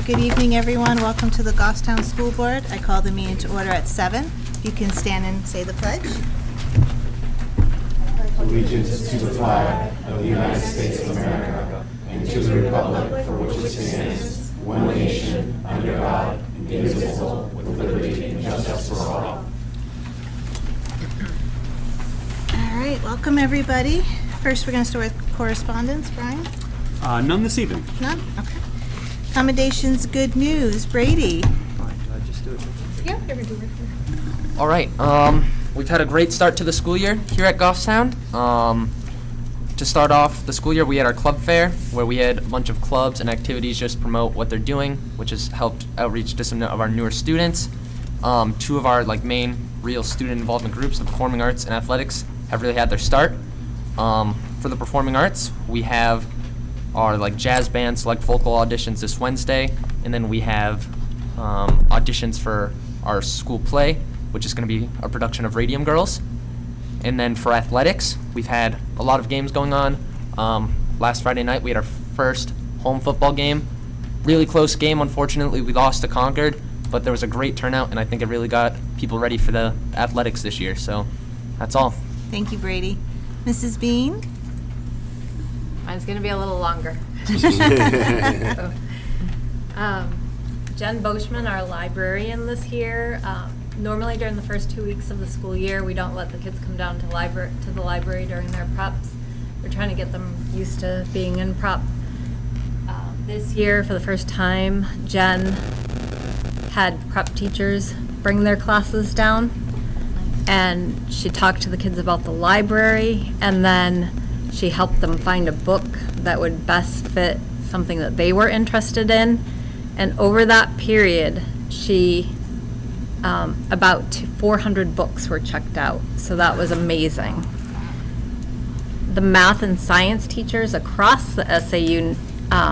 Good evening, everyone. Welcome to the Goffstown School Board. I call the meeting to order at 7. You can stand and say the pledge. Allegiance to the flag of the United States of America and to the republic for which it stands, one nation, under God, indivisible, with liberty and justice for all. All right, welcome, everybody. First, we're going to start with correspondence. Brian? None this evening. None? Okay. Accommodations, good news. Brady? Yeah, everybody. All right. We've had a great start to the school year here at Goffstown. To start off the school year, we had our club fair where we had a bunch of clubs and activities just promote what they're doing, which has helped outreach to some of our newer students. Two of our main real student involvement groups, the performing arts and athletics, have really had their start. For the performing arts, we have our jazz band select vocal auditions this Wednesday, and then we have auditions for our school play, which is going to be a production of Radium Girls. And then for athletics, we've had a lot of games going on. Last Friday night, we had our first home football game. Really close game. Unfortunately, we lost to Concord, but there was a great turnout, and I think it really got people ready for the athletics this year. So that's all. Thank you, Brady. Mrs. Bean? Mine's going to be a little longer. Jen Boschman, our librarian this year. Normally during the first 2 weeks of the school year, we don't let the kids come down to the library during their preps. We're trying to get them used to being in prep. This year, for the first time, Jen had prep teachers bring their classes down, and she talked to the kids about the library, and then she helped them find a book that would best fit something that they were interested in. And over that period, about 400 books were checked out. So that was amazing. The math and science teachers across the SAU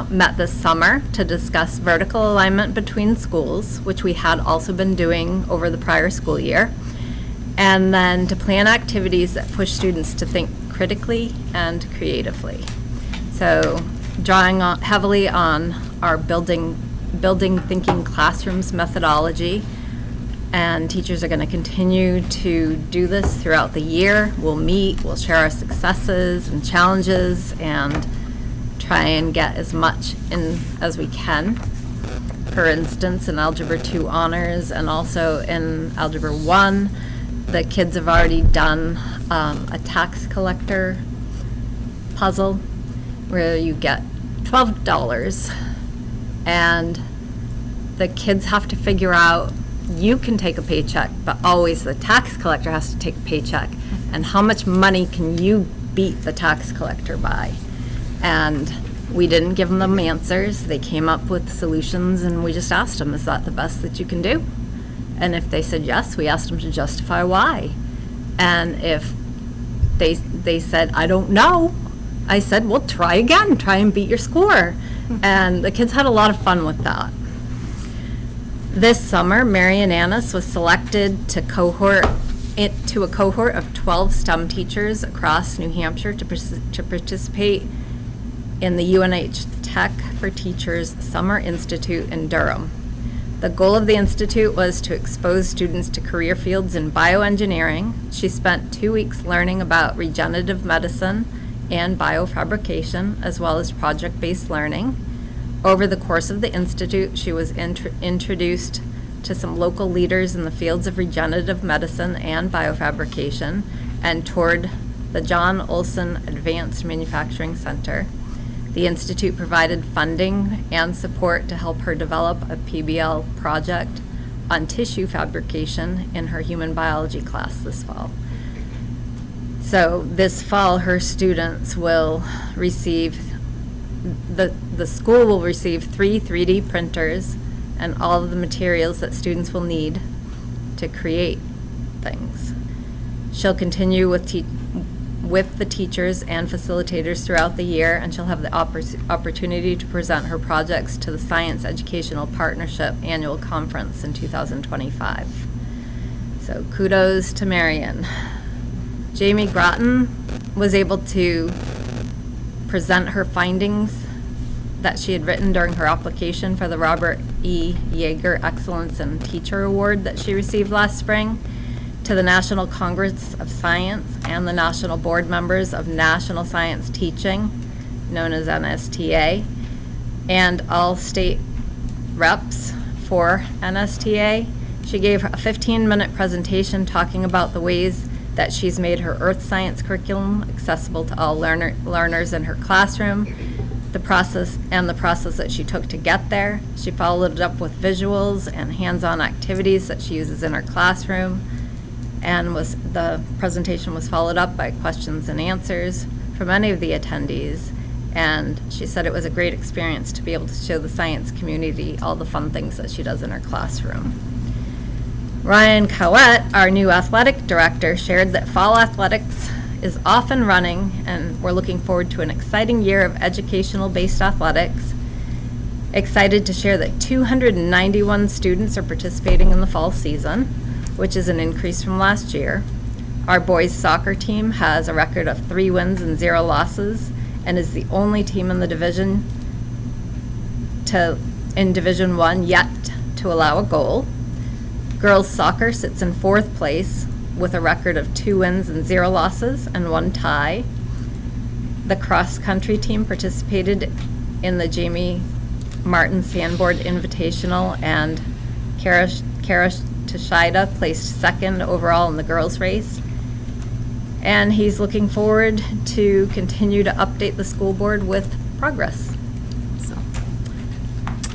met this summer to discuss vertical alignment between schools, which we had also been doing over the prior school year, and then to plan activities that push students to think critically and creatively. So drawing heavily on our building thinking classrooms methodology, and teachers are going to continue to do this throughout the year. We'll meet, we'll share our successes and challenges and try and get as much in as we can. For instance, in Algebra 2 honors and also in Algebra 1, the kids have already done a tax collector puzzle where you get $12 and the kids have to figure out, you can take a paycheck, but always the tax collector has to take a paycheck. And how much money can you beat the tax collector by? And we didn't give them answers. They came up with solutions, and we just asked them, is that the best that you can do? And if they said yes, we asked them to justify why. And if they said, I don't know, I said, well, try again, try and beat your score. And the kids had a lot of fun with that. This summer, Marian Annis was selected to a cohort of 12 STEM teachers across New Hampshire to participate in the UNH Tech for Teachers Summer Institute in Durham. The goal of the institute was to expose students to career fields in bioengineering. She spent 2 weeks learning about regenerative medicine and biofabrication, as well as project-based learning. Over the course of the institute, she was introduced to some local leaders in the fields of regenerative medicine and biofabrication, and toured the John Olson Advanced Manufacturing Center. The institute provided funding and support to help her develop a PBL project on tissue fabrication in her human biology class this fall. So this fall, her students will receive, the school will receive 3 3D printers and all of the materials that students will need to create things. She'll continue with the teachers and facilitators throughout the year, and she'll have the opportunity to present her projects to the Science Educational Partnership Annual Conference in 2025. So kudos to Marian. Jamie Groton was able to present her findings that she had written during her application for the Robert E. Yeager Excellence in Teacher Award that she received last spring, to the National Congress of Science and the National Board Members of National Science Teaching, known as NSTA, and all state reps for NSTA. She gave a 15-minute presentation talking about the ways that she's made her earth science curriculum accessible to all learners in her classroom, the process that she took to get there. She followed it up with visuals and hands-on activities that she uses in her classroom, and the presentation was followed up by questions and answers from many of the attendees. And she said it was a great experience to be able to show the science community all the fun things that she does in her classroom. Ryan Cowett, our new athletic director, shared that fall athletics is off and running, and we're looking forward to an exciting year of educational-based athletics. Excited to share that 291 students are participating in the fall season, which is an increase from last year. Our boys soccer team has a record of 3 wins and 0 losses, and is the only team in the division in Division 1 yet to allow a goal. Girls soccer sits in 4th place with a record of 2 wins and 0 losses and 1 tie. The cross-country team participated in the Jamie Martin Sandboard Invitational, and Kara Tashida placed 2nd overall in the girls' race. And he's looking forward to continue to update the school board with progress. So,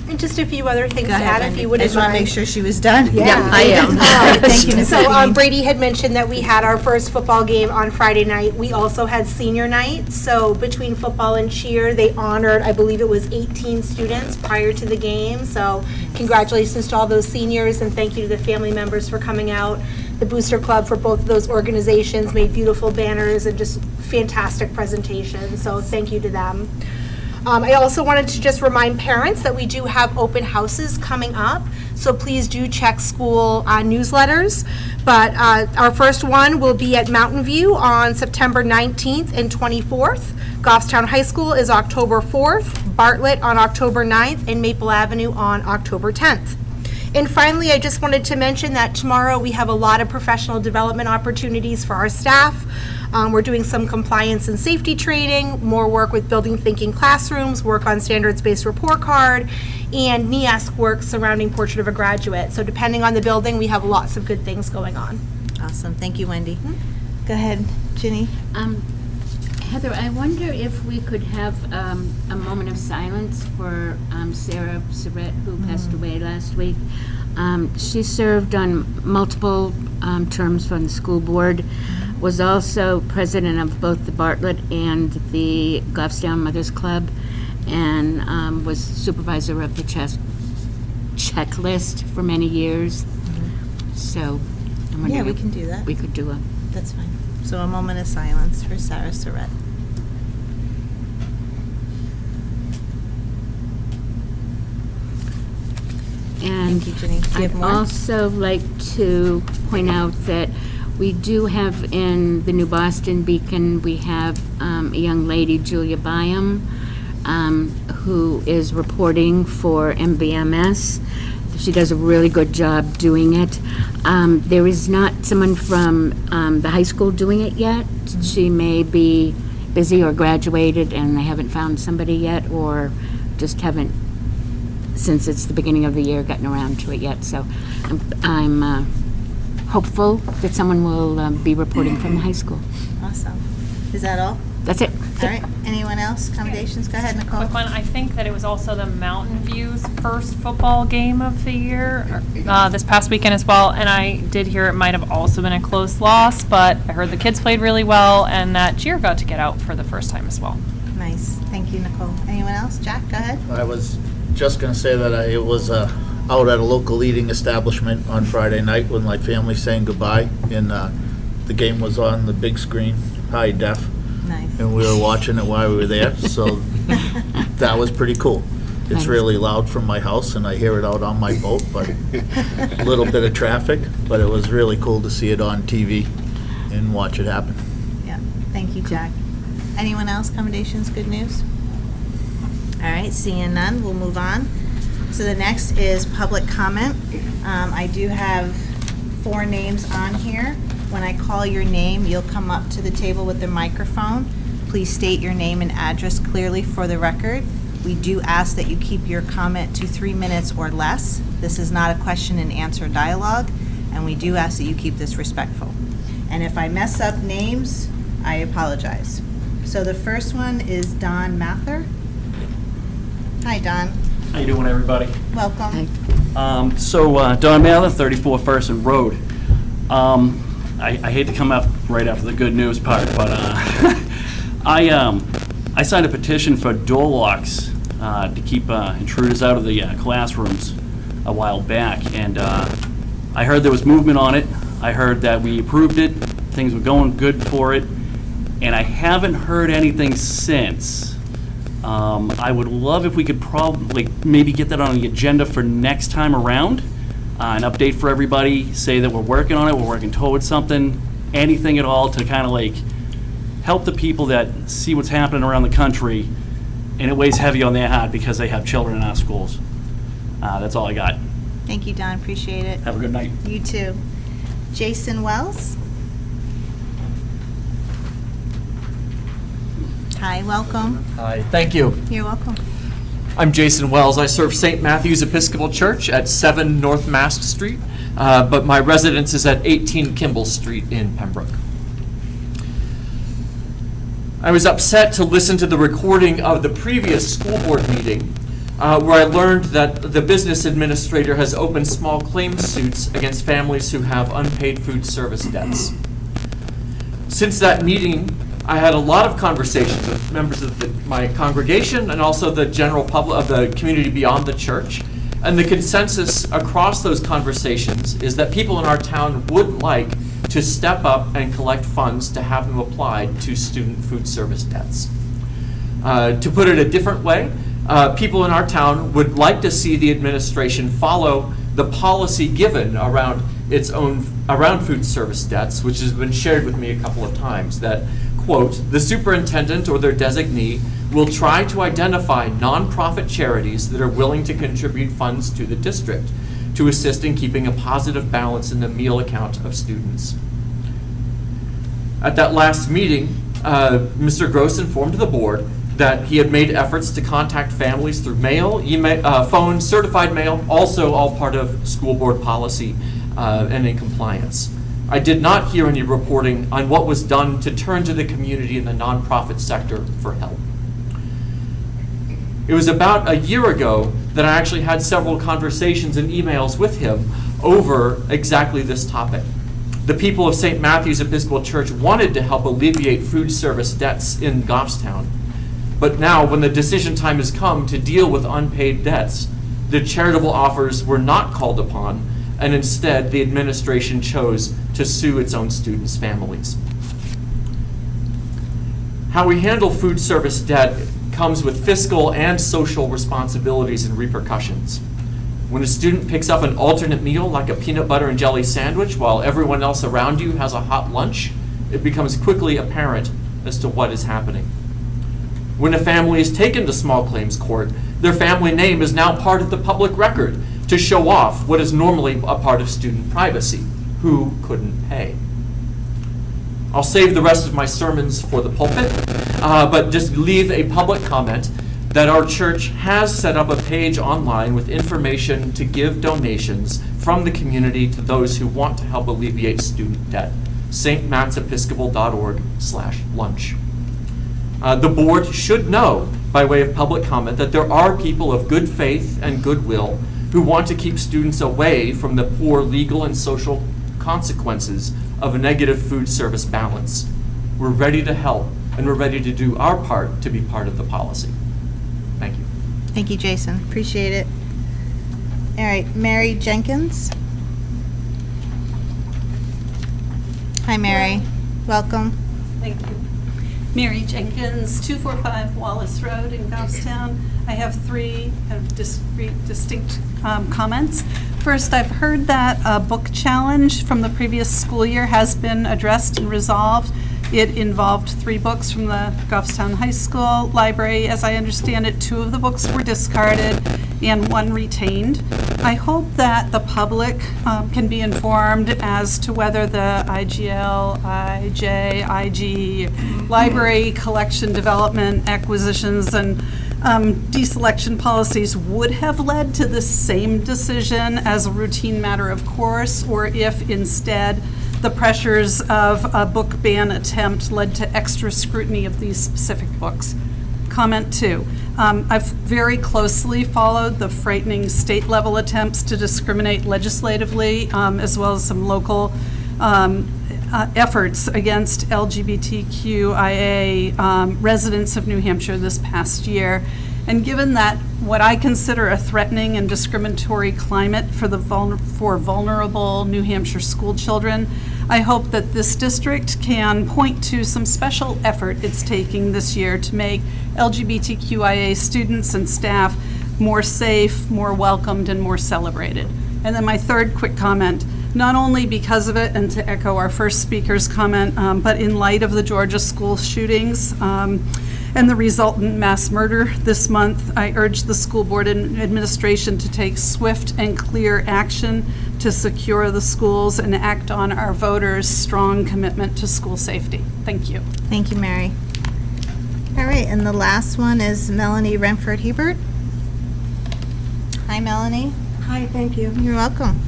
And just a few other things Go to ahead, add, if Wendy. you I wouldn't just want to mind. make sure she was done. Yeah, I am. Thank you, Ms. So Whitney. Brady had mentioned that we had our first football game on Friday night. We also had senior night. So between football and cheer, they honored, I believe it was 18 students prior to the game. So congratulations to all those seniors, and thank you to the family members for coming out. The Booster Club for both of those organizations made beautiful banners and just fantastic presentations. So thank you to them. I also wanted to just remind parents that we do have open houses coming up, so please do check school newsletters. But our first one will be at Mountain View on September 19th and 24th. Goffstown High School is October 4th, Bartlett on October 9th, and Maple Avenue on October 10th. And finally, I just wanted to mention that tomorrow we have a lot of professional development opportunities for our staff. We're doing some compliance and safety training, more work with building thinking classrooms, work on standards-based report card, and NEASC work surrounding Portrait of a Graduate. So depending on the building, we have lots of good things going on. Awesome, thank you, Wendy. Go ahead, Ginny. Heather, I wonder if we could have a moment of silence for Sarah Surratt, who passed away last week. She served on multiple terms from the school board, was also president of both the Bartlett and the Goffstown Mothers Club, and was supervisor of the checklist for many years. So I'm wondering Yeah, we if can do that. we could do a That's fine. So a moment of silence for Sarah Surratt. And Thank you, Ginny. Do you have I'd more? also like to point out that we do have in the New Boston Beacon, we have a young lady, Julia Byam, who is reporting for MVMS. She does a really good job doing it. There is not someone from the high school doing it yet. She may be busy or graduated and they haven't found somebody yet, or just haven't, since it's the beginning of the year, gotten around to it yet. So I'm hopeful that someone will be reporting from the high school. Awesome. Is that all? That's it. All right. Anyone else? Accommodations? Go ahead, Nicole. Quick one, I think that it was also the Mountain View's first football game of the year, this past weekend as well, and I did hear it might have also been a close loss, but I heard the kids played really well, and that cheer got to get out for the first time as well. Nice. Thank you, Nicole. Anyone else? Jack, go ahead. I was just going to say that it was out at a local eating establishment on Friday night with my family saying goodbye, and the game was on the big screen, high def, Nice. and we were watching it while we were there, so that was pretty cool. It's Nice. really loud from my house, and I hear it out on my boat, but a little bit of traffic, but it was really cool to see it on TV and watch it happen. Yeah. Thank you, Jack. Anyone else? Accommodations? Good news? All right, seeing none, we'll move on. So the next is public comment. I do have 4 names on here. When I call your name, you'll come up to the table with the microphone. Please state your name and address clearly for the record. We do ask that you keep your comment to 3 minutes or less. This is not a question and answer dialogue, and we do ask that you keep this respectful. And if I mess up names, I apologize. So the first one is Don Mather. Hi, Don. How you doing, everybody? Welcome. Don Mather, 34 First and Road. I hate to come up right after the good news part, but I signed a petition for door locks to keep intruders out of the classrooms a while back, and I heard there was movement on it. I heard that we approved it, things were going good for it, and I haven't heard anything since. I would love if we could probably maybe get that on the agenda for next time around. An update for everybody, say that we're working on it, we're working towards something, anything at all to kind of like help the people that see what's happening around the country, and it weighs heavy on their heart because they have children in our schools. That's all I got. Thank you, Don. Appreciate it. Have a good night. You too. Jason Wells. Hi, welcome. Hi, thank you. You're welcome. I'm Jason Wells. I serve St. Matthew's Episcopal Church at 7 North Mast Street, but my residence is at 18 Kimball Street in Pembroke. I was upset to listen to the recording of the previous school board meeting where I learned that the business administrator has opened small claims suits against families who have unpaid food service debts. Since that meeting, I had a lot of conversations with members of my congregation and also the general public of the community beyond the church. And the consensus across those conversations is that people in our town would like to step up and collect funds to have them applied to student food service debts. To put it a different way, people in our town would like to see the administration follow the policy given around food service debts, which has been shared with me a couple of times, that, quote, the superintendent or their designee will try to identify nonprofit charities that are willing to contribute funds to the district to assist in keeping a positive balance in the meal account of students. At that last meeting, Mr. Gross informed the board that he had made efforts to contact families through mail, email, phone, certified mail, also all part of school board policy and in compliance. I did not hear any reporting on what was done to turn to the community in the nonprofit sector for help. It was about a year ago that I actually had several conversations and emails with him over exactly this topic. The people of St. Matthew's Episcopal Church wanted to help alleviate food service debts in Goffstown. But now, when the decision time has come to deal with unpaid debts, the charitable offers were not called upon, and instead the administration chose to sue its own students' families. How we handle food service debt comes with fiscal and social responsibilities and repercussions. When a student picks up an alternate meal like a peanut butter and jelly sandwich while everyone else around you has a hot lunch, it becomes quickly apparent as to what is happening. When a family is taken to small claims court, their family name is now part of the public record to show off what is normally a part of student privacy: who couldn't pay. I'll save the rest of my sermons for the pulpit, but just leave a public comment that our church has set up a page online with information to give donations from the community to those who want to help alleviate student debt. stmattsepiscopal.org/lunch. The board should know, by way of public comment, that there are people of good faith and goodwill who want to keep students away from the poor legal and social consequences of a negative food service balance. We're ready to help, and we're ready to do our part to be part of the policy. Thank you. Thank you, Jason. Appreciate it. All right, Mary Jenkins. Hi, Mary. Welcome. Thank you. Mary Jenkins, 245 Wallace Road in Goffstown. I have 3 kind of distinct comments. First, I've heard that a book challenge from the previous school year has been addressed and resolved. It involved 3 books from the Goffstown High School library. As I understand it, 2 of the books were discarded and 1 retained. I hope that the public can be informed as to whether the IGL, IJ, IG library collection development acquisitions and deselection policies would have led to the same decision as a routine matter of course, or if instead the pressures of a book ban attempt led to extra scrutiny of these specific books. Comment 2. I've very closely followed the frightening state-level attempts to discriminate legislatively, as well as some local efforts against LGBTQIA residents of New Hampshire this past year. And given that what I consider a threatening and discriminatory climate for vulnerable New Hampshire school children, I hope that this district can point to some special effort it's taking this year to make LGBTQIA students and staff more safe, more welcomed, and more celebrated. And then my third quick comment, not only because of it, and to echo our first speaker's comment, but in light of the Georgia school shootings and the resultant mass murder this month, I urge the school board and administration to take swift and clear action to secure the schools and act on our voters' strong commitment to school safety. Thank you. Thank you, Mary. All right, and the last one is Melanie Renford Hebert. Hi, Melanie. Hi, thank you. You're welcome.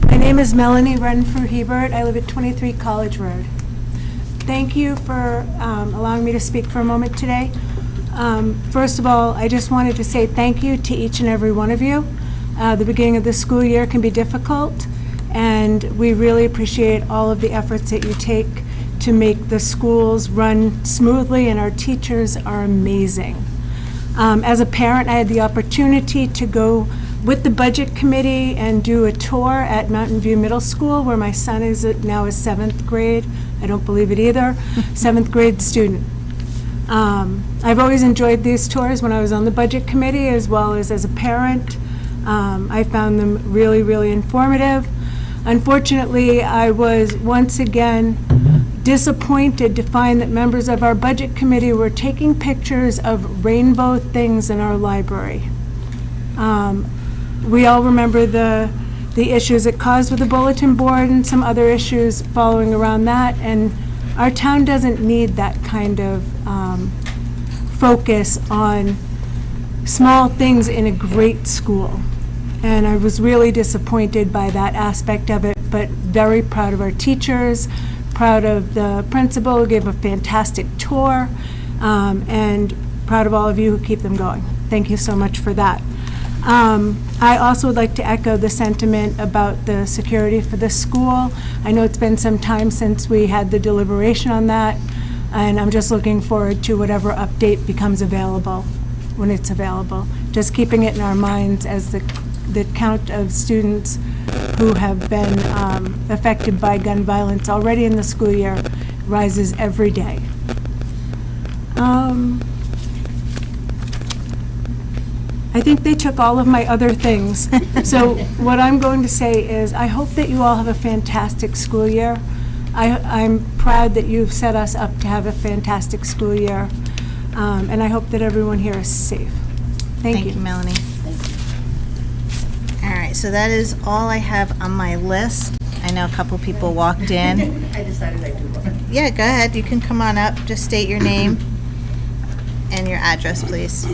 My name is Melanie Renford Hebert. I live at 23 College Road. Thank you for allowing me to speak for a moment today. First of all, I just wanted to say thank you to each and every one of you. The beginning of the school year can be difficult, and we really appreciate all of the efforts that you take to make the schools run smoothly, and our teachers are amazing. As a parent, I had the opportunity to go with the budget committee and do a tour at Mountain View Middle School, where my son is now a 7th grade. I don't believe it either. 7th grade student. I've always enjoyed these tours when I was on the budget committee as well as a parent. I found them really, really informative. Unfortunately, I was once again disappointed to find that members of our budget committee were taking pictures of rainbow things in our library. We all remember the issues it caused with the bulletin board and some other issues following around that, and our town doesn't need that kind of focus on small things in a great school. And I was really disappointed by that aspect of it, but very proud of our teachers, proud of the principal who gave a fantastic tour, and proud of all of you who keep them going. Thank you so much for that. I also would like to echo the sentiment about the security for the school. I know it's been some time since we had the deliberation on that, and I'm just looking forward to whatever update becomes available when it's available. Just keeping it in our minds as the count of students who have been affected by gun violence already in the school year rises every day. I think they took all of my other things. So what I'm going to say is I hope that you all have a fantastic school year. I'm proud that you've set us up to have a fantastic school year. And I hope that everyone here is safe. Thank you. Thank you, Melanie. All right, so that is all I have on my list. I know a couple people walked in. I decided I'd do one. Yeah, go ahead. You can come on up. Just state your name and your address, please.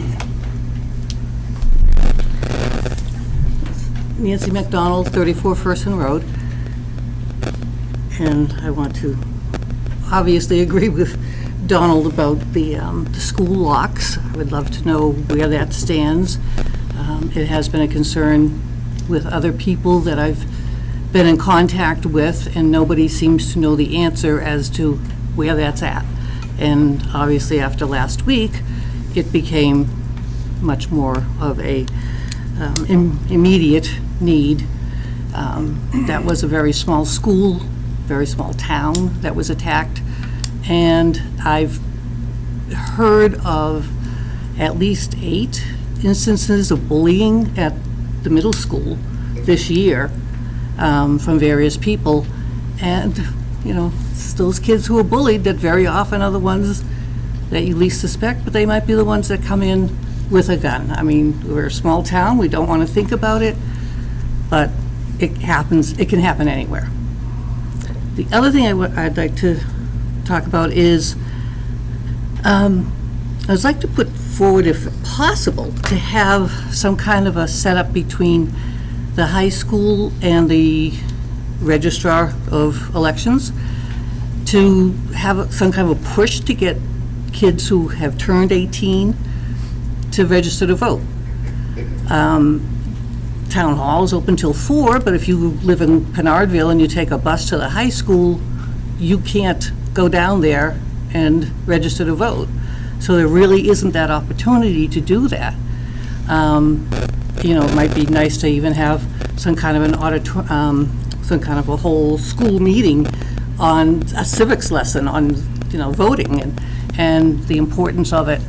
Nancy McDonald, 34 Fersen Road. And I want to obviously agree with Donald about the school locks. I would love to know where that stands. It has been a concern with other people that I've been in contact with, and nobody seems to know the answer as to where that's at. And obviously after last week, it became much more of a immediate need. That was a very small school, very small town that was attacked, and I've heard of at least 8 instances of bullying at the middle school this year from various people, and it's those kids who are bullied that very often are the ones that you least suspect, but they might be the ones that come in with a gun. I mean, we're a small town, we don't want to think about it, but it happens, it can happen anywhere. The other thing I'd like to talk about is, I'd like to put forward, if possible, to have some kind of a setup between the high school and the registrar of elections to have some kind of a push to get kids who have turned 18 to register to vote. Town hall is open till 4, but if you live in Pinardville and you take a bus to the high school, you can't go down there and register to vote. So there really isn't that opportunity to do that. It might be nice to even have some kind of an some kind of a whole school meeting on a civics lesson on, voting and the importance of it.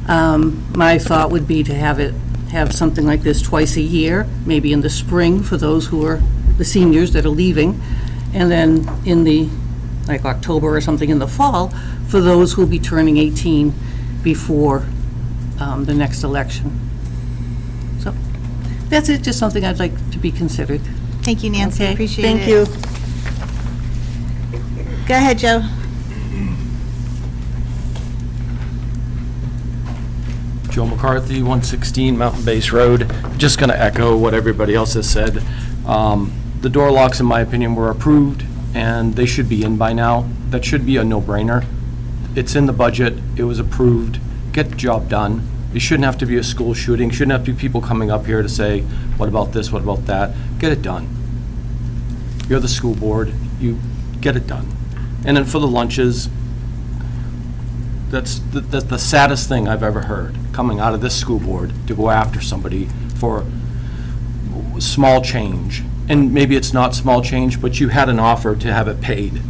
My thought would be to have something like this twice a year, maybe in the spring for those who are the seniors that are leaving, and then in like October or something in the fall for those who will be turning 18 before the next election. So that's it, just something I'd like to be considered. Thank you, Nancy, Okay, appreciate it. thank you. Go ahead, Joe. Joe McCarthy, 116 Mountain Base Road. Just going to echo what everybody else has said. The door locks, in my opinion, were approved, and they should be in by now. That should be a no-brainer. It's in the budget. It was approved. Get the job done. It shouldn't have to be a school shooting. Shouldn't have to be people coming up here to say, what about this, what about that? Get it done. You're the school board. You get it done. And then for the lunches, that's the saddest thing I've ever heard, coming out of this school board, to go after somebody for small change. And maybe it's not small change, but you had an offer to have it paid.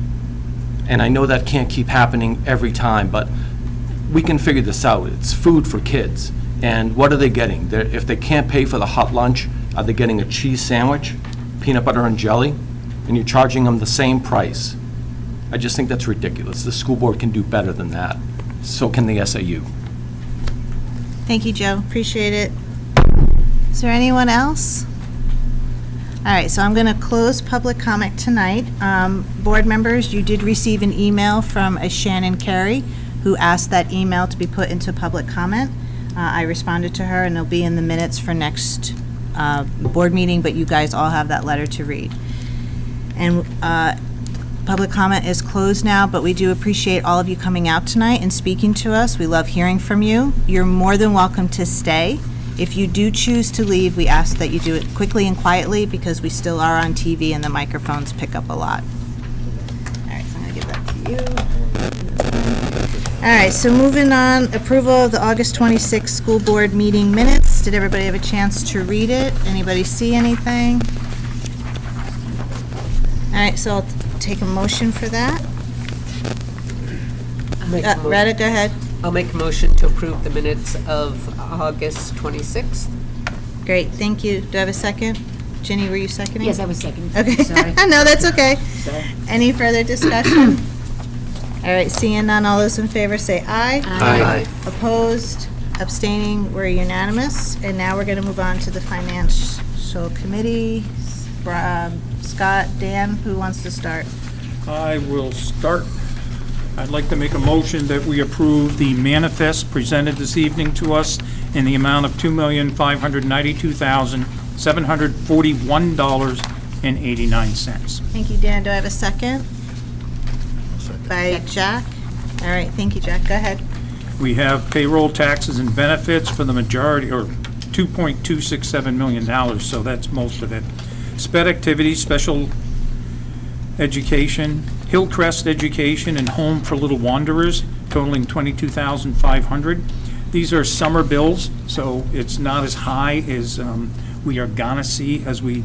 And I know that can't keep happening every time, but we can figure this out. It's food for kids. And what are they getting? If they can't pay for the hot lunch, are they getting a cheese sandwich, peanut butter and jelly? And you're charging them the same price. I just think that's ridiculous. The school board can do better than that. So can the SAU. Thank you, Joe. Appreciate it. Is there anyone else? All right, so I'm going to close public comment tonight. Board members, you did receive an email from a Shannon Carey who asked that email to be put into public comment. I responded to her, and it'll be in the minutes for next board meeting, but you guys all have that letter to read. And public comment is closed now, but we do appreciate all of you coming out tonight and speaking to us. We love hearing from you. You're more than welcome to stay. If you do choose to leave, we ask that you do it quickly and quietly because we still are on TV and the microphones pick up a lot. All right, so I'm going to give that to you. All right, so moving on, approval of the August 26th school board meeting minutes. Did everybody have a chance to read it? Anybody see anything? All right, so I'll take a motion for that. Retta, go ahead. I'll make a motion to approve the minutes of August 26th. Great, thank you. Do I have a second? Ginny, were you seconding? Yes, I was second. Okay. Sorry. No, that's okay. Sorry. Any further discussion? All right, seeing none, all those in favor say aye. Aye. Opposed, abstaining, we're unanimous. And now we're going to move on to the financial committee. Scott, Dan, who wants to start? I will start. I'd like to make a motion that we approve the manifest presented this evening to us in the amount of $2,592,741.89. Thank you, Dan. Do I have a second? By Jack. All right, thank you, Jack. Go ahead. We have payroll, taxes, and benefits for the majority, or $2.267 million, so that's most of it. SPED activities, special education, Hillcrest Education, and Home for Little Wanderers, totaling $22,500. These are summer bills, so it's not as high as we are gonna see as we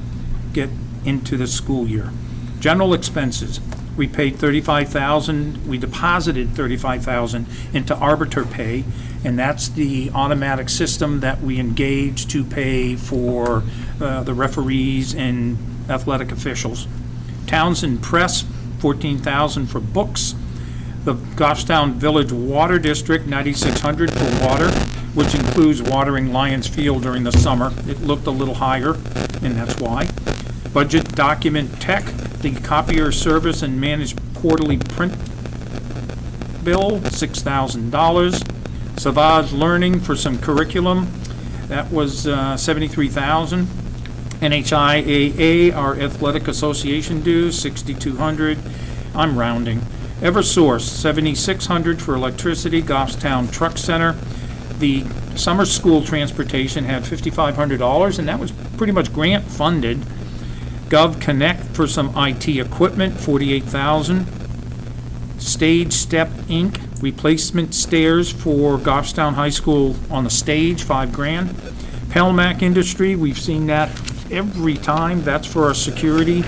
get into the school year. General expenses, we paid $35,000, we deposited $35,000 into Arbiter Pay, and that's the automatic system that we engage to pay for the referees and athletic officials. Townsend Press, $14,000 for books. The Goffstown Village Water District, $9,600 for water, which includes watering Lions Field during the summer. It looked a little higher, and that's why. Budget Document Tech, the copier service and managed quarterly print bill, $6,000. Savage Learning for some curriculum, that was $73,000. NHIAA, our athletic association dues, $6,200. I'm rounding. Eversource, $7,600 for electricity, Goffstown Truck Center. The summer school transportation had $5,500, and that was pretty much grant funded. Gov Connect for some IT equipment, $48,000. Stage Step Inc., replacement stairs for Goffstown High School on the stage, $5,000. Pelmac Industry, we've seen that every time. That's for our security,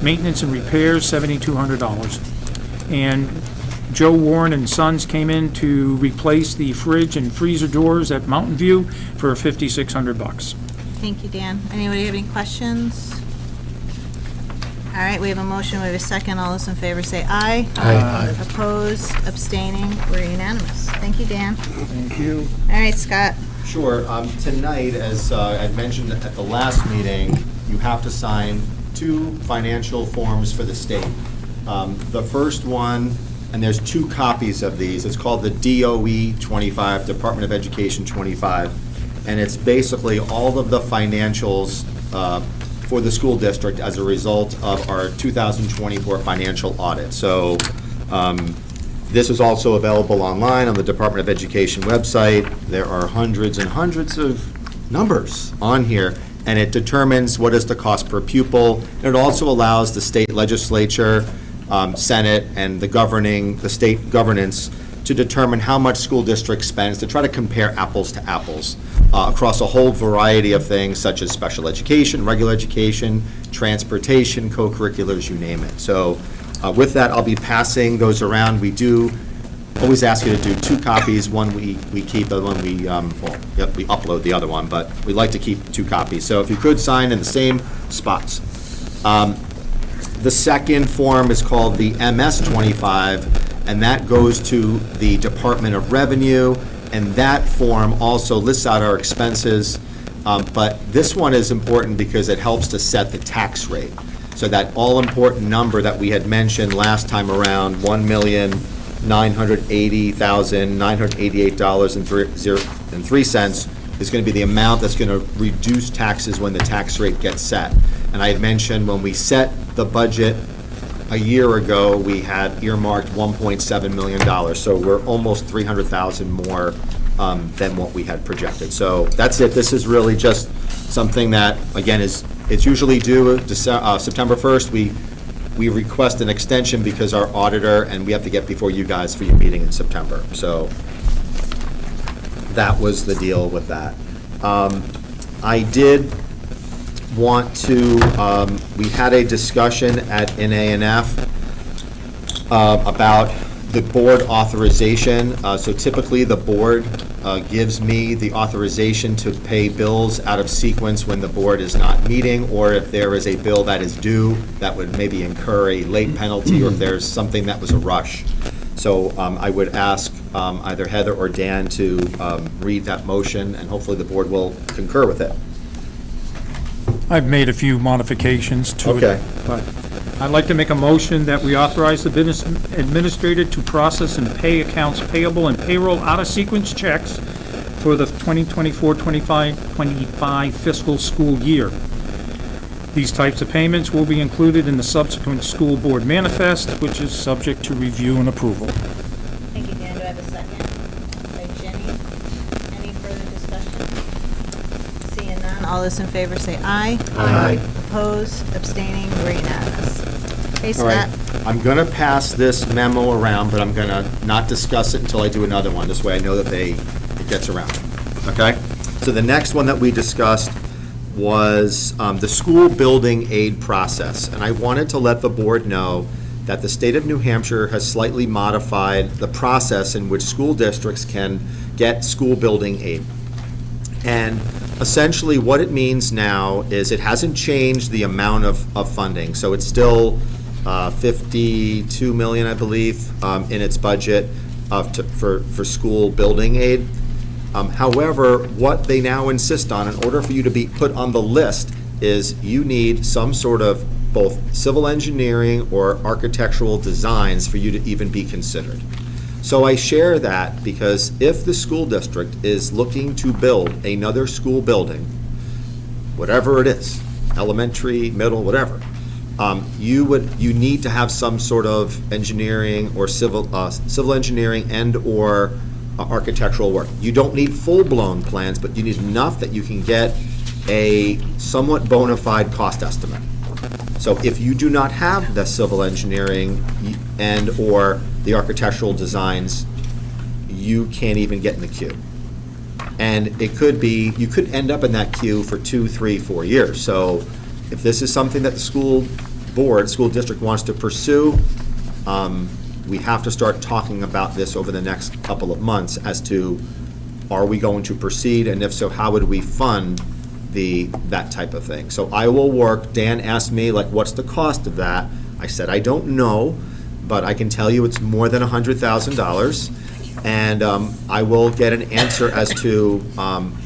maintenance and repairs, $7,200. And Joe Warren and Sons came in to replace the fridge and freezer doors at Mountain View for $5,600. Thank you, Dan. Anybody have any questions? All right, we have a motion, we have a second. All those in favor say aye. Aye. Opposed, abstaining, we're unanimous. Thank you, Dan. Thank you. All right, Scott. Sure. Tonight, as I'd mentioned at the last meeting, you have to sign 2 financial forms for the state. The first one, and there's 2 copies of these, it's called the DOE 25, Department of Education 25, and it's basically all of the financials for the school district as a result of our 2024 financial audit. So this is also available online on the Department of Education website. There are hundreds and hundreds of numbers on here, and it determines what is the cost per pupil. And it also allows the state legislature, Senate, and the state governance to determine how much school district spends, to try to compare apples to apples across a whole variety of things such as special education, regular education, transportation, co-curriculars, you name it. So with that, I'll be passing those around. We do always ask you to do 2 copies. One we keep, the one we upload the other one, but we like to keep 2 copies. So if you could sign in the same spots. The second form is called the MS-25, and that goes to the Department of Revenue, and that form also lists out our expenses, but this one is important because it helps to set the tax rate. So that all-important number that we had mentioned last time around, $1,980,988.03 is going to be the amount that's going to reduce taxes when the tax rate gets set. And I had mentioned when we set the budget a year ago, we had earmarked $1.7 million. So we're almost $300,000 more than what we had projected. So that's it. This is really just something that, again, it's usually due September 1st. We request an extension because our auditor, and we have to get before you guys for your meeting in September. So that was the deal with that. I did want to, we had a discussion at NANF about the board authorization. So typically the board gives me the authorization to pay bills out of sequence when the board is not meeting, or if there is a bill that is due that would maybe incur a late penalty, or if there's something that was a rush. So I would ask either Heather or Dan to read that motion, and hopefully the board will concur with it. I've made a few modifications to it. Okay. But I'd like to make a motion that we authorize the business administrator to process and pay accounts payable and payroll out-of-sequence checks for the 2024-25 fiscal school year. These types of payments will be included in the subsequent school board manifest, which is subject to review and approval. Thank you, Dan. Do I have a second? By Jenny. Any further discussion? Seeing none, all those in favor say aye. Aye. Opposed, abstaining, we're unanimous. Hey, All right, Scott. I'm going to pass this memo around, but I'm going to not discuss it until I do another one. This way I know that it gets around, okay? So the next one that we discussed was the school building aid process. And I wanted to let the board know that the state of New Hampshire has slightly modified the process in which school districts can get school building aid. And essentially what it means now is it hasn't changed the amount of funding. So it's still $52 million, I believe, in its budget for school building aid. However, what they now insist on, in order for you to be put on the list, is you need some sort of both civil engineering or architectural designs for you to even be considered. So I share that because if the school district is looking to build another school building, whatever it is, elementary, middle, whatever, you need to have some sort of engineering or civil engineering and/or architectural work. You don't need full-blown plans, but you need enough that you can get a somewhat bona fide cost estimate. So if you do not have the civil engineering and/or the architectural designs, you can't even get in the queue. And it could be, you could end up in that queue for 2, 3, 4 years. So if this is something that the school district wants to pursue, we have to start talking about this over the next couple of months as to, are we going to proceed, and if so, how would we fund that type of thing? So I will work. Dan asked me, like, what's the cost of that? I said, I don't know, but I can tell you it's more than $100,000. And I will get an answer as to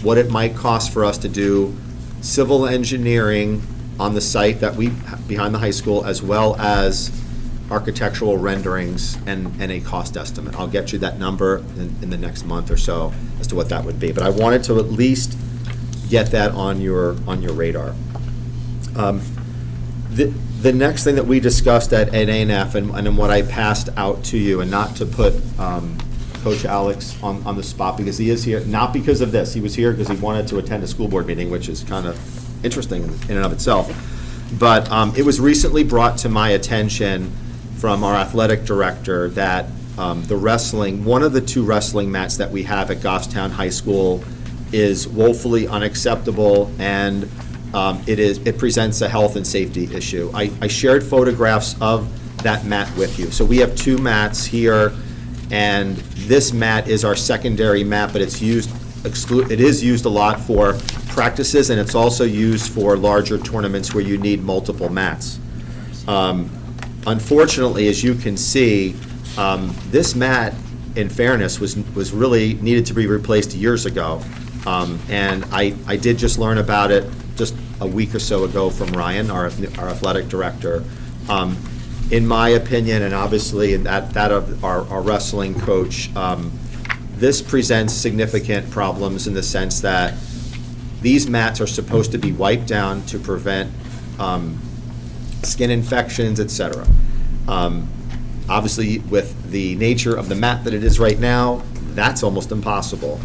what it might cost for us to do civil engineering on the site that we, behind the high school, as well as architectural renderings and a cost estimate. I'll get you that number in the next month or so as to what that would be. But I wanted to at least get that on your radar. The next thing that we discussed at A&F and what I passed out to you, and not to put Coach Alex on the spot because he is here, not because of this. He was here because he wanted to attend a school board meeting, which is kind of interesting in and of itself. But it was recently brought to my attention from our athletic director that one of the 2 wrestling mats that we have at Goffstown High School is woefully unacceptable, and it presents a health and safety issue. I shared photographs of that mat with you. So we have 2 mats here, and this mat is our secondary mat, but it is used a lot for practices, and it's also used for larger tournaments where you need multiple mats. Unfortunately, as you can see, this mat, in fairness, was really needed to be replaced years ago. And I did just learn about it just a week or so ago from Ryan, our athletic director. In my opinion, and obviously that of our wrestling coach, this presents significant problems in the sense that these mats are supposed to be wiped down to prevent skin infections, etc. Obviously, with the nature of the mat that it is right now, that's almost impossible.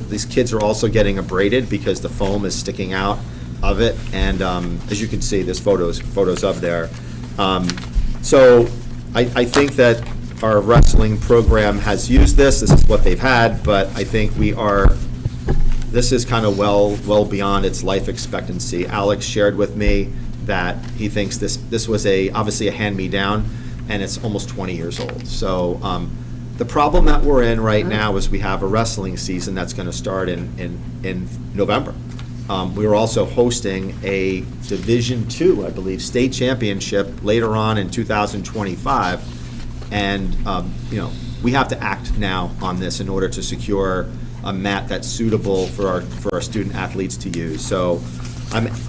These kids are also getting abraded because the foam is sticking out of it, and as you can see, there's photos of there. So I think that our wrestling program has used this. This is what they've had, but I think this is kind of well beyond its life expectancy. Alex shared with me that he thinks this was obviously a hand-me-down, and it's almost 20 years old. So the problem that we're in right now is we have a wrestling season that's going to start in November. We were also hosting a Division II, I believe, state championship later on in 2025, and we have to act now on this in order to secure a mat that's suitable for our student athletes to use. So,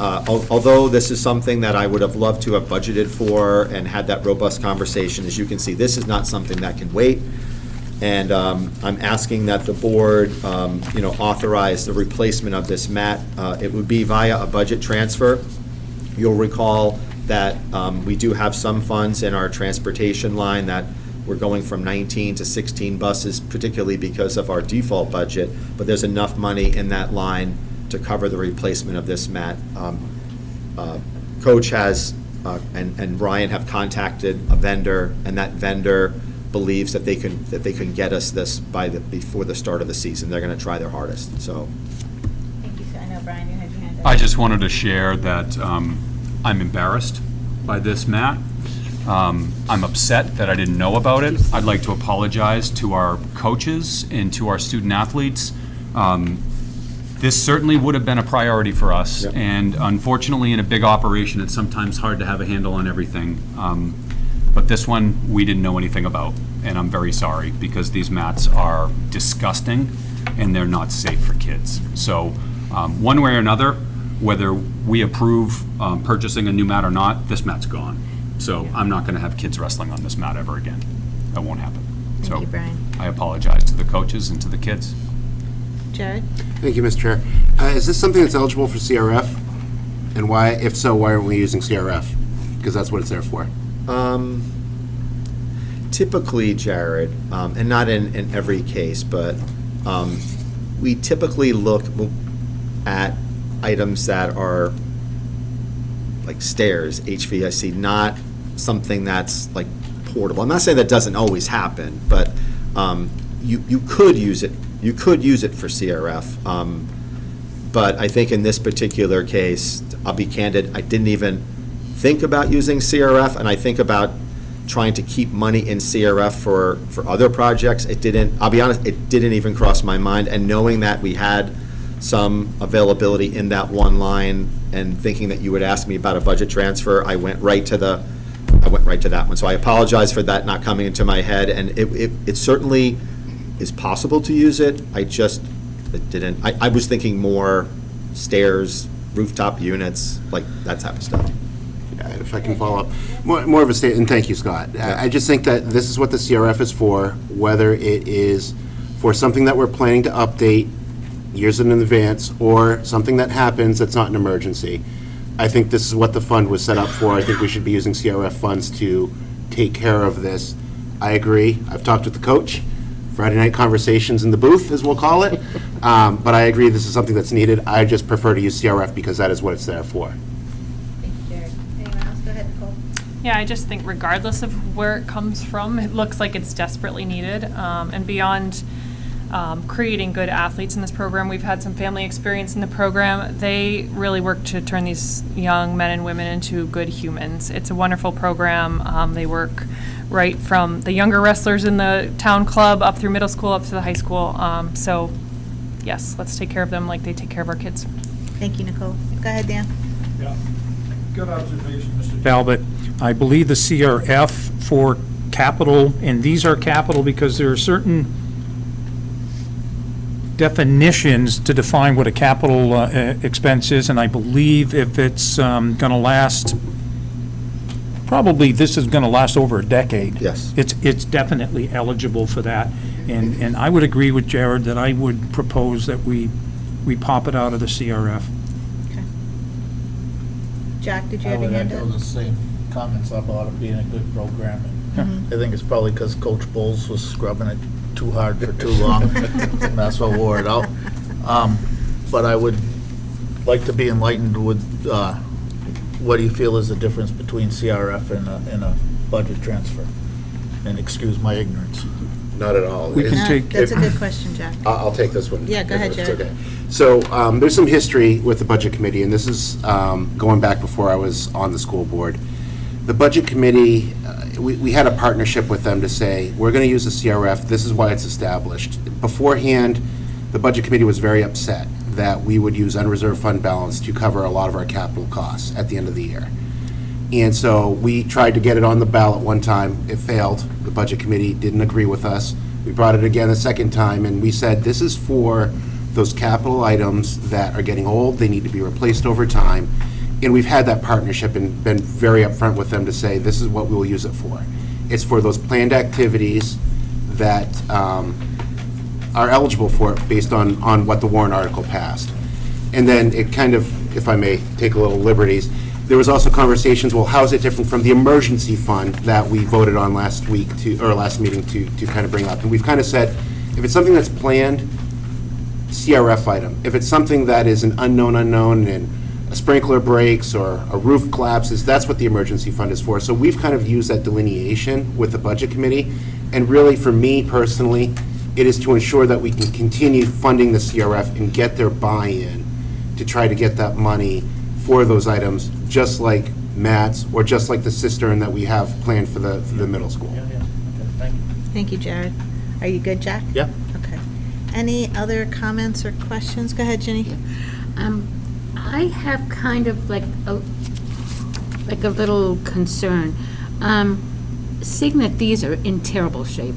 although this is something that I would have loved to have budgeted for and had that robust conversation, as you can see, this is not something that can wait. And I'm asking that the board, authorize the replacement of this mat. It would be via a budget transfer. You'll recall that we do have some funds in our transportation line that we're going from 19 to 16 buses, particularly because of our default budget, but there's enough money in that line to cover the replacement of this mat. Coach has, and Ryan have contacted a vendor, and that vendor believes that they can get us this before the start of the season. They're going to try their hardest. So, Thank you. I know, Brian, you had your hand up. I just wanted to share that I'm embarrassed by this mat. I'm upset that I didn't know about it. I'd like to apologize to our coaches and to our student athletes. This certainly would have been a priority for us, and unfortunately in a big operation it's sometimes hard to have a handle on everything. But this one, we didn't know anything about, and I'm very sorry, because these mats are disgusting, and they're not safe for kids. So, one way or another, whether we approve purchasing a new mat or not, this mat's gone. So I'm not going to have kids wrestling on this mat ever again. That won't happen. Thank you, Brian. I apologize to the coaches and to the kids. Jared? Thank you, Mr. Chair. Is this something that's eligible for CRF? And why, if so, why aren't we using CRF? Because that's what it's there for. Typically, Jared, and not in every case, but we typically look at items that are like stairs, HVAC, not something that's like portable. I'm not saying that doesn't always happen, but you could use it. You could use it for CRF. But I think in this particular case, I'll be candid, I didn't even think about using CRF, and I think about trying to keep money in CRF for other projects. It didn't, I'll be honest, it didn't even cross my mind. And knowing that we had some availability in that one line and thinking that you would ask me about a budget transfer, I went right to that one. So I apologize for that not coming into my head, and it certainly is possible to use it. It didn't, I was thinking more stairs, rooftop units, like that type of stuff. Yeah, if I can follow up, more of a statement, and thank you, Scott. I just think that this is what the CRF is for, whether it is for something that we're planning to update years in advance, or something that happens that's not an emergency. I think this is what the fund was set up for. I think we should be using CRF funds to take care of this. I agree. I've talked with the coach. Friday night conversations in the booth, as we'll call it. But I agree this is something that's needed. I just prefer to use CRF because that is what it's there for. Thank you, Jared. Anyone else? Go ahead, Nicole. Yeah, I just think regardless of where it comes from, it looks like it's desperately needed. And beyond creating good athletes in this program, we've had some family experience in the program. They really work to turn these young men and women into good humans. It's a wonderful program. They work right from the younger wrestlers in the town club up through middle school, up to the high school. So, yes, let's take care of them like they take care of our kids. Thank you, Nicole. Go ahead, Dan. Yeah, good observation, Mr. Talbot. I believe the CRF for capital, and these are capital because there are certain definitions to define what a capital expense is, and I believe if it's going to last, probably this is going to last over a decade. Yes. It's definitely eligible for that, and I would agree with Jared that I would propose that we pop it out of the CRF. Okay. Jack, did you I have your would hand echo up? the same comments about it being a good program. And Mhm. I think it's probably because Coach Bowles was scrubbing it too hard for too long, and that's what wore it out. But I would like to be enlightened with, what do you feel is the difference between CRF and a budget transfer? And excuse my ignorance. Not at all. We can No, take- That's a good question, Jack. I'll take this one. Yeah, go ahead, if it's Jared. okay. So there's some history with the Budget Committee, and this is going back before I was on the school board. The Budget Committee, we had a partnership with them to say, we're going to use the CRF, this is why it's established. Beforehand, the Budget Committee was very upset that we would use unreserved fund balance to cover a lot of our capital costs at the end of the year. And so we tried to get it on the ballot one time, it failed. The Budget Committee didn't agree with us. We brought it again a second time, and we said, this is for those capital items that are getting old, they need to be replaced over time. And we've had that partnership and been very upfront with them to say, this is what we will use it for. It's for those planned activities that are eligible for it based on what the warrant article passed. And then it kind of, if I may take a little liberties, there was also conversations, well, how is it different from the emergency fund that we voted on last week or last meeting to kind of bring up? And we've kind of said, if it's something that's planned, CRF item. If it's something that is an unknown and a sprinkler breaks or a roof collapses, that's what the emergency fund is for. So we've kind of used that delineation with the Budget Committee. And really, for me personally, it is to ensure that we can continue funding the CRF and get their buy-in to try to get that money for those items, just like mats or just like the cistern that we have planned for the middle school. Yeah, okay, thank you. Thank you, Jared. Are you good, Jack? Yeah. Okay. Any other comments or questions? Go ahead, Ginny. I have kind of like a little concern. seeing that these are in terrible shape,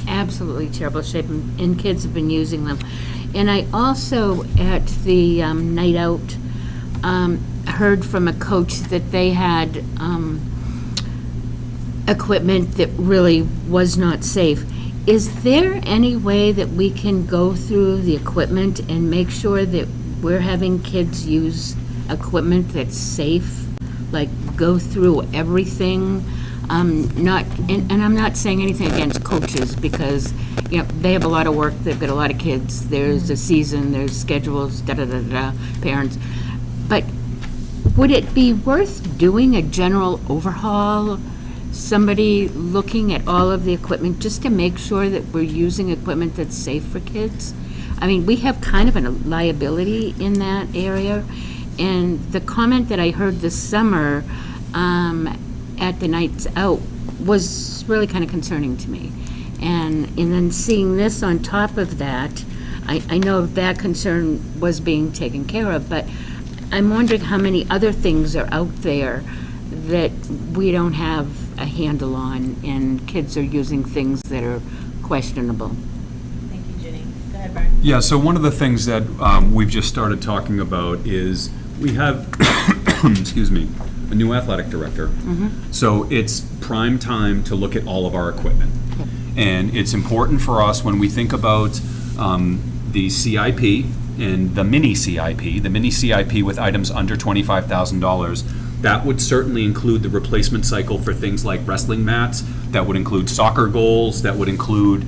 absolutely terrible shape, and kids have been using them. And I also, at the night out, heard from a coach that they had equipment that really was not safe. Is there any way that we can go through the equipment and make sure that we're having kids use equipment that's safe? Like, go through everything? Not, and I'm not saying anything against coaches, because, you know, they have a lot of work, they've got a lot of kids, there's a season, there's schedules, da-da-da-da, parents. But would it be worth doing a general overhaul? Somebody looking at all of the equipment just to make sure that we're using equipment that's safe for kids? I mean, we have kind of a liability in that area. And the comment that I heard this summer at the nights out was really kind of concerning to me. And then seeing this on top of that, I know that concern was being taken care of, but I'm wondering how many other things are out there that we don't have a handle on, and kids are using things that are questionable. Thank you, Ginny. Go ahead, Brian. Yeah, so one of the things that we've just started talking about is we have, excuse me, a new athletic director. So it's prime time to look at all of our equipment. And it's important for us when we think about the CIP and the mini CIP with items under $25,000, that would certainly include the replacement cycle for things like wrestling mats, that would include soccer goals, that would include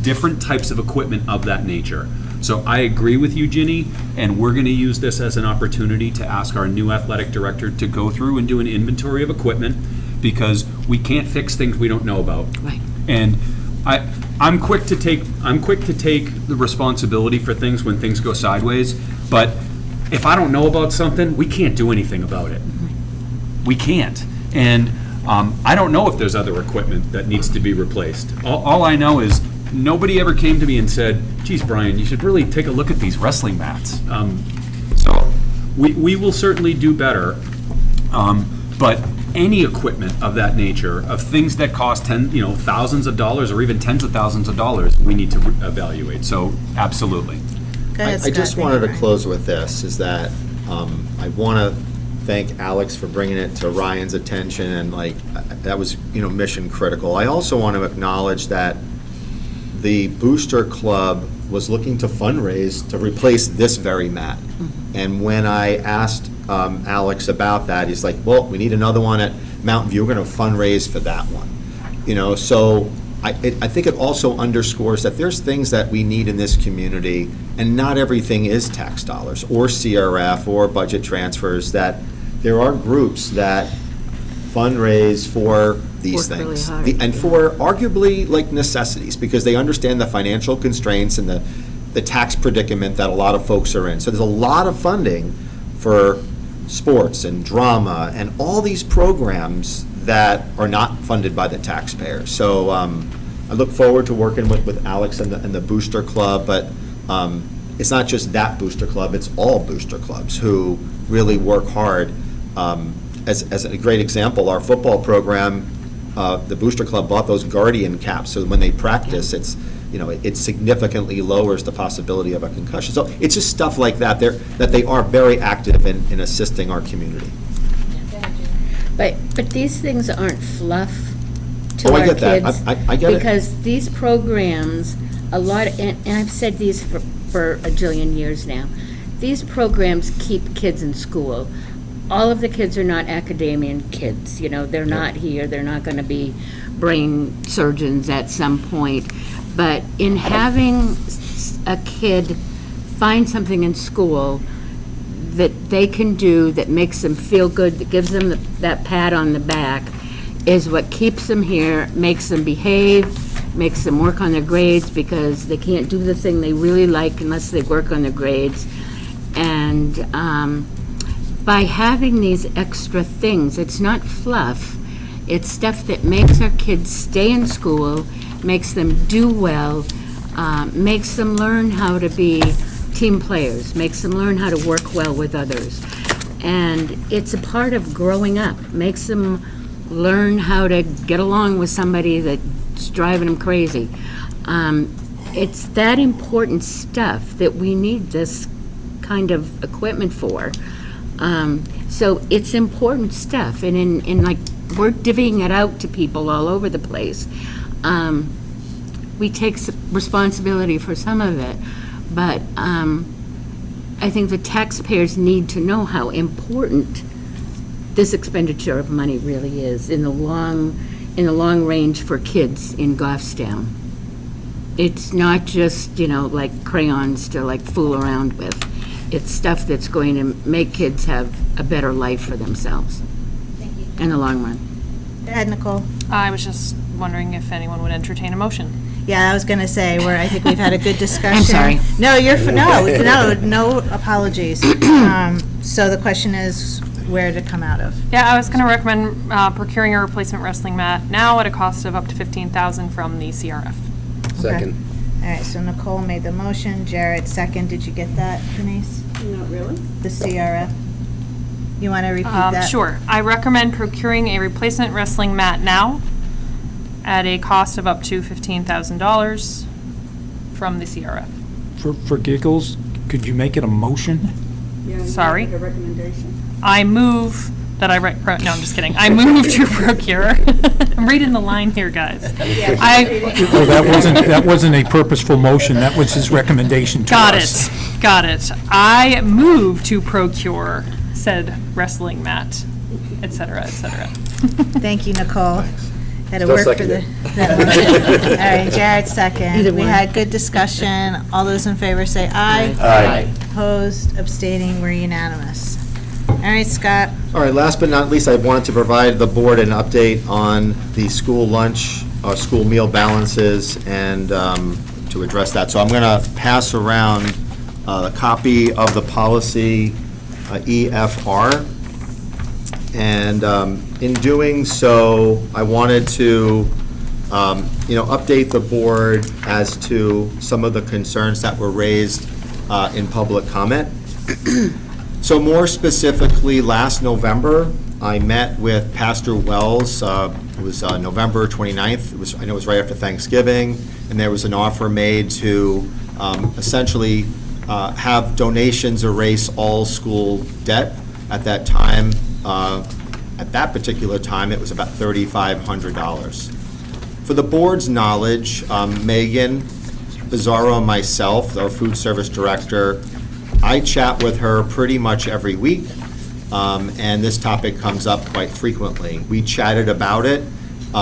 different types of equipment of that nature. So I agree with you, Ginny, and we're going to use this as an opportunity to ask our new athletic director to go through and do an inventory of equipment, because we can't fix things we don't know about. Right. And I'm quick to take the responsibility for things when things go sideways, but if I don't know about something, we can't do anything about it. We can't. And I don't know if there's other equipment that needs to be replaced. All I know is nobody ever came to me and said, geez, Brian, you should really take a look at these wrestling mats. So we will certainly do better. But any equipment of that nature, of things that cost thousands of dollars or even tens of thousands of dollars, we need to evaluate. So absolutely. Go ahead, I Scott. just Thank wanted you, to Brian. close with this, is that I want to thank Alex for bringing it to Ryan's attention, and that was, mission critical. I also want to acknowledge that the Booster Club was looking to fundraise to replace this very mat. And when I asked Alex about that, he's like, well, we need another one at Mountain View, we're going to fundraise for that one. So I think it also underscores that there's things that we need in this community, and not everything is tax dollars or CRF or budget transfers, that there are groups that fundraise for these Work really things. hard. And for arguably necessities, because they understand the financial constraints and the tax predicament that a lot of folks are in. So there's a lot of funding for sports and drama and all these programs that are not funded by the taxpayers. So I look forward to working with Alex and the Booster Club, but it's not just that Booster Club, it's all Booster Clubs who really work hard. As a great example, our football program, the Booster Club bought those Guardian caps, so when they practice, it significantly lowers the possibility of a concussion. So it's just stuff like that, that they are very active in assisting our community. But these things aren't fluff to Oh, I our get that. kids. I get it. Because these programs, and I've said these for a jillion years now, these programs keep kids in school. All of the kids are not academian kids, they're not here, they're not going to be brain surgeons at some point. But in having a kid find something in school that they can do that makes them feel good, that gives them that pat on the back, is what keeps them here, makes them behave, makes them work on their grades, because they can't do the thing they really like unless they work on their grades. And by having these extra things, it's not fluff, it's stuff that makes our kids stay in school, makes them do well, makes them learn how to be team players, makes them learn how to work well with others. And it's a part of growing up, makes them learn how to get along with somebody that's driving them crazy. It's that important stuff that we need this kind of equipment for. So it's important stuff, and in like, we're divvying it out to people all over the place. We take responsibility for some of it, but I think the taxpayers need to know how important this expenditure of money really is in the long range for kids in Goffstown. It's not just, like crayons to like fool around with. It's stuff that's going to make kids have a better life for themselves in the long run. Go ahead, Nicole. I was just wondering if anyone would entertain a motion. Yeah, I was going to say, I think we've had a good discussion. I'm sorry. No, no apologies. So the question is where to come out of. Yeah, I was going to recommend procuring a replacement wrestling mat now at a cost of up to $15,000 from the CRF. Second. All right, so Nicole made the motion, Jared second. Did you get that, Denise? Not really. The CRF? You want to repeat that? Sure. I recommend procuring a replacement wrestling mat now at a cost of up to $15,000 from the CRF. For giggles, could you make it a motion? Sorry. A recommendation. I move that I, no, I'm just kidding. I move to procure. I'm reading the line here, guys. Well, that wasn't a purposeful motion, that was his recommendation to us. Got it. I move to procure said wrestling mat, et cetera, et cetera. Thank you, Nicole. Had to Still work for second the. it. that motion. All right, Jared second. Either We one. had good discussion. All those in favor say aye. Aye. Opposed, abstaining, we're unanimous. All right, Scott. All right, last but not least, I wanted to provide the board an update on the school lunch, school meal balances, and to address that. So I'm going to pass around a copy of the policy EFR. And in doing so, I wanted to, update the board as to some of the concerns that were raised in public comment. So more specifically, last November, I met with Pastor Wells. It was November 29th. I know it was right after Thanksgiving, and there was an offer made to essentially have donations erase all school debt. At that time, at that particular time, it was about $3,500. For the board's knowledge, Megan Bizzarro and myself, our food service director, I chat with her pretty much every week, and this topic comes up quite frequently. We chatted about it.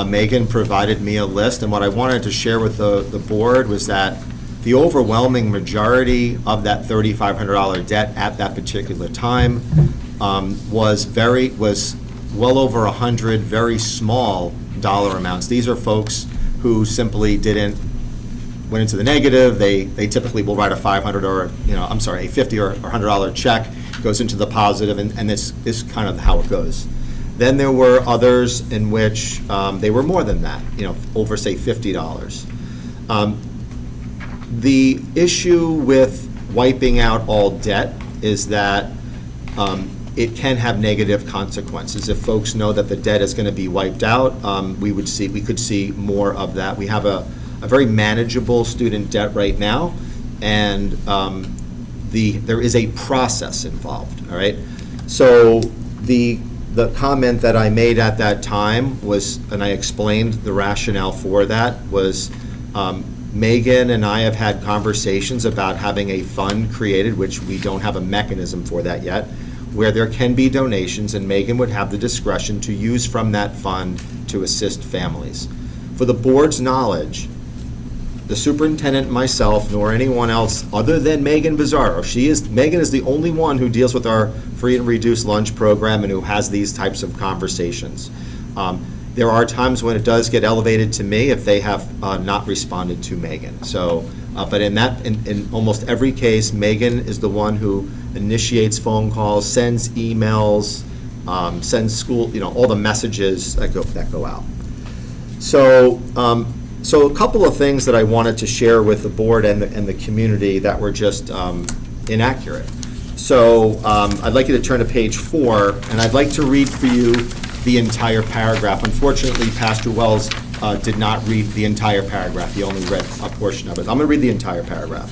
Megan provided me a list, and what I wanted to share with the board was that the overwhelming majority of that $3,500 debt at that particular time was well over 100 very small dollar amounts. These are folks who simply went into the negative. They typically will write a $500 or, a $50 or $100 check, goes into the positive, and this is kind of how it goes. Then there were others in which they were more than that, over, say, $50. The issue with wiping out all debt is that it can have negative consequences. If folks know that the debt is going to be wiped out, we could see more of that. We have a very manageable student debt right now, and there is a process involved, all right? So the comment that I made at that time was, and I explained the rationale for that, was Megan and I have had conversations about having a fund created, which we don't have a mechanism for that yet, where there can be donations, and Megan would have the discretion to use from that fund to assist families. For the board's knowledge, the superintendent, myself, nor anyone else other than Megan Bizzarro, Megan is the only one who deals with our free and reduced lunch program and who has these types of conversations. There are times when it does get elevated to me if they have not responded to Megan. So, but in almost every case, Megan is the one who initiates phone calls, sends emails, sends school, all the messages that go out. So, so a couple of things that I wanted to share with the board and the community that were just inaccurate. So I'd like you to turn to page 4, and I'd like to read for you the entire paragraph. Unfortunately, Pastor Wells did not read the entire paragraph. He only read a portion of it. I'm going to read the entire paragraph.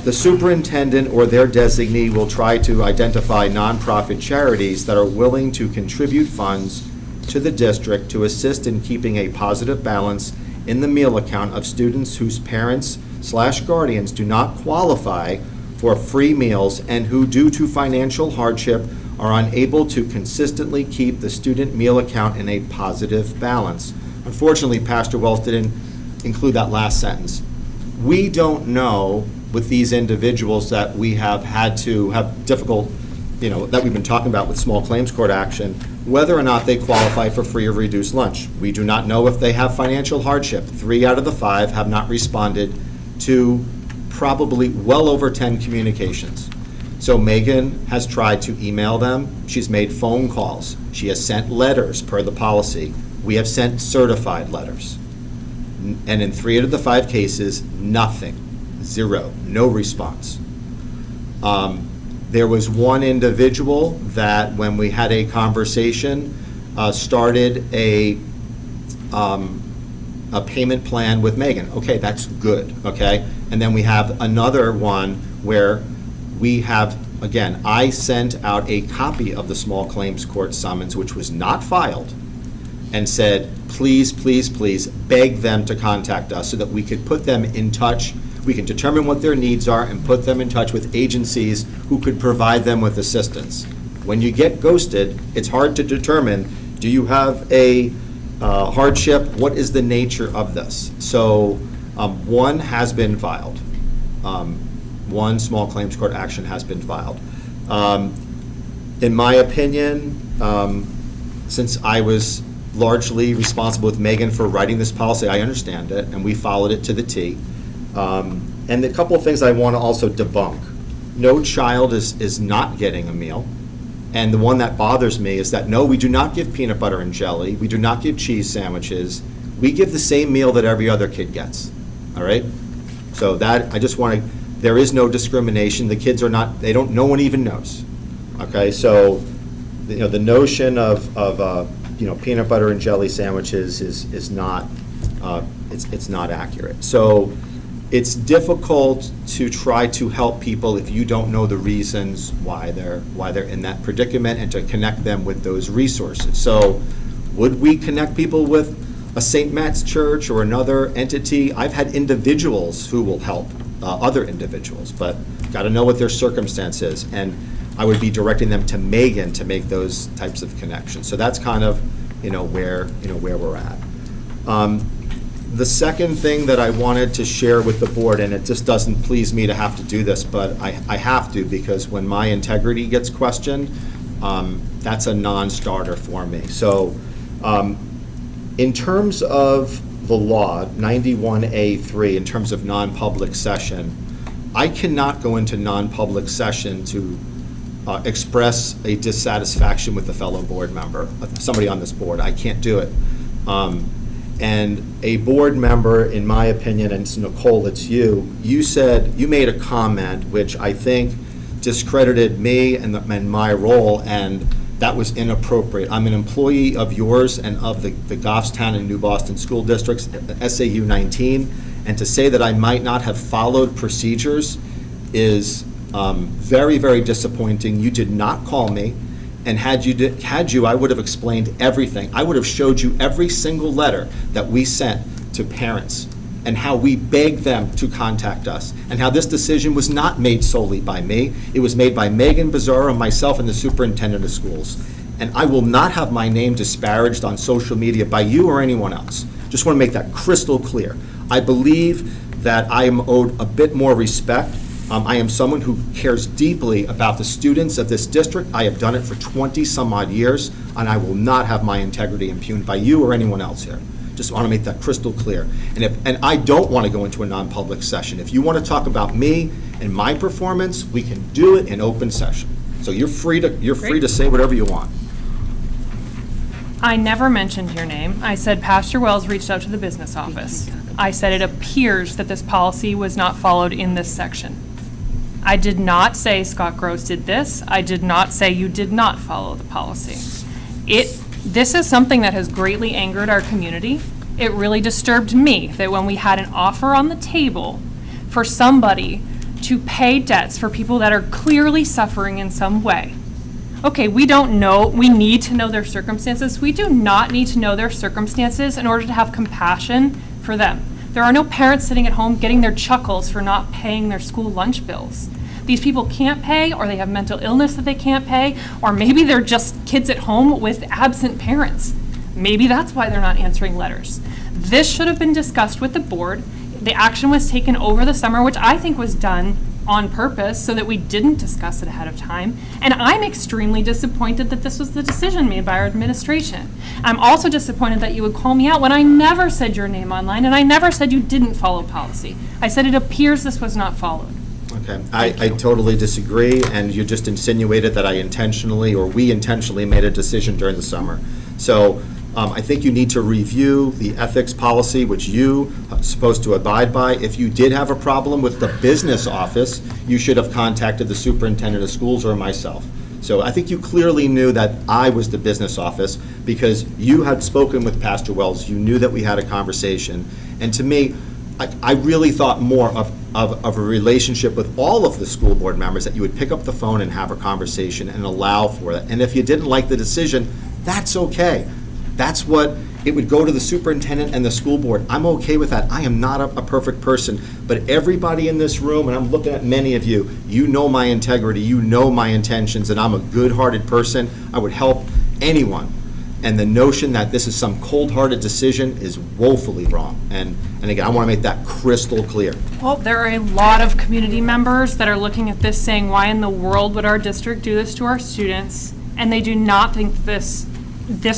The superintendent or their designee will try to identify nonprofit charities that are willing to contribute funds to the district to assist in keeping a positive balance in the meal account of students whose parents/guardians do not qualify for free meals and who, due to financial hardship, are unable to consistently keep the student meal account in a positive balance. Unfortunately, Pastor Wells didn't include that last sentence. We don't know with these individuals that we have had to have difficult, that we've been talking about with small claims court action, whether or not they qualify for free or reduced lunch. We do not know if they have financial hardship. 3 out of the 5 have not responded to probably well over 10 communications. So Megan has tried to email them. She's made phone calls. She has sent letters per the policy. We have sent certified letters. And in 3 out of the 5 cases, nothing. 0, no response. There was one individual that, when we had a conversation, started a payment plan with Megan. Okay, that's good, okay? And then we have another one where we have, again, I sent out a copy of the small claims court summons, which was not filed, and said, please, please, please, beg them to contact us so that we could put them in touch. We can determine what their needs are and put them in touch with agencies who could provide them with assistance. When you get ghosted, it's hard to determine, do you have a hardship? What is the nature of this? So one has been filed. One small claims court action has been filed. In my opinion, since I was largely responsible with Megan for writing this policy, I understand it, and we followed it to the T. And a couple of things I want to also debunk. No child is not getting a meal. And the one that bothers me is that, no, we do not give peanut butter and jelly. We do not give cheese sandwiches. We give the same meal that every other kid gets, all right? So that, I just want to, there is no discrimination. The kids are not, no one even knows, okay? So, the notion of peanut butter and jelly sandwiches is not, it's not accurate. So, it's difficult to try to help people if you don't know the reasons why they're in that predicament, and to connect them with those resources. So would we connect people with a St. Matt's church or another entity? I've had individuals who will help other individuals, but got to know what their circumstance is, and I would be directing them to Megan to make those types of connections. So that's kind of where we're at. The second thing that I wanted to share with the board, and it just doesn't please me to have to do this, but I have to, because when my integrity gets questioned, that's a non-starter for me. So in terms of the law, 91A3, in terms of non-public session, I cannot go into non-public session to express a dissatisfaction with a fellow board member, somebody on this board. I can't do it. And a board member, in my opinion, and it's Nicole, it's you made a comment which I think discredited me and my role, and that was inappropriate. I'm an employee of yours and of the Goffstown and New Boston school districts, SAU 19, and to say that I might not have followed procedures is very, very disappointing. You did not call me. And had you, I would have explained everything. I would have showed you every single letter that we sent to parents, and how we begged them to contact us, and how this decision was not made solely by me. It was made by Megan Bizzaro, myself, and the superintendent of schools. And I will not have my name disparaged on social media by you or anyone else. Just want to make that crystal clear. I believe that I am owed a bit more respect. I am someone who cares deeply about the students of this district. I have done it for 20-some-odd years, and I will not have my integrity impugned by you or anyone else here. Just want to make that crystal clear. And I don't want to go into a non-public session. If you want to talk about me and my performance, we can do it in open session. So you're free to say whatever you want. I never mentioned your name. I said Pastor Wells reached out to the business office. I said it appears that this policy was not followed in this section. I did not say Scott Gross did this. I did not say you did not follow the policy. This is something that has greatly angered our community. It really disturbed me that when we had an offer on the table for somebody to pay debts for people that are clearly suffering in some way. Okay, we don't know, we need to know their circumstances. We do not need to know their circumstances in order to have compassion for them. There are no parents sitting at home getting their chuckles for not paying their school lunch bills. These people can't pay, or they have mental illness that they can't pay, or maybe they're just kids at home with absent parents. Maybe that's why they're not answering letters. This should have been discussed with the board. The action was taken over the summer, which I think was done on purpose so that we didn't discuss it ahead of time. And I'm extremely disappointed that this was the decision made by our administration. I'm also disappointed that you would call me out when I never said your name online and I never said you didn't follow policy. I said it appears this was not followed. Okay, I totally disagree, and you just insinuated that I intentionally, or we intentionally made a decision during the summer. So I think you need to review the ethics policy, which you are supposed to abide by. If you did have a problem with the business office, you should have contacted the superintendent of schools or myself. So I think you clearly knew that I was the business office because you had spoken with Pastor Wells. You knew that we had a conversation. And to me, I really thought more of a relationship with all of the school board members, that you would pick up the phone and have a conversation and allow for that. And if you didn't like the decision, that's okay. That's what, it would go to the superintendent and the school board. I'm okay with that. I am not a perfect person, but everybody in this room, and I'm looking at many of you, you know my integrity, you know my intentions, and I'm a good-hearted person. I would help anyone. And the notion that this is some cold-hearted decision is woefully wrong. And again, I want to make that crystal clear. Well, there are a lot of community members that are looking at this saying, why in the world would our district do this to our students? And they do not think this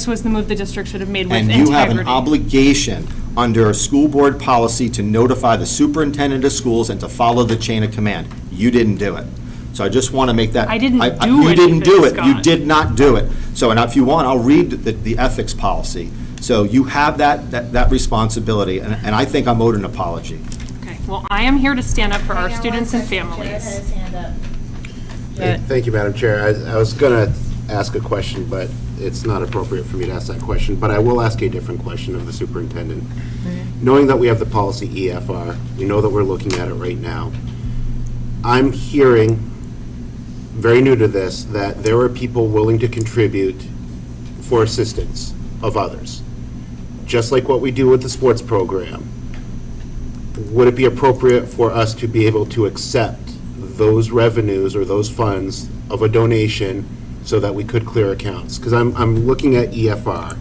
was the move the district should have made with integrity. And you have an obligation under school board policy to notify the superintendent of schools and to follow the chain of command. You didn't do it. So I just want to make that. I didn't do You anything, didn't do it. You Scott. did not do it. So, and if you want, I'll read the ethics policy. So you have that responsibility, and I think I'm owed an apology. Okay, well, I am here to stand up for our students and families. Thank you, Madam Chair. I was going to ask a question, but it's not appropriate for me to ask that question. But I will ask a different question of the superintendent. Knowing that we have the policy EFR, we know that we're looking at it right now. I'm hearing, very new to this, that there are people willing to contribute for assistance of others. Just like what we do with the sports program. Would it be appropriate for us to be able to accept those revenues or those funds of a donation so that we could clear accounts? Because I'm looking at EFR,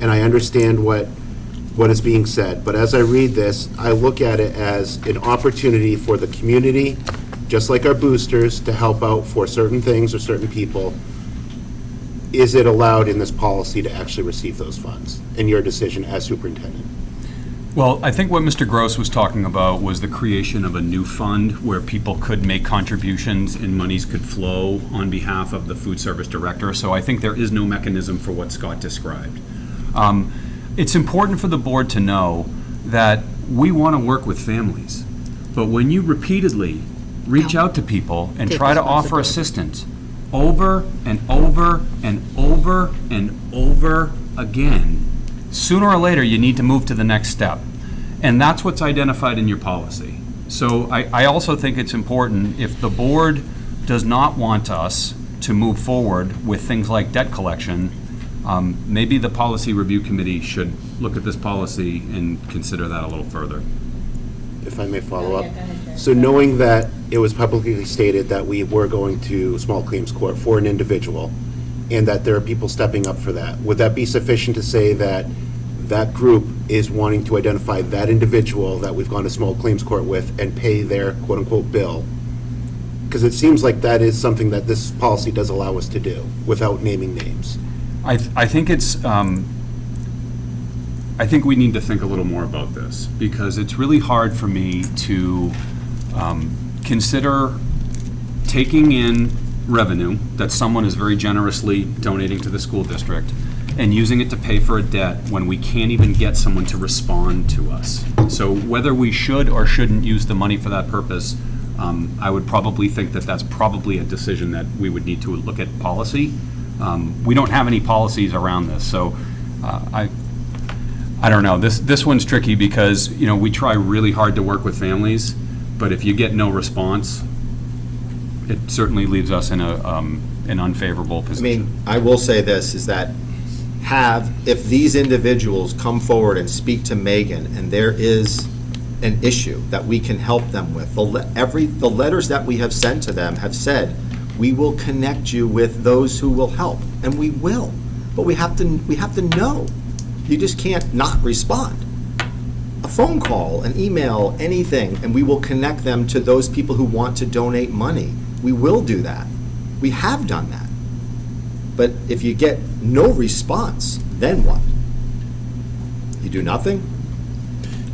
and I understand what is being said, but as I read this, I look at it as an opportunity for the community, just like our boosters, to help out for certain things or certain people. Is it allowed in this policy to actually receive those funds, in your decision as superintendent? Well, I think what Mr. Gross was talking about was the creation of a new fund where people could make contributions and monies could flow on behalf of the food service director. So I think there is no mechanism for what Scott described. It's important for the board to know that we want to work with families. But when you repeatedly reach out to people and Take try to offer responsibility. assistance over and over and over and over again, sooner or later, you need to move to the next step. And that's what's identified in your policy. So I also think it's important, if the board does not want us to move forward with things like debt collection, maybe the policy review committee should look at this policy and consider that a little further. If I may follow up. So knowing that it was publicly stated that we were going to small claims court for an individual, and that there are people stepping up for that, would that be sufficient to say that that group is wanting to identify that individual that we've gone to small claims court with and pay their quote-unquote bill? Because it seems like that is something that this policy does allow us to do without naming names. I think it's, I think we need to think a little more about this, because it's really hard for me to consider taking in revenue that someone is very generously donating to the school district and using it to pay for a debt when we can't even get someone to respond to us. So whether we should or shouldn't use the money for that purpose, I would probably think that that's probably a decision that we would need to look at policy. We don't have any policies around this, so I don't know. This one's tricky because, you know, we try really hard to work with families, but if you get no response, it certainly leaves us in an unfavorable I position. mean, I will say this, is that if these individuals come forward and speak to Megan, and there is an issue that we can help them with, the letters that we have sent to them have said, we will connect you with those who will help, and we will. But we have to know. You just can't not respond. A phone call, an email, anything, and we will connect them to those people who want to donate money. We will do that. We have done that. But if you get no response, then what? You do nothing?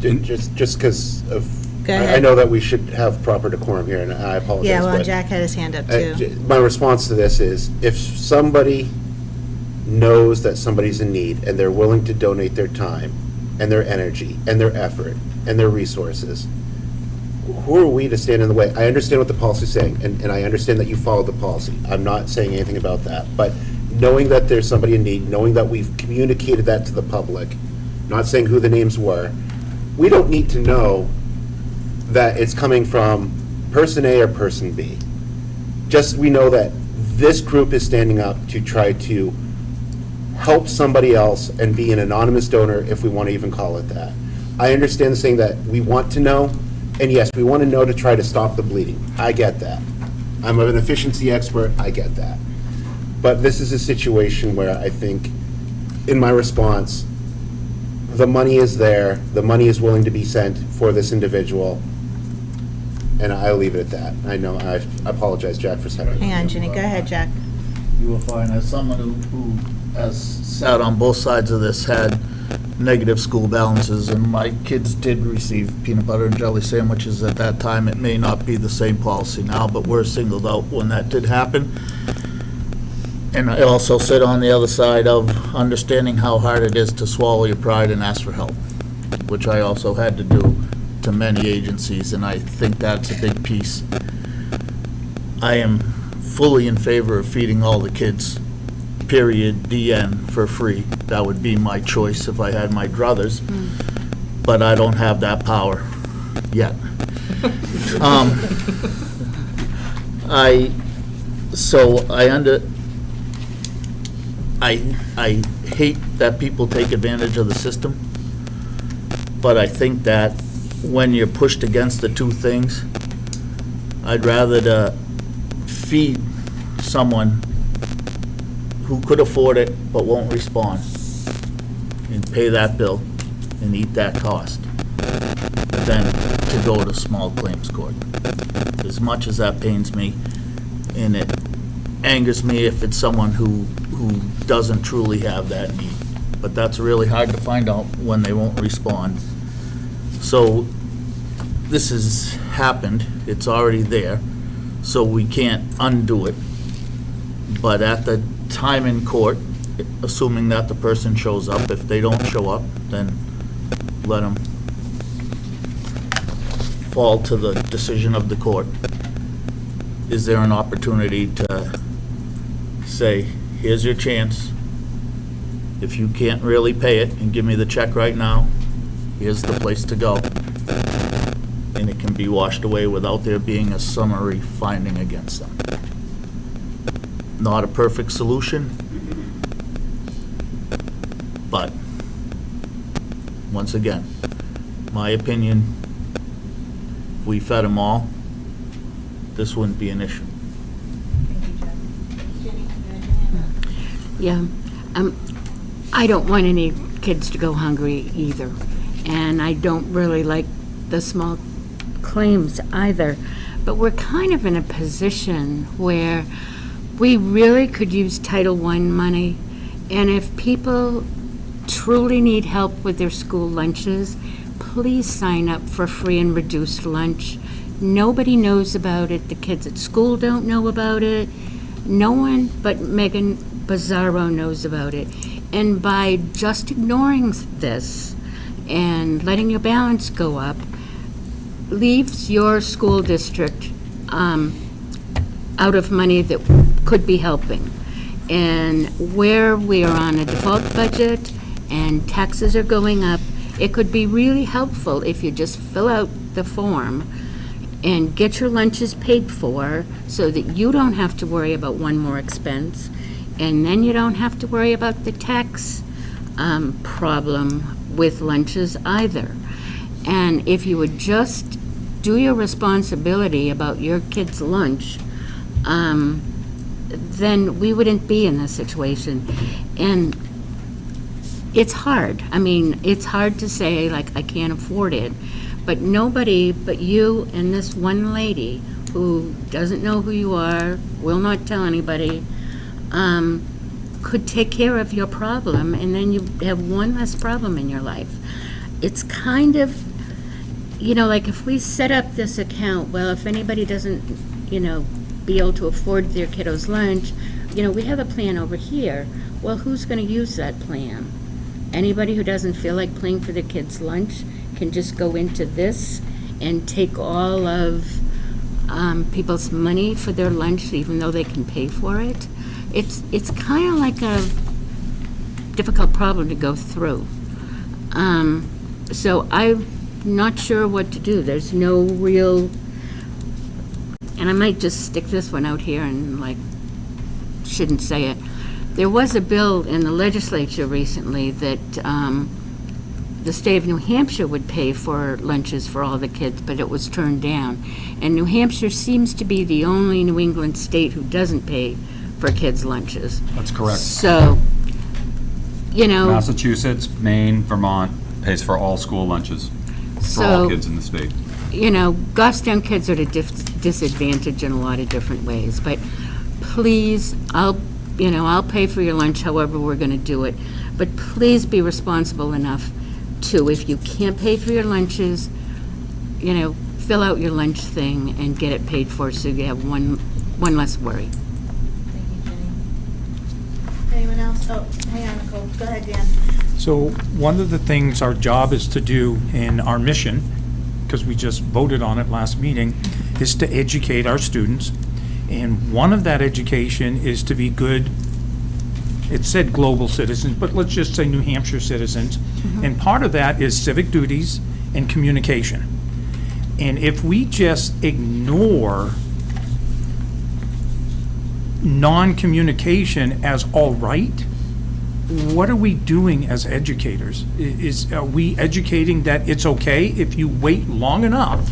Just because of, Go I ahead. know that we should have proper decorum here, and I apologize. Yeah, well, but, Jack had his hand up too. My response to this is, if somebody knows that somebody's in need and they're willing to donate their time and their energy and their effort and their resources, who are we to stand in the way? I understand what the policy is saying, and I understand that you followed the policy. I'm not saying anything about that. But knowing that there's somebody in need, knowing that we've communicated that to the public, not saying who the names were, we don't need to know that it's coming from person A or person B. Just we know that this group is standing up to try to help somebody else and be an anonymous donor, if we want to even call it that. I understand saying that we want to know, and yes, we want to know to try to stop the bleeding. I get that. I'm an efficiency expert, I get that. But this is a situation where I think, in my response, the money is there, the money is willing to be sent for this individual, and I'll leave it at that. I know, I apologize, Jack, for saying. Hang on, Ginny, go ahead, Jack. You will find, as someone who has sat on both sides of this, had negative school balances, and my kids did receive peanut butter and jelly sandwiches at that time. It may not be the same policy now, but we're singled out when that did happen. And I also sit on the other side of understanding how hard it is to swallow your pride and ask for help, which I also had to do to many agencies, and I think that's a big piece. I am fully in favor of feeding all the kids, period, DN, for free. That would be my choice if I had my druthers, but I don't have that power yet. I hate that people take advantage of the system, but I think that when you're pushed against the two things, I'd rather to feed someone who could afford it but won't respond and pay that bill and eat that cost than to go to small claims court. As much as that pains me, and it angers me if it's someone who doesn't truly have that need. But that's really hard to find out when they won't respond. So this has happened, it's already there, so we can't undo it. But at the time in court, assuming that the person shows up, if they don't show up, then let them fall to the decision of the court. Is there an opportunity to say, here's your chance. If you can't really pay it and give me the check right now, here's the place to go. And it can be washed away without there being a summary finding against them. Not a perfect solution, but once again, my opinion, if we fed them all, this wouldn't be an issue. Yeah, I don't want any kids to go hungry either, and I don't really like the small claims either, but we're kind of in a position where we really could use Title I money, and if people truly need help with their school lunches, please sign up for free and reduced lunch. Nobody knows about it. The kids at school don't know about it. No one but Megan Bizzarro knows about it. And by just ignoring this and letting your balance go up, leaves your school district out of money that could be helping. And where we are on a default budget and taxes are going up, it could be really helpful if you just fill out the form and get your lunches paid for so that you don't have to worry about one more expense. And then you don't have to worry about the tax problem with lunches either. And if you would just do your responsibility about your kid's lunch, then we wouldn't be in this situation. And it's hard. I mean, it's hard to say, like, I can't afford it, but nobody but you and this one lady who doesn't know who you are, will not tell anybody, could take care of your problem, and then you have one less problem in your life. It's kind of, like if we set up this account, well, if anybody doesn't, be able to afford their kiddo's lunch, we have a plan over here. Well, who's going to use that plan? Anybody who doesn't feel like paying for their kid's lunch can just go into this and take all of people's money for their lunch, even though they can pay for it. It's kind of like a difficult problem to go through. So I'm not sure what to do. There's no real, and I might just stick this one out here and shouldn't say it. There was a bill in the legislature recently that the state of New Hampshire would pay for lunches for all the kids, but it was turned down. And New Hampshire seems to be the only New England state who doesn't pay for kids' lunches. That's correct. So, Massachusetts, Maine, Vermont pays for all school lunches for all kids in the state. Goffstown kids are at a disadvantage in a lot of different ways, but please, I'll pay for your lunch however we're going to do it, but please be responsible enough to, if you can't pay for your lunches, fill out your lunch thing and get it paid for so you have one less worry. Thank you, Jenny. Anyone else? Oh, hang on, Nicole. Go ahead, Dan. So one of the things our job is to do in our mission, because we just voted on it last meeting, is to educate our students. And one of that education is to be good, it said global citizens, but let's just say New Hampshire citizens. And part of that is civic duties and communication. And if we just ignore non-communication as all right, what are we doing as educators? Are we educating that it's okay if you wait long enough,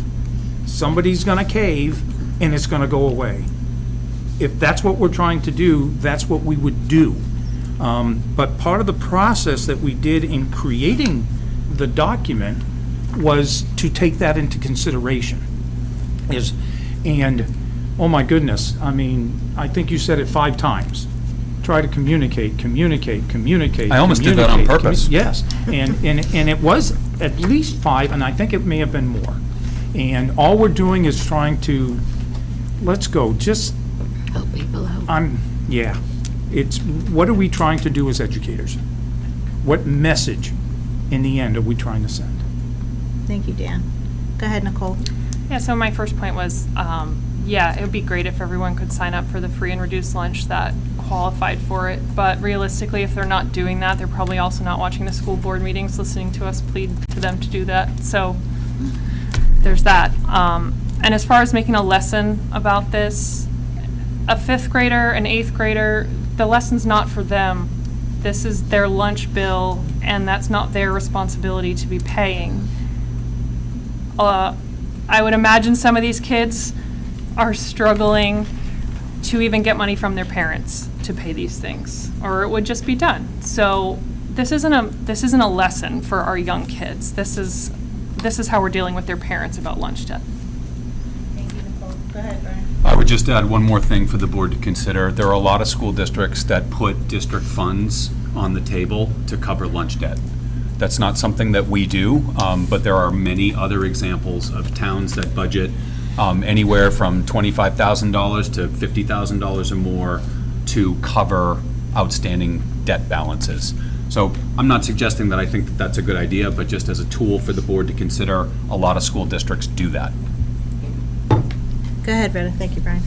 somebody's gonna cave and it's gonna go away? If that's what we're trying to do, that's what we would do. But part of the process that we did in creating the document was to take that into consideration. And oh my goodness, I mean, I think you said it 5 times. Try to communicate. I almost did that on purpose. Yes, and it was at least 5, and I think it may have been more. And all we're doing is trying to, let's go, just help people out. It's, what are we trying to do as educators? What message, in the end, are we trying to send? Thank you, Dan. Go ahead, Nicole. Yeah, so my first point was, it would be great if everyone could sign up for the free and reduced lunch that qualified for it. But realistically, if they're not doing that, they're probably also not watching the school board meetings, listening to us plead to them to do that. So there's that. And as far as making a lesson about this, a 5th grader, an 8th grader, the lesson's not for them. This is their lunch bill, and that's not their responsibility to be paying. I would imagine some of these kids are struggling to even get money from their parents to pay these things, or it would just be done. So this isn't a lesson for our young kids. This is how we're dealing with their parents about lunch debt. Thank you, Nicole. Go ahead, Brian. I would just add one more thing for the board to consider. There are a lot of school districts that put district funds on the table to cover lunch debt. That's not something that we do, but there are many other examples of towns that budget anywhere from $25,000 to $50,000 or more to cover outstanding debt balances. So I'm not suggesting that I think that that's a good idea, but just as a tool for the board to consider, a lot of school districts do that. Go ahead, Retta. Thank you, Brian.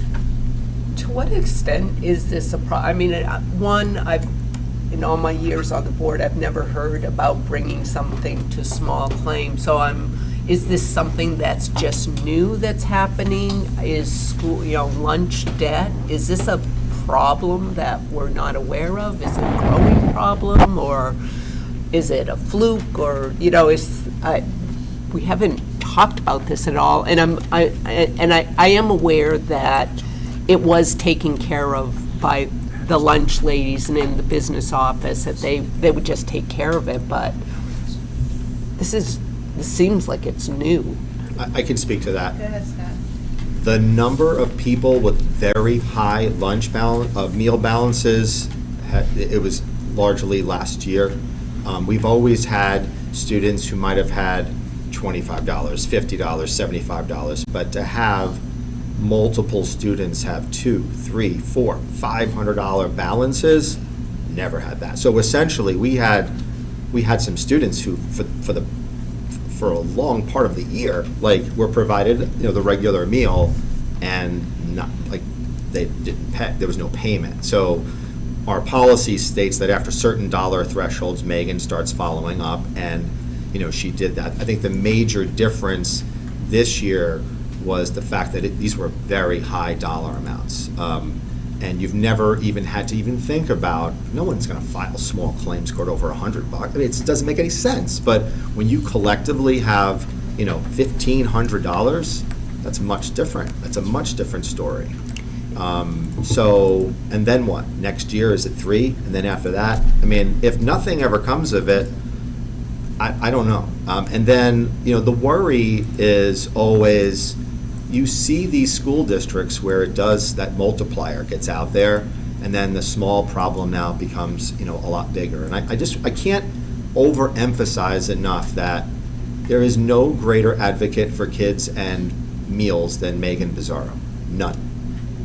To what extent is this I mean, one, in all my years on the board, I've never heard about bringing something to small claims. So is this something that's just new that's happening? Is school, lunch debt? Is this a problem that we're not aware of? Is it a growing problem, or is it a fluke, or, we haven't talked about this at all. And I am aware that it was taken care of by the lunch ladies and in the business office, that they would just take care of it, but this seems like it's new. I can speak to that. Go ahead, Scott. The number of people with very high meal balances, it was largely last year. We've always had students who might have had $25, $50, $75, but to have multiple students have $200, $300, $400, $500 balances, never had that. So essentially, we had some students who, for a long part of the year, were provided, the regular meal, and not, they didn't pay, there was no payment. So our policy states that after certain dollar thresholds, Megan starts following up, and, she did that. I think the major difference this year was the fact that these were very high dollar amounts. And you've never even had to even think about, no one's going to file small claims court over $100. I mean, it doesn't make any sense. But when you collectively have, $1,500, that's much different. That's a much different story. And then what? Next year, is it 3? And then after that, I mean, if nothing ever comes of it, I don't know. And then, the worry is always, you see these school districts where that multiplier gets out there, and then the small problem now becomes, a lot bigger. And I can't overemphasize enough that there is no greater advocate for kids and meals than Megan Bizzaro. None.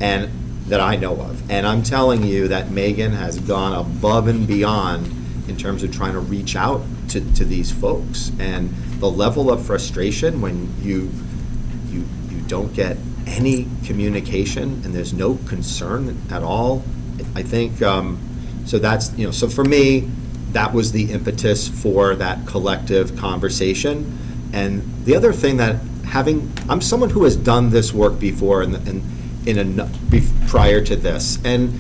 And that I know of. And I'm telling you that Megan has gone above and beyond in terms of trying to reach out to these folks. And the level of frustration when you don't get any communication and there's no concern at all, I think, so that's, so for me, that was the impetus for that collective conversation. And the other thing that I'm someone who has done this work before prior to this, and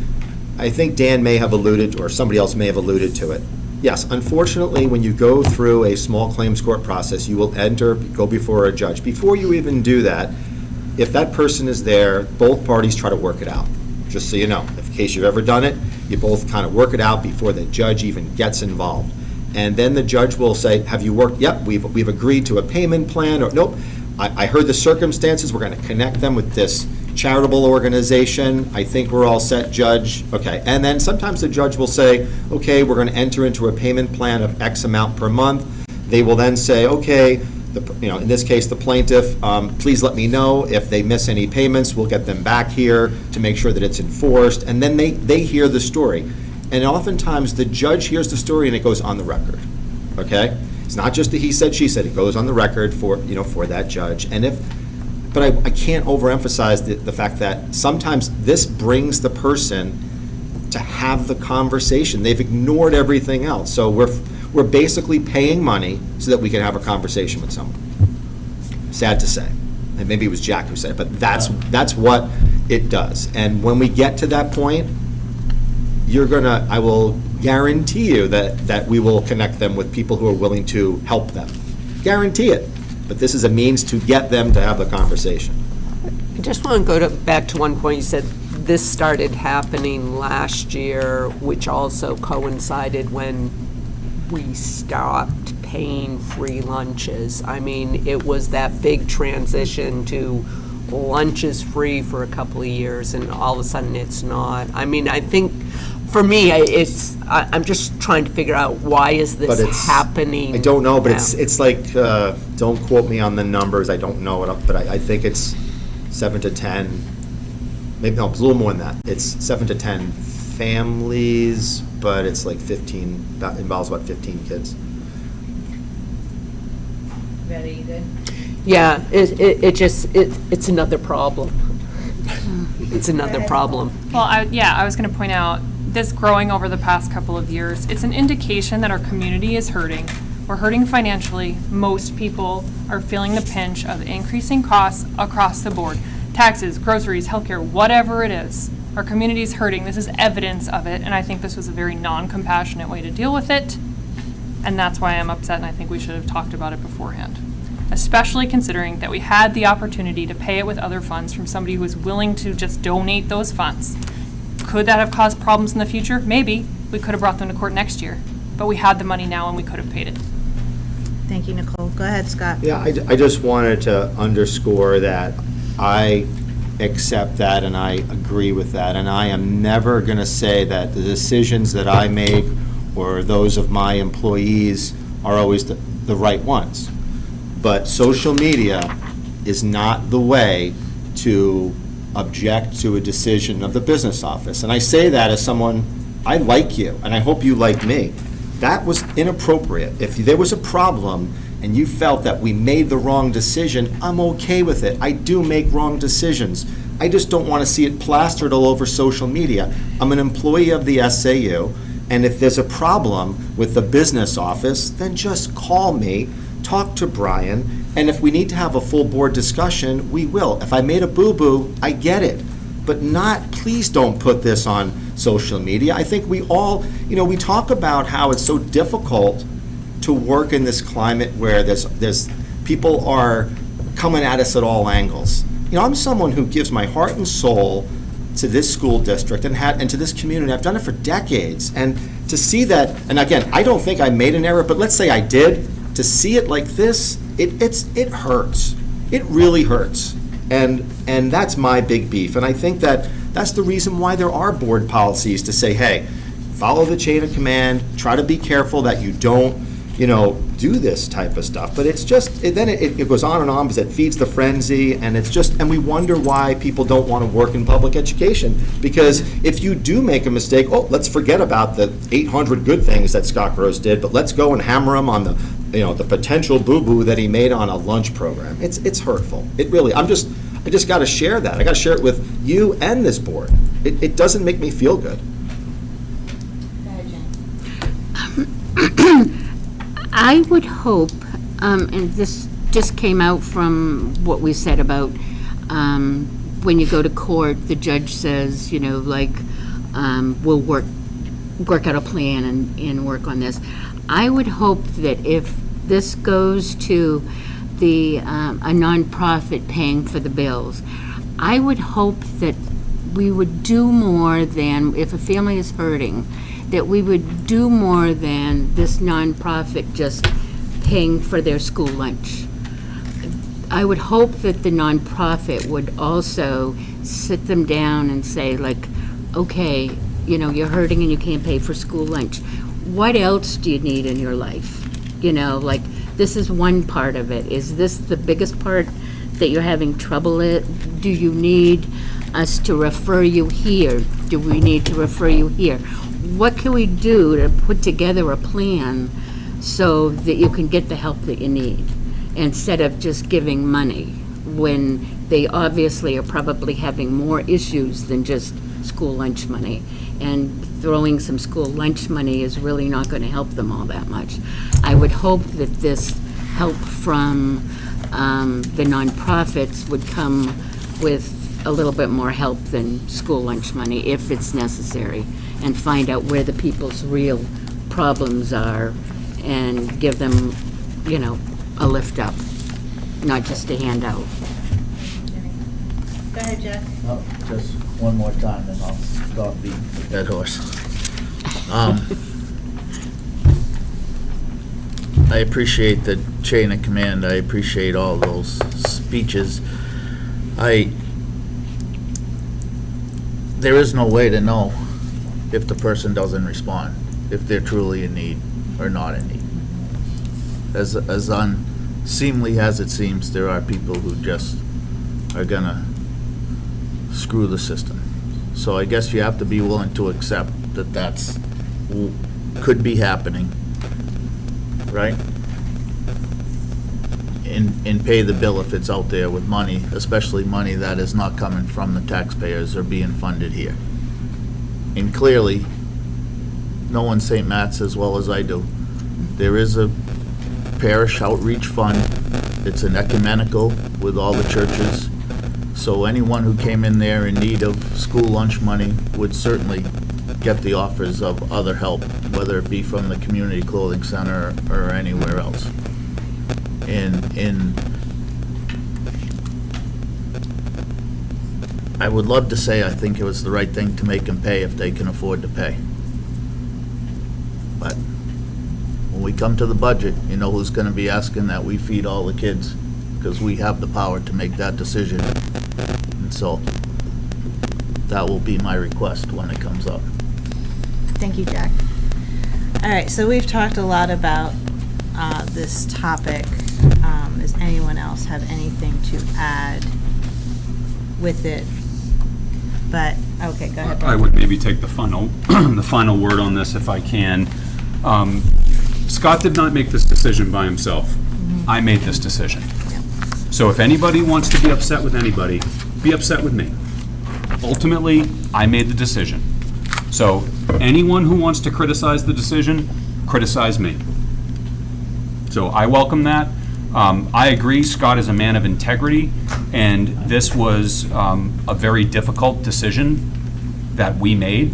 I think Dan may have alluded, or somebody else may have alluded to it. Yes, unfortunately, when you go through a small claims court process, you will go before a judge. Before you even do that, if that person is there, both parties try to work it out, just so you know. In case you've ever done it, you both kind of work it out before the judge even gets involved. And then the judge will say, have you worked? Yep, we've agreed to a payment plan, or nope, I heard the circumstances, we're going to connect them with this charitable organization. I think we're all set, Judge. Okay, and then sometimes the judge will say, okay, we're going to enter into a payment plan of X amount per month. They will then say, okay, in this case, the plaintiff, please let me know if they miss any payments. We'll get them back here to make sure that it's enforced. And then they hear the story. And oftentimes, the judge hears the story and it goes on the record, okay? It's not just a he said, she said. It goes on the record for that judge. But I can't overemphasize the fact that sometimes this brings the person to have the conversation. They've ignored everything else. So we're basically paying money so that we can have a conversation with someone. Sad to say. And maybe it was Jack who said it, but that's what it does. And when we get to that point, I will guarantee you that we will connect them with people who are willing to help them. Guarantee it. But this is a means to get them to have the conversation. I just want to go back to one point. You said this started happening last year, which also coincided when we stopped paying free lunches. I mean, it was that big transition to lunch is free for a couple of years, and all of a sudden it's not. I mean, I think for me, I'm just trying to figure out why is this happening. I don't know, but now? it's like, don't quote me on the numbers, I don't know it, but I think it's 7 to 10, maybe, no, it's a little more than that. It's 7 to 10 families, but it's like 15, that involves about 15 kids. Ready, you good? Yeah, it's another problem. it's another problem. Well, I was going to point out, this growing over the past couple of years, it's an indication that our community is hurting. We're hurting financially. Most people are feeling the pinch of increasing costs across the board. Taxes, groceries, healthcare, whatever it is. Our community is hurting. This is evidence of it, and I think this was a very non-compassionate way to deal with it. And that's why I'm upset, and I think we should have talked about it beforehand. Especially considering that we had the opportunity to pay it with other funds from somebody who was willing to just donate those funds. Could that have caused problems in the future? Maybe. We could have brought them to court next year. But we had the money now and we could have paid it. Thank you, Nicole. Go ahead, Scott. Yeah, I just wanted to underscore that I accept that and I agree with that. And I am never going to say that the decisions that I make or those of my employees are always the right ones. But social media is not the way to object to a decision of the business office. And I say that as someone, I like you, and I hope you like me. That was inappropriate. If there was a problem and you felt that we made the wrong decision, I'm okay with it. I do make wrong decisions. I just don't want to see it plastered all over social media. I'm an employee of the SAU, and if there's a problem with the business office, then just call me, talk to Brian, and if we need to have a full board discussion, we will. If I made a boo-boo, I get it. But please don't put this on social media. I think we all, we talk about how it's so difficult to work in this climate where there's people are coming at us at all angles. I'm someone who gives my heart and soul to this school district and to this community. I've done it for decades. And to see that, and again, I don't think I made an error, but let's say I did, to see it like this, it hurts. It really hurts. And that's my big beef. And I think that's the reason why there are board policies to say, hey, follow the chain of command, try to be careful that you don't, do this type of stuff. But it's just, then it goes on and on because it feeds the frenzy, and and we wonder why people don't want to work in public education. Because if you do make a mistake, let's forget about the 800 good things that Scott Gross did, but let's go and hammer him on the potential boo-boo that he made on a lunch program. It's hurtful. It really, I just got to share that. I got to share it with you and this board. It doesn't make me feel good. I would hope, and this just came out from what we said about when you go to court, the judge says, we'll work out a plan and work on this. I would hope that if this goes to a nonprofit paying for the bills, I would hope that we would do more than, if a family is hurting, that we would do more than this nonprofit just paying for their school lunch. I would hope that the nonprofit would also sit them down and say, okay, you're hurting and you can't pay for school lunch. What else do you need in your life? This is one part of it. Is this the biggest part that you're having trouble with? Do you need us to refer you here? Do we need to refer you here? What can we do to put together a plan so that you can get the help that you need, instead of just giving money when they obviously are probably having more issues than just school lunch money? And throwing some school lunch money is really not going to help them all that much. I would hope that this help from the nonprofits would come with a little bit more help than school lunch money, if it's necessary, and find out where the people's real problems are and give them, a lift up, not just a handout. Go ahead, Jeff. Just one more time, and I'll stop beating the dead horse. I appreciate the chain of command. I appreciate all those speeches. There is no way to know if the person doesn't respond, if they're truly in need or not in need. As unseemly as it seems, there are people who just are gonna screw the system. So I guess you have to be willing to accept that could be happening, right? and pay the bill if it's out there with money, especially money that is not coming from the taxpayers or being funded here. And clearly, no one St. Matt's as well as I do. There is a parish outreach fund. It's an ecumenical with all the churches. So anyone who came in there in need of school lunch money would certainly get the offers of other help, whether it be from the community clothing center or anywhere else. And I would love to say I think it was the right thing to make them pay if they can afford to pay. But when we come to the budget, you know who's gonna be asking that we feed all the kids, because we have the power to make that decision. And so that will be my request when it comes up. Thank you, Jack. All right, so we've talked a lot about this topic. Does anyone else have anything to add with it? But, okay, go ahead, Brian. I would maybe take the final, the final word on this if I can. Scott did not make this decision by himself. I made this decision. So if anybody wants to be upset with anybody, be upset with me. Ultimately, I made the decision. So anyone who wants to criticize the decision, criticize me. So I welcome that. I agree, Scott is a man of integrity, and this was a very difficult decision that we made.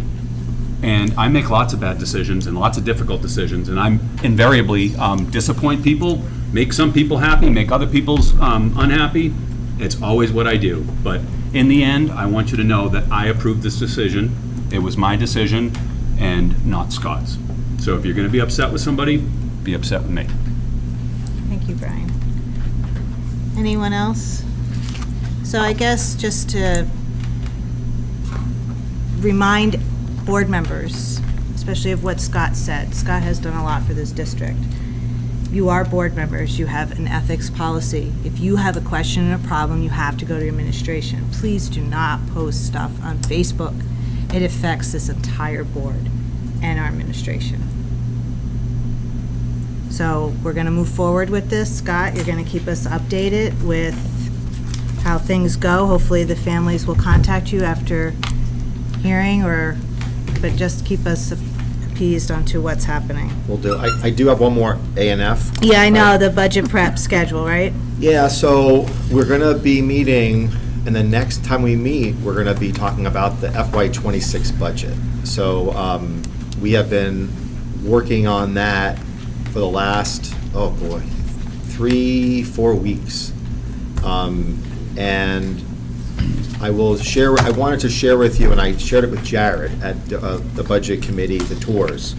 And I make lots of bad decisions and lots of difficult decisions, and I'm invariably disappoint people, make some people happy, make other people's unhappy. It's always what I do. But in the end, I want you to know that I approved this decision. It was my decision and not Scott's. So if you're going to be upset with somebody, be upset with me. Thank you, Brian. Anyone else? So I guess just to remind board members, especially of what Scott said. Scott has done a lot for this district. You are board members. You have an ethics policy. If you have a question or a problem, you have to go to administration. Please do not post stuff on Facebook. It affects this entire board and our administration. So we're going to move forward with this. Scott, you're going to keep us updated with how things go. Hopefully the families will contact you after hearing, but just keep us appeased onto what's happening. Will do. I do have one more A and F. Yeah, I know, the budget prep schedule, right? Yeah, so we're going to be meeting, and the next time we meet, we're going to be talking about the FY26 budget. So we have been working on that for the last, 3-4 weeks. And I wanted to share with you, and I shared it with Jared at the budget committee, the tours,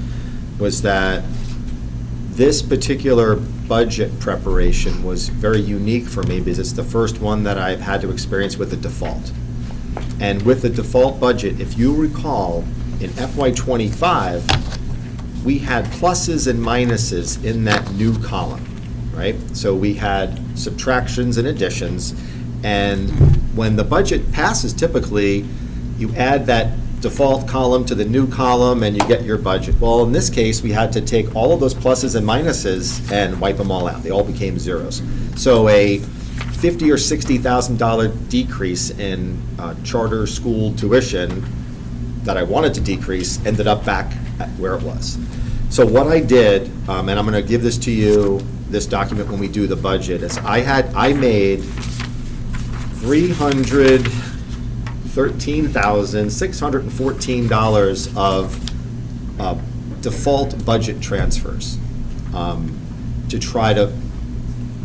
was that this particular budget preparation was very unique for me because it's the first one that I've had to experience with a default. And with the default budget, if you recall, in FY25, we had pluses and minuses in that new column, right? So we had subtractions and additions, and when the budget passes, typically, you add that default column to the new column and you get your budget. Well, in this case, we had to take all of those pluses and minuses and wipe them all out. They all became zeros. So a $50,000 or $60,000 decrease in charter school tuition that I wanted to decrease ended up back at where it was. So what I did, and I'm going to give this to you, this document when we do the budget, is I made $313,614 of default budget transfers to try to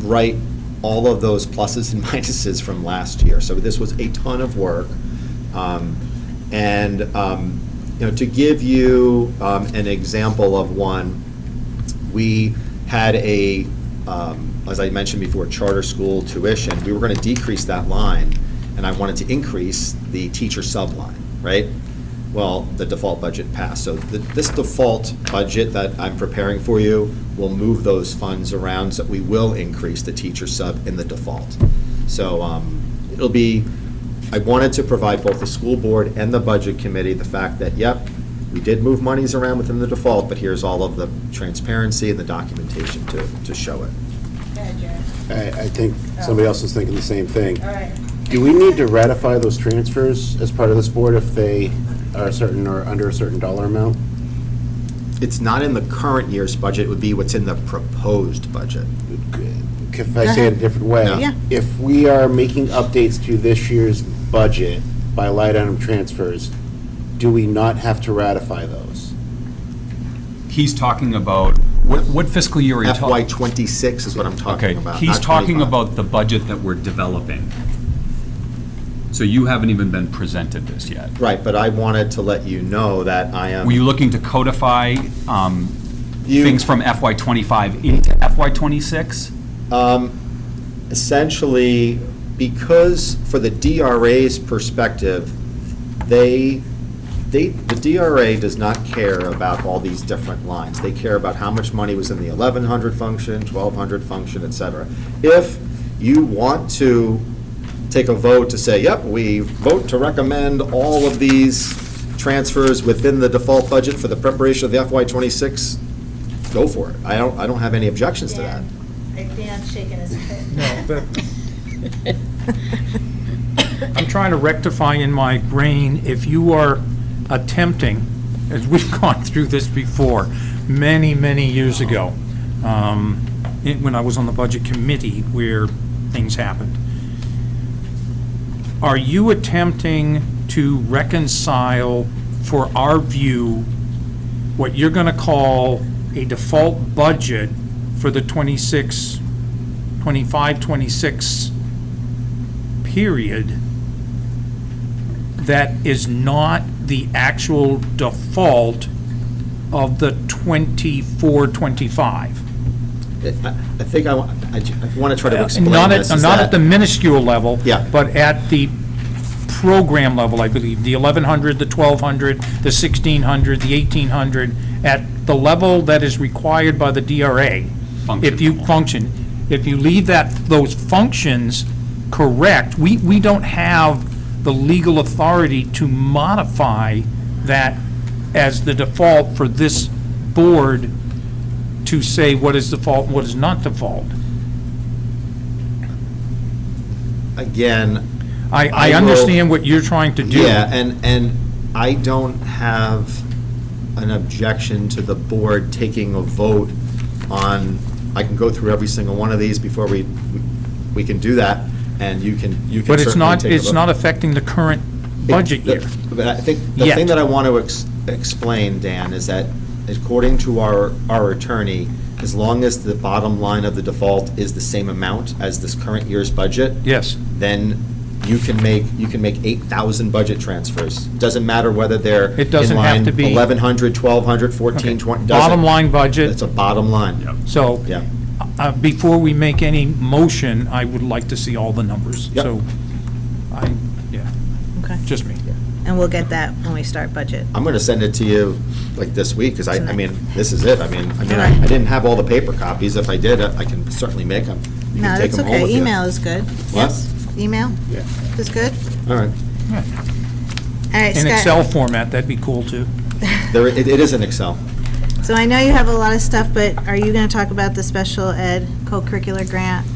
write all of those pluses and minuses from last year. So this was a ton of work. To give you an example of one, we had as I mentioned before, charter school tuition. We were going to decrease that line, and I wanted to increase the teacher sub line, right? Well, the default budget passed. So this default budget that I'm preparing for you will move those funds around so that we will increase the teacher sub in the default. So it'll be, I wanted to provide both the school board and the budget committee the fact that, yep, we did move monies around within the default, but here's all of the transparency and the documentation to show it. I think somebody else is thinking the same thing. All right. Do we need to ratify those transfers as part of this board if they are certain or under a certain dollar amount? It's not in the current year's budget, it would be what's in the proposed budget. If I say it a different way. Yeah. If we are making updates to this year's budget by line item transfers, do we not have to ratify those? He's talking about, what fiscal year are you talking? FY '26 is what I'm talking Okay, about. he's not talking 25. about the budget that we're developing. So you haven't even been presented this yet. Right, but I wanted to let you know that I am. Were you looking to codify You- things from FY '25 into FY '26? Essentially, because for the DRA's perspective, the DRA does not care about all these different lines. They care about how much money was in the 1100 function, 1200 function, et cetera. If you want to take a vote to say, yep, we vote to recommend all of these transfers within the default budget for the preparation of the FY '26, go for it. I don't have any objections to that. Dan's shaking his head. No, I'm trying to rectify in my brain, if you are attempting, as we've gone through this before, many, many years ago, when I was on the budget committee where things happened, are you attempting to reconcile, for our view, what you're going to call a default budget for the 25, 26 period that is not the actual default of the 24, 25? I think I want to try to explain Not this. at, not at the minuscule level. Yeah. But at the program level, I believe, the 1100, the 1200, the 1600, the 1800, at the level that is required by the DRA. If you function, if you leave those functions correct, we don't have the legal authority to modify that as the default for this board to say what is default and what is not default. Again, I will- understand what you're trying to do. Yeah, and I don't have an objection to the board taking a vote on, I can go through every single one of these before we can do that, and you can But it's certainly not, take a it's vote. not affecting the current budget year. But I think the Yet. thing that I want to explain, Dan, is that according to our attorney, as long as the bottom line of the default is the same amount as this current year's budget. Yes. Then you can make 8,000 budget transfers. Doesn't matter whether they're It doesn't in have line to be- 1,100, 1,200, 14, 20. doesn't- Bottom line budget. It's a bottom line. So, Yeah. before we make any motion, I would like to see all the numbers. Yep. So, yeah, Okay. just me. And we'll get that when we start budget. I'm going to send it to you like this week, because I mean, this is it. I mean, All right. I didn't have all the paper copies. If I did, I can certainly make them. You No, can take that's them home okay. with you. Email is good. What? Yes, email Yeah. is good. All right. All right, In Scott. Excel format, that'd be cool, too. It is in Excel. So I know you have a lot of stuff, but are you going to talk about the special ed co-curricular grant?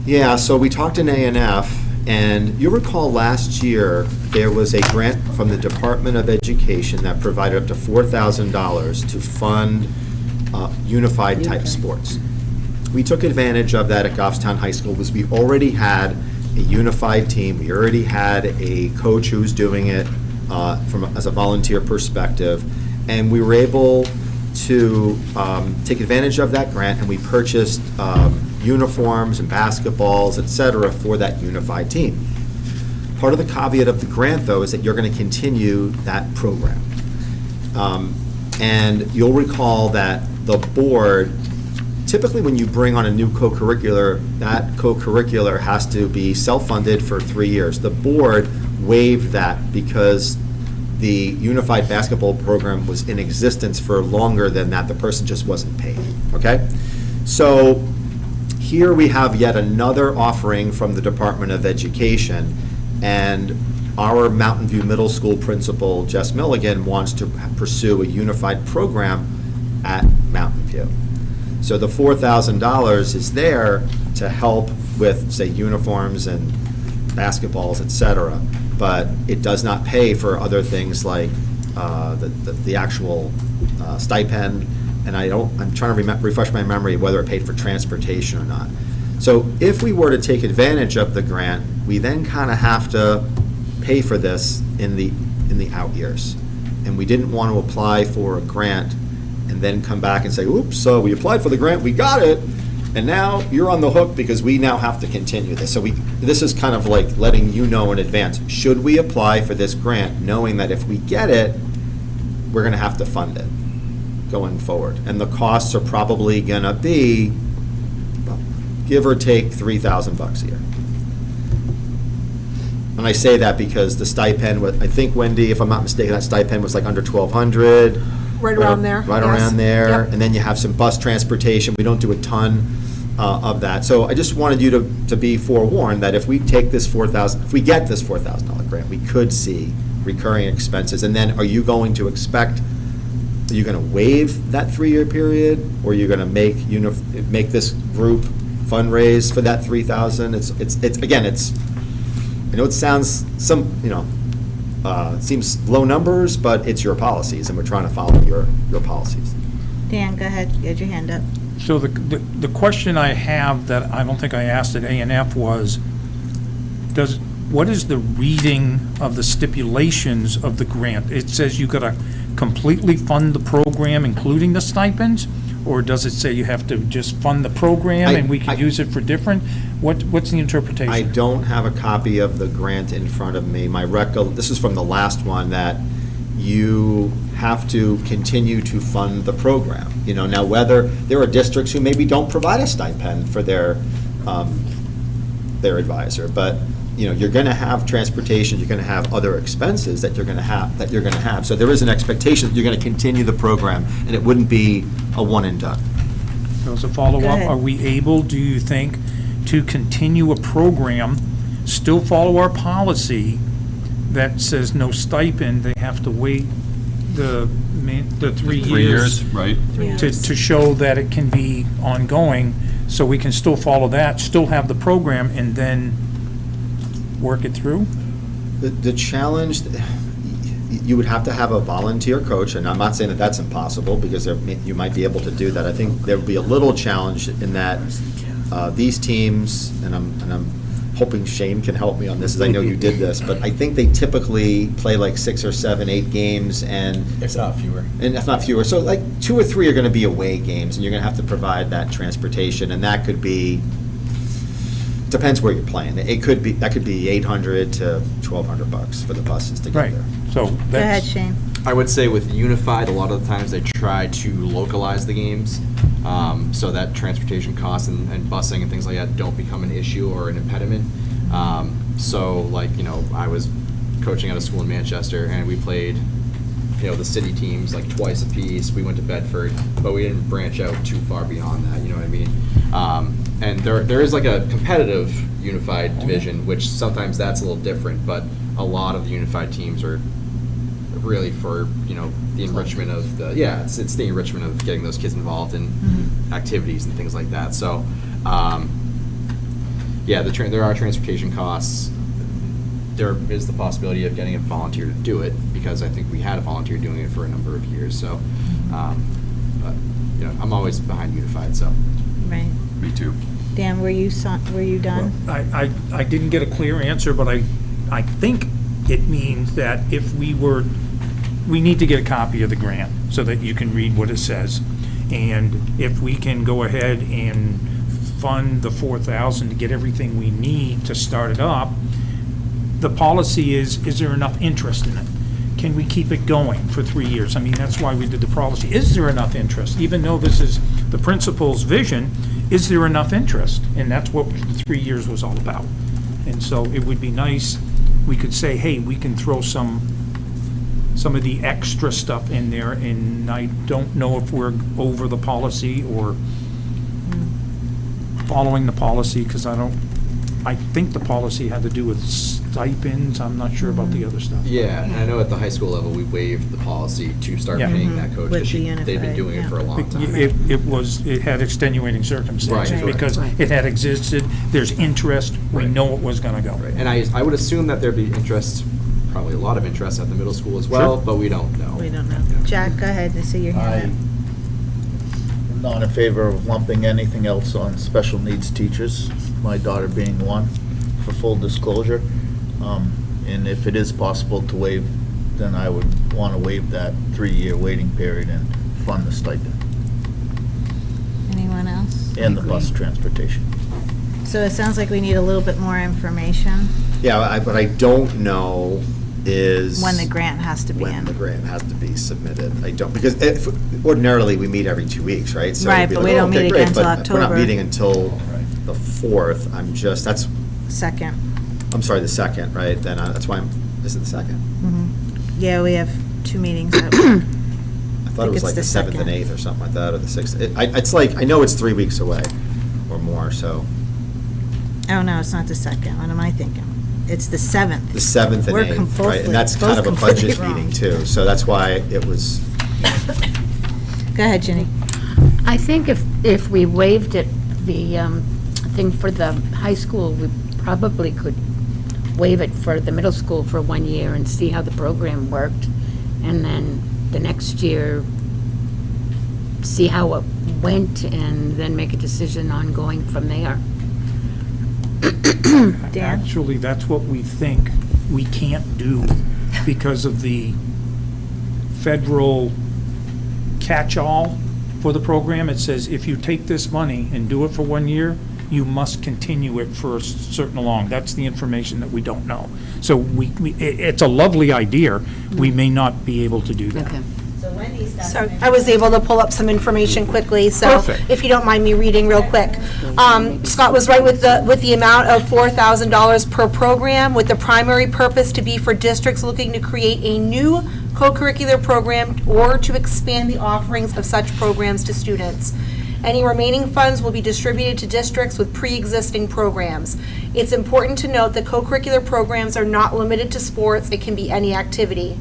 Yeah, so we talked in A&F, and you'll recall last year, there was a grant from the Department of Education that provided up to $4,000 to fund unified type sports. We took advantage of that at Goffstown High School because we already had a unified team. We already had a coach who was doing it as a volunteer perspective, and we were able to take advantage of that grant, and we purchased uniforms and basketballs, et cetera, for that unified team. Part of the caveat of the grant, though, is that you're going to continue that program. And you'll recall that the board, typically when you bring on a new co-curricular, that co-curricular has to be self-funded for 3 years. The board waived that because the unified basketball program was in existence for longer than that. The person just wasn't paid, okay? So here we have yet another offering from the Department of Education, and our Mountain View Middle School principal, Jess Milligan, wants to pursue a unified program at Mountain View. So the $4,000 is there to help with, say, uniforms and basketballs, et cetera, but it does not pay for other things like the actual stipend, and I'm trying to refresh my memory whether it paid for transportation or not. So if we were to take advantage of the grant, we then kind of have to pay for this in the out years. And we didn't want to apply for a grant and then come back and say, oops, so we applied for the grant, we got it, and now you're on the hook because we now have to continue this. So this is kind of like letting you know in advance, should we apply for this grant, knowing that if we get it, we're going to have to fund it going forward. And the costs are probably going to be, give or take, $3,000 a year. And I say that because the stipend, I think, Wendy, if I'm not mistaken, that stipend was like under $1,200. Right around there. Right yes. around there. Yep. And then you have some bus transportation. We don't do a ton of that. So I just wanted you to be forewarned that if we take this if we get this $4,000 grant, we could see recurring expenses. And then are you going to waive that 3-year period, or are you going to make this group fundraise for that $3,000? I know it sounds it seems low numbers, but it's your policies, and we're trying to follow your policies. Dan, go ahead, you had your hand up. So the question I have that I don't think I asked at A&F was, what is the reading of the stipulations of the grant? It says you gotta completely fund the program, including the stipends? Or does it say you have to just fund the program and we can use it for different? What's the interpretation? I don't have a copy of the grant in front of me. This is from the last one, that you have to continue to fund the program. Now whether there are districts who maybe don't provide a stipend for their advisor, but you're going to have transportation, you're going to have other expenses that you're going to have. So there is an expectation that you're going to continue the program, and it wouldn't be a one and done. So as a follow-up, are we able, do you think, to continue a program, still follow our policy that says no stipend, they have to wait the 3 years? 3 years, right. To show that it can be ongoing, so we can still follow that, still have the program, and then work it through? The challenge, you would have to have a volunteer coach, and I'm not saying that that's impossible, because you might be able to do that. I think there would be a little challenge in that these teams, and I'm hoping Shane can help me on this, as I know you did this, but I think they typically play like 6 or 7, 8 games, and If not fewer. And if not fewer, so like 2 or 3 are going to be away games, and you're going to have to provide that transportation, and that could be, depends where you're playing. That could be $800 to $1,200 for the buses to get Right. there. So Go ahead, that's, Shane. I would say with Unified, a lot of the times they try to localize the games, so that transportation costs and busing and things like that don't become an issue or an impediment. So I was coaching at a school in Manchester, and we played, the city teams like twice a piece. We went to Bedford, but we didn't branch out too far beyond that, you know what I mean? And there is like a competitive Unified division, which sometimes that's a little different, but a lot of the Unified teams are really for, the enrichment of it's the enrichment of getting those kids involved in activities and things like that. So, there are transportation costs. There is the possibility of getting a volunteer to do it, because I think we had a volunteer doing it for a number of years. So, but I'm always behind Unified. So, Right. Me too. Dan, were you done? I didn't get a clear answer, but I think it means that if we need to get a copy of the grant so that you can read what it says. And if we can go ahead and fund the $4,000 to get everything we need to start it up, the policy is there enough interest in it? Can we keep it going for 3 years? I mean, that's why we did the policy. Is there enough interest? Even though this is the principal's vision, is there enough interest? And that's what the 3 years was all about. And so it would be nice, we could say, hey, we can throw some of the extra stuff in there, and I don't know if we're over the policy or following the policy, because I don't I think the policy had to do with stipends, I'm not sure about the other stuff. Yeah, and I know at the high school level, we waived the policy to start Yeah. paying that coach, With because the they've been unified, doing it yeah. for a long time. It had extenuating circumstances, Right. because Right. it had existed, there's interest, we know it was gonna go. And I would assume that there'd be interest, probably a lot of interest at the middle school as well, Sure. but we don't know. We don't know. Jack, go ahead, I see your hand I'm not in favor of lumping anything else on special needs teachers, my daughter being one, for full disclosure. And if it is possible to waive, then I would want to waive that 3-year waiting period and fund the stipend up. Anyone else? and the bus transportation. So it sounds like we need a little bit more information Yeah, what I don't know is. when the grant has to be When in. the grant has to be submitted. I don't, because ordinarily, we meet every 2 weeks, right? So it'd Right, be but like, we don't oh, okay, meet great, again till but We're not October. meeting until the 4th. That's, Second. I'm sorry, the 2nd, right? Then that's why is it the 2nd? Yeah, we have 2 meetings. I thought it was it's like the the 7th and 2nd. 8th or something like that, or the 6th. It's like, I know it's 3 weeks away or more, so. Oh, no, it's not the 2nd. What am I thinking? It's the 7th. The 7th and We're 8th, right? And that's both kind of a completely budget wrong. meeting too, so that's why it was. Go ahead, Ginny. I think if we waived it, the thing for the high school, we probably could waive it for the middle school for 1 year and see how the program worked. And then the next year, see how it went and then make a decision on going from there. Actually, that's what we think we can't do because of the federal catch-all for the program. It says if you take this money and do it for 1 year, you must continue it for a certain long. That's the information that we don't know. So it's a lovely idea. We may not be able to do that. So I was able to pull up some information quickly, so Perfect. if you don't mind me reading real quick. Scott was right with the amount of $4,000 per program, with the primary purpose to be for districts looking to create a new co-curricular program or to expand the offerings of such programs to students. Any remaining funds will be distributed to districts with pre-existing programs. It's important to note that co-curricular programs are not limited to sports, it can be any activity.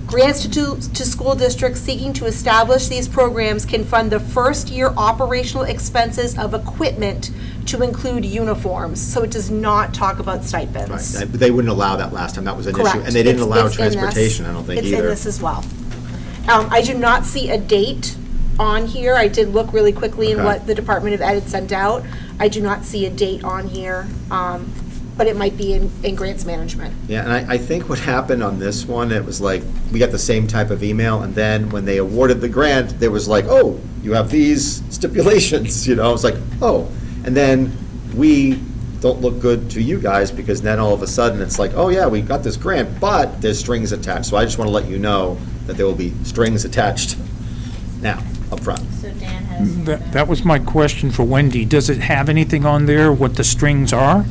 Grants to school districts seeking to establish these programs can fund the first-year operational expenses of equipment to include uniforms. So it does not talk about stipends. Right, they wouldn't allow that last time, that was an issue. Correct. And they didn't It's- allow it's in this. transportation, I don't think either. It's in this as well. I do not see a date on here. I did look really quickly in Okay. what the Department of Ed had sent out. I do not see a date on here, but it might be in grants management. Yeah, and I think what happened on this one, it was like, we got the same type of email, and then when they awarded the grant, there was like, oh, you have these stipulations, it's like, oh. And then we don't look good to you guys, because then all of a sudden, it's like, oh yeah, we got this grant, but there's strings attached. So I just want to let you know that there will be strings attached now, up front. So Dan has. That was my question for Wendy. Does it have anything on there, what the strings are?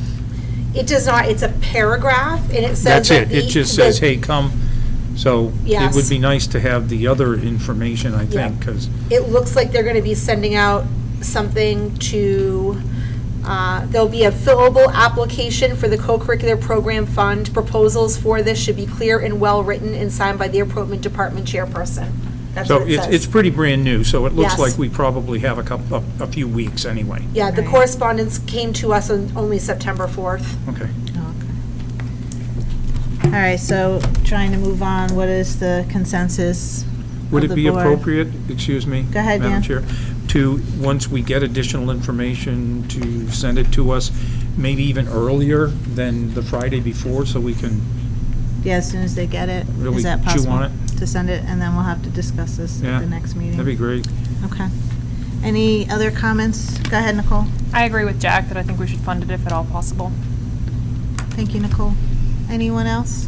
It does not, it's a paragraph, and it says That's that it. the. It just says, the- hey, come. So it Yes. would be nice to have the other information, I Yeah. think, because It looks like they're gonna be sending out something to, there'll be a fillable application for the co-curricular program fund. Proposals for this should be clear and well-written and signed by the appropriate department chairperson. That's so what it it's says. pretty brand new, so it looks Yes. like we probably have a few weeks anyway. Yeah, the correspondence came to us on only September 4th. Okay. All right, so trying to move on, what is the consensus Would of it the be board? appropriate, excuse me? Go ahead, Madam Dan. Chair, to, once we get additional information, to send it to us, maybe even earlier than the Friday before, so we can, Yeah, as soon as they get it. Really Is that chew possible? on To send it, and then we'll have to discuss this yeah. at the next meeting? That'd be great. Okay. Any other comments? Go ahead, Nicole. I agree with Jack that I think we should fund it if at all possible. Thank you, Nicole. Anyone else?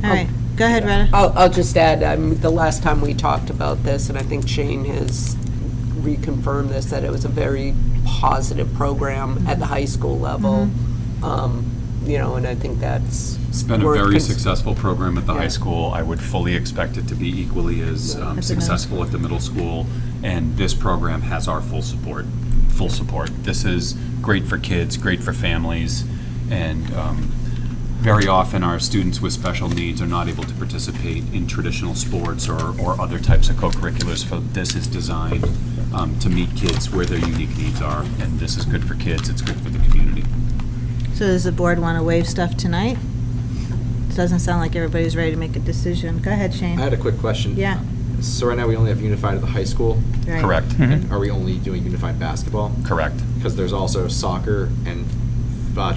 All right, go ahead, Retta. I'll just add, the last time we talked about this, and I think Shane has reconfirmed this, that it was a very positive program at the high school level. And I think that's. It's been a worth very cons- successful program at the Yeah. high school. I would fully expect it to be equally as At the middle successful at the middle school, and this program has our full support full support. This is great for kids, great for families, and very often our students with special needs are not able to participate in traditional sports or other types of co-curriculars. So this is designed to meet kids where their unique needs are, and this is good for kids, it's good for the community. So does the board want to waive stuff tonight? It doesn't sound like everybody's ready to make a decision. Go ahead, Shane. I had a quick question. Yeah. So right now, we only have unified at the high school. Right. Correct. And are we only doing unified basketball? Correct. Because there's also soccer and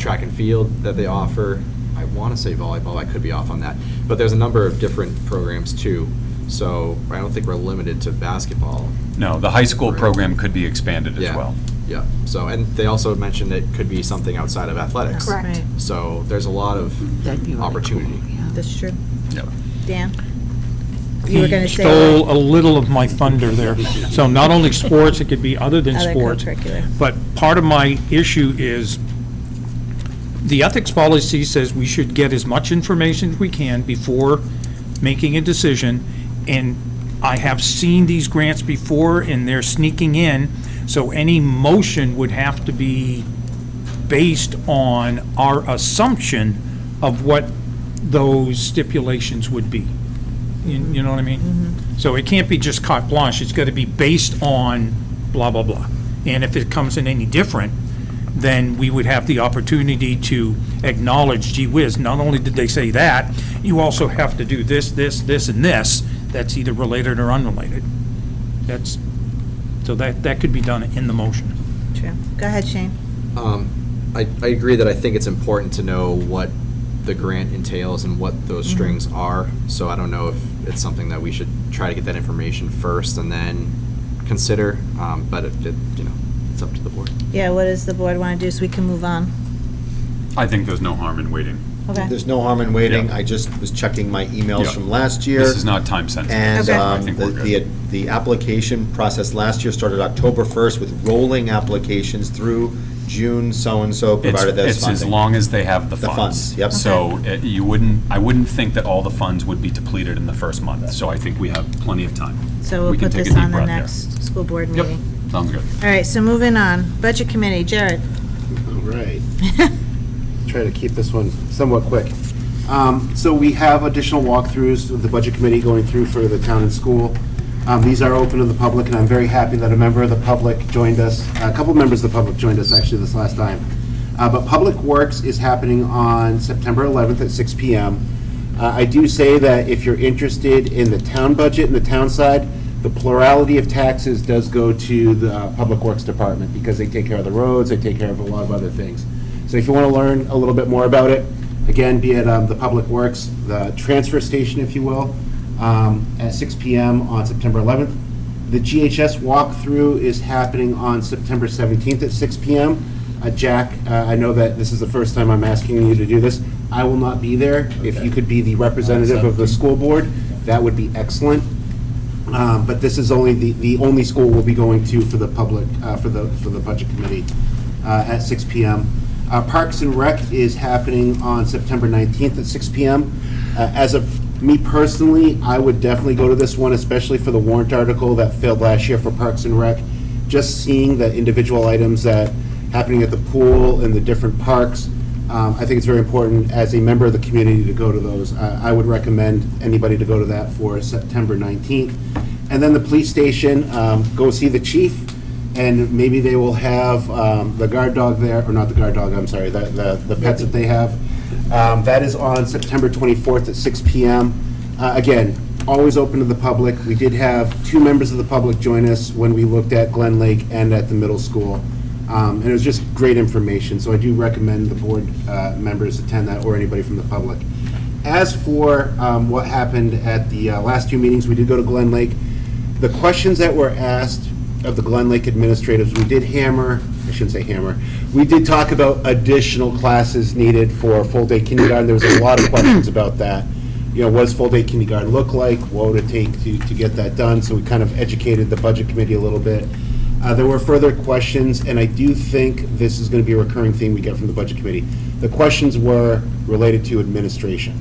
track and field that they offer. I want to say volleyball, I could be off on that. But there's a number of different programs too. So I don't think we're limited to basketball. No, the high school program could be expanded as well. Yeah, so, and they also mentioned it could be something outside of athletics. Correct. Right. So there's a lot of opportunity. That's true. Yep. Dan? You were going to He say. stole a little of my thunder there. So not only sports, it could be other than Other sports. co-curricular. But part of my issue is the ethics policy says we should get as much information as we can before making a decision. And I have seen these grants before and they're sneaking in. So any motion would have to be based on our assumption of what those stipulations would be. You know what I mean? So it can't be just carte blanche, it's got to be based on blah, blah, blah. And if it comes in any different, then we would have the opportunity to acknowledge, gee whiz, not only did they say that, you also have to do this, this, this, and this, that's either related or unrelated. So that could be done in the motion. True. Go ahead, Shane. I agree that I think it's important to know what the grant entails and what those strings are. So I don't know if it's something that we should try to get that information first and then consider. But it's up to the board. Yeah, what does the board want to do so we can move on? I think there's no harm in waiting. Okay. There's no harm in waiting. Yeah. I just was checking my emails Yeah. from last year. This is not time sensitive. And Okay. I think we're good. the application process last year started October 1st with rolling applications through June so-and-so, provided there's funding. It's as long as they have the The funds. funds, yep. So I wouldn't think that all the funds would be depleted in the first month. So I think we have plenty of time. So we'll We can put take a this deep on the breath here. next school board Yep, meeting. sounds good. All right, so moving on. Budget committee, Jared. All right. Try to keep this one somewhat quick. So we have additional walkthroughs of the budget committee going through for the town and school. These are open to the public, and I'm very happy that a member of the public joined us. A couple members of the public joined us actually this last time. But Public Works is happening on September 11th at 6 p.m. I do say that if you're interested in the town budget and the town side, the plurality of taxes does go to the Public Works Department because they take care of the roads, they take care of a lot of other things. So if you want to learn a little bit more about it, again, be at the Public Works, the transfer station, if you will, at 6 p.m. on September 11th. The GHS walkthrough is happening on September 17th at 6 p.m. Jack, I know that this is the first time I'm asking you to do this. I will not be there. If you could be the representative of the school board, that would be excellent. But this is only the only school we'll be going to for the public, for the budget committee at 6 p.m. Parks and Rec is happening on September 19th at 6 p.m. As of me personally, I would definitely go to this one, especially for the warrant article that failed last year for Parks and Rec. Just seeing the individual items that happening at the pool and the different parks, I think it's very important as a member of the community to go to those. I would recommend anybody to go to that for September 19th. And then the police station, go see the chief, and maybe they will have the guard dog there, or not the guard dog, I'm sorry, the pets that they have. That is on September 24th at 6 p.m. Again, always open to the public. We did have 2 members of the public join us when we looked at Glen Lake and at the middle school. And it was just great information, so I do recommend the board members attend that, or anybody from the public. As for what happened at the last 2 meetings, we did go to Glen Lake. The questions that were asked of the Glen Lake administrators, we did we did talk about additional classes needed for full-day kindergarten. There was a lot of questions about that. You know, what does full-day kindergarten look like? What would it take to get that done? So we kind of educated the budget committee a little bit. There were further questions, and I do think this is going to be a recurring theme we get from the budget committee. The questions were related to administration.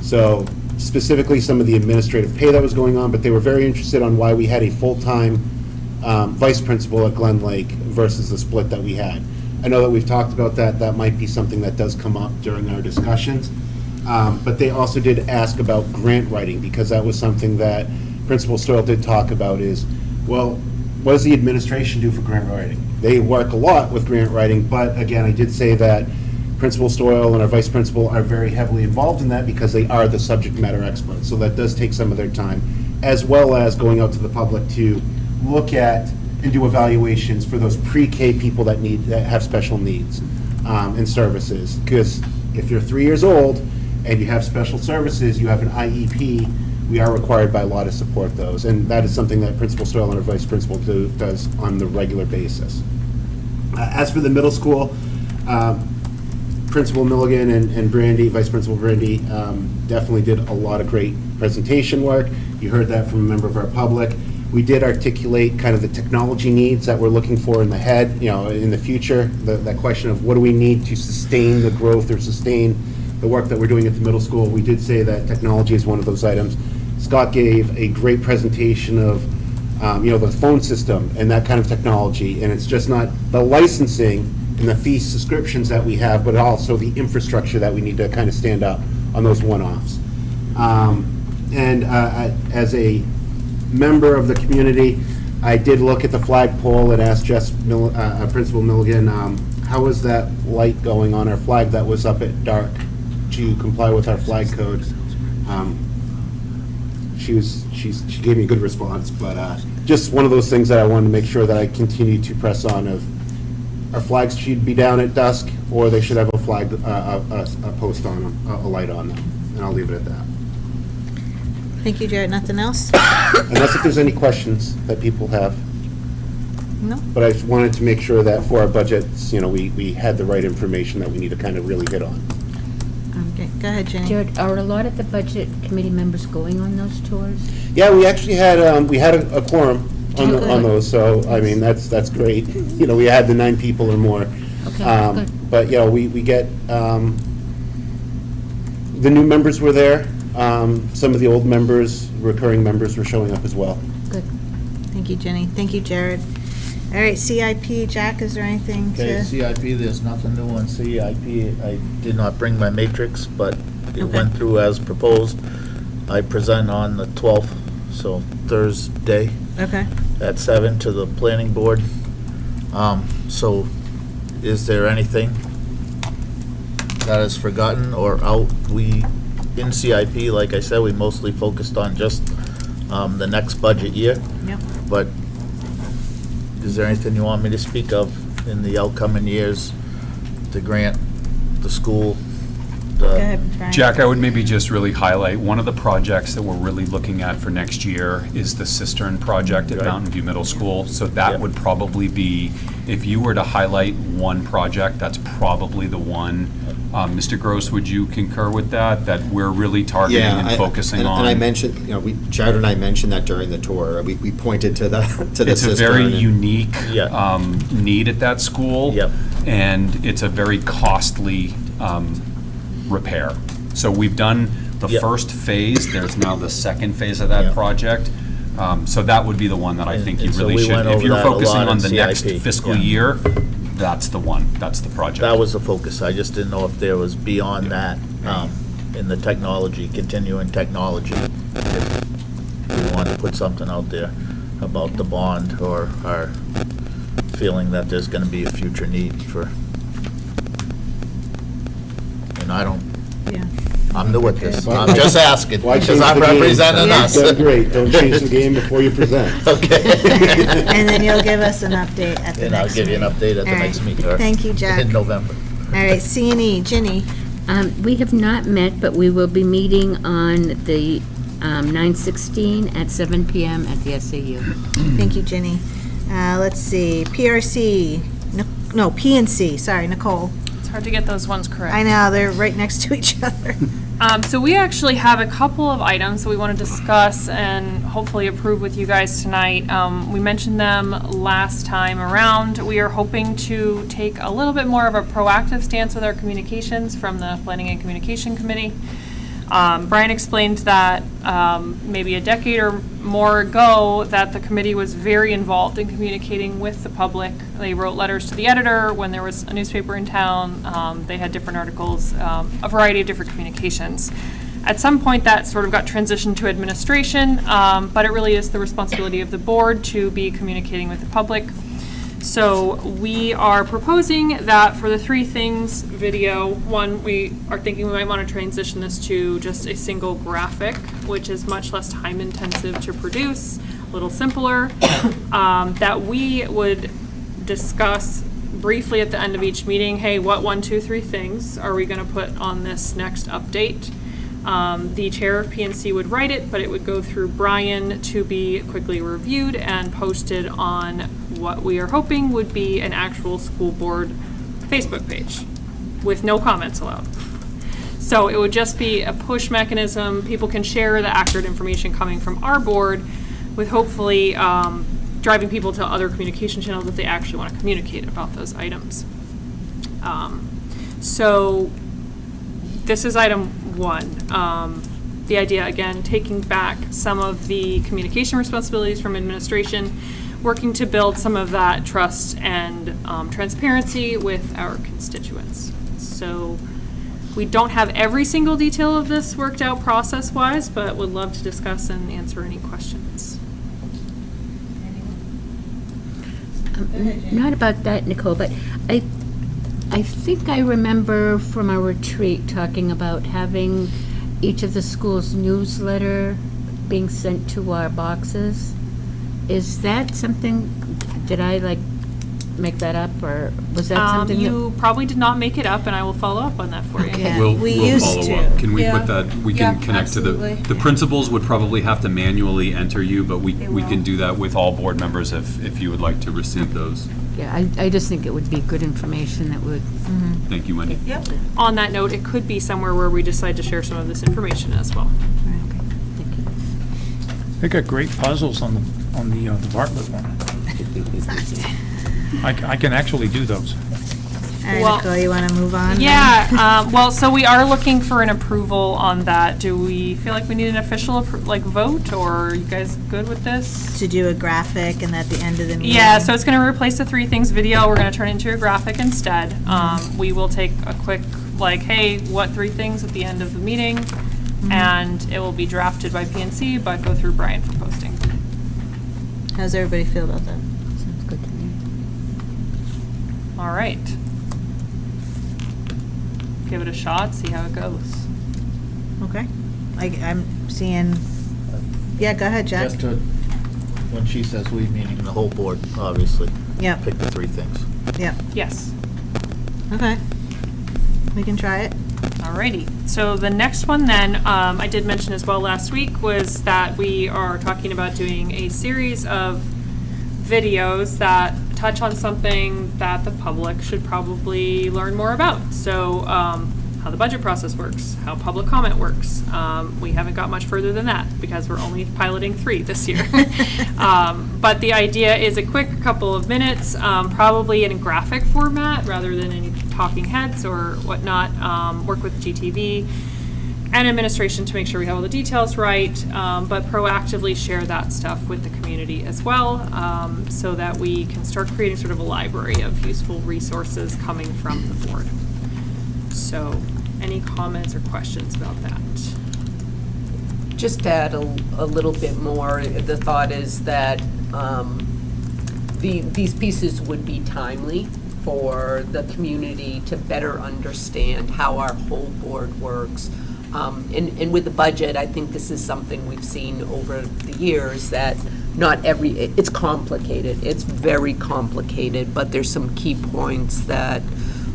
So specifically some of the administrative pay that was going on, but they were very interested on why we had a full-time vice principal at Glen Lake versus the split that we had. I know that we've talked about that. That might be something that does come up during our discussions. But they also did ask about grant writing, because that was something that Principal Stoyle did talk about is, well, what does the administration do for grant writing? They work a lot with grant writing, but again, I did say that Principal Stoyle and our vice principal are very heavily involved in that because they are the subject matter experts. So that does take some of their time, as well as going out to the public to look at and do evaluations for those pre-K people that have special needs and services. Because if you're 3 years old and you have special services, you have an IEP, we are required by law to support those. And that is something that Principal Stoyle and our vice principal does on the regular basis. As for the middle school, Principal Milligan and Brandy, Vice Principal Brandy, definitely did a lot of great presentation work. You heard that from a member of our public. We did articulate kind of the technology needs that we're looking for in the head, in the future, that question of what do we need to sustain the growth or sustain the work that we're doing at the middle school. We did say that technology is one of those items. Scott gave a great presentation of, the phone system and that kind of technology, and it's just not the licensing and the fee subscriptions that we have, but also the infrastructure that we need to kind of stand up on those one-offs. As a member of the community, I did look at the flagpole and asked Principal Milligan, how was that light going on our flag that was up at dark to comply with our flag code? She gave me a good response, but just one of those things that I wanted to make sure that I continue to press on of our flags should be down at dusk, or they should have a flag, a post on them, a light on them, and I'll leave it at that. Thank you, Jared. Nothing else? Unless if there's any questions that people have. No. But I just wanted to make sure that for our budgets, we had the right information that we need to kind of really hit on. Okay, go ahead, Jenny. Jared, are a lot of the budget committee members going on those tours? Yeah, we actually had, a quorum on Oh, good. on those, so, I mean, that's great. We had the 9 people or more. Okay, good. But, we get, the new members were there. Some of the old members, recurring members were showing up as well. Good. Thank you, Jenny. Thank you, Jared. All right, CIP, Jack, is there anything Okay, to? CIP, there's nothing new on CIP. I did not bring my matrix, but it went through as proposed. I present on the 12th, so Thursday. Okay. At 7 to the planning board. So is there anything that is forgotten or out? In CIP, like I said, we mostly focused on just the next budget year. Yep. But is there anything you want me to speak of in the outcoming years, the grant, the school? Go ahead, Brian. Jack, I would maybe just really highlight, one of the projects that we're really looking at for next year is the cistern project at Right. Mountain View Middle School. So that Yep. would probably be, if you were to highlight one project, that's probably the one. Mr. Gross, would you concur with that we're really targeting and focusing on? And I mentioned, Jared and I mentioned that during the tour. We pointed to the It's a very cistern and- unique need at that school. Yep. And it's a very costly repair. So we've done the Yep. first phase, there's now the second phase of that Yep. project. So that would be the one that I think you And so really we should, went if over you're that a focusing lot on in the next CIP. fiscal Yeah. year, that's the one, that's the project. That was the focus. I just didn't know if there was beyond that, in the technology, continuing technology. If we want to put something out there about the bond or our feeling that there's gonna be a future need for, and I'm new at this. I'm just asking, Why because change I'm the game? representing Yeah. us. That's great. Don't change the game before you present. Okay. And then you'll give us an update at the And I'll next give you an meeting. update at the All next right. meeting, or Thank you, Jack. in November. All right, C&E, Ginny. We have not met, but we will be meeting on the 9/16 at 7 PM at the SAU. Thank you, Ginny. Let's see, PRC, no, PNC, sorry, Nicole. It's hard to get those ones correct. I know, they're right next to each other. So we actually have a couple of items that we want to discuss and hopefully approve with you guys tonight. We mentioned them last time around. We are hoping to take a little bit more of a proactive stance with our communications from the Planning and Communication Committee. Brian explained that maybe a decade or more ago that the committee was very involved in communicating with the public. They wrote letters to the editor when there was a newspaper in town. They had different articles, a variety of different communications. At some point, that sort of got transitioned to administration, but it really is the responsibility of the board to be communicating with the public. So we are proposing that for the three things video, one, we are thinking we might want to transition this to just a single graphic, which is much less time intensive to produce, a little simpler, that we would discuss briefly at the end of each meeting, hey, what 1, 2, 3 things are we going to put on this next update? The chair of PNC would write it, but it would go through Brian to be quickly reviewed and posted on what we are hoping would be an actual school board Facebook page with no comments allowed. So it would just be a push mechanism. People can share the accurate information coming from our board with hopefully driving people to other communication channels that they actually want to communicate about those items. So this is item 1. The idea, again, taking back some of the communication responsibilities from administration, working to build some of that trust and transparency with our constituents. So we don't have every single detail of this worked out process-wise, but would love to discuss and answer any questions. Not about that, Nicole, but I think I remember from our retreat talking about having each of the schools' newsletter being sent to our boxes. Is that something, did I make that up, or was that something you probably did not make it up, and I will follow up on that for you. Yeah, We'll we follow used up. to. Can we Yeah. put that, we can Yeah, connect to absolutely. the principals would probably have to manually enter you, but we They can will. do that with all board members if you would like to receive those. Yeah, I just think it would be good information that would. Thank you, Wendy. Yep. On that note, it could be somewhere where we decide to share some of this information as well. They got great puzzles on the Bartlett one. I can actually do those. All right, Well, Nicole, you want to move on? then? Yeah, well, so we are looking for an approval on that. Do we feel like we need an official, vote, or are you guys good with this? To do a graphic and at the end of the meeting? Yeah, so it's gonna replace the three things video. We're gonna turn it into a graphic instead. We will take a quick, hey, what 3 things at the end of the meeting? And it will be drafted by PNC, but go through Brian for posting. How's everybody feel about that? Sounds good to me. All right. Give it a shot, see how it goes. Okay. I'm seeing, yeah, go ahead, Jack. Just to, when she says we, meaning the whole board, obviously. Yep. Pick the 3 things. Yep. Yes. Okay. We can try it. Alrighty, so the next one then, I did mention as well last week, was that we are talking about doing a series of videos that touch on something that the public should probably learn more about. So, how the budget process works, how public comment works. We haven't got much further than that because we're only piloting 3 this year. But the idea is a quick couple of minutes, probably in a graphic format rather than any talking heads or whatnot. Work with GTV and administration to make sure we have all the details right, but proactively share that stuff with the community as well, so that we can start creating sort of a library of useful resources coming from the board. So, any comments or questions about that? Just to add a little bit more, the thought is that these pieces would be timely for the community to better understand how our whole board works. And with the budget, I think this is something we've seen over the years, that it's complicated. It's very complicated, but there's some key points that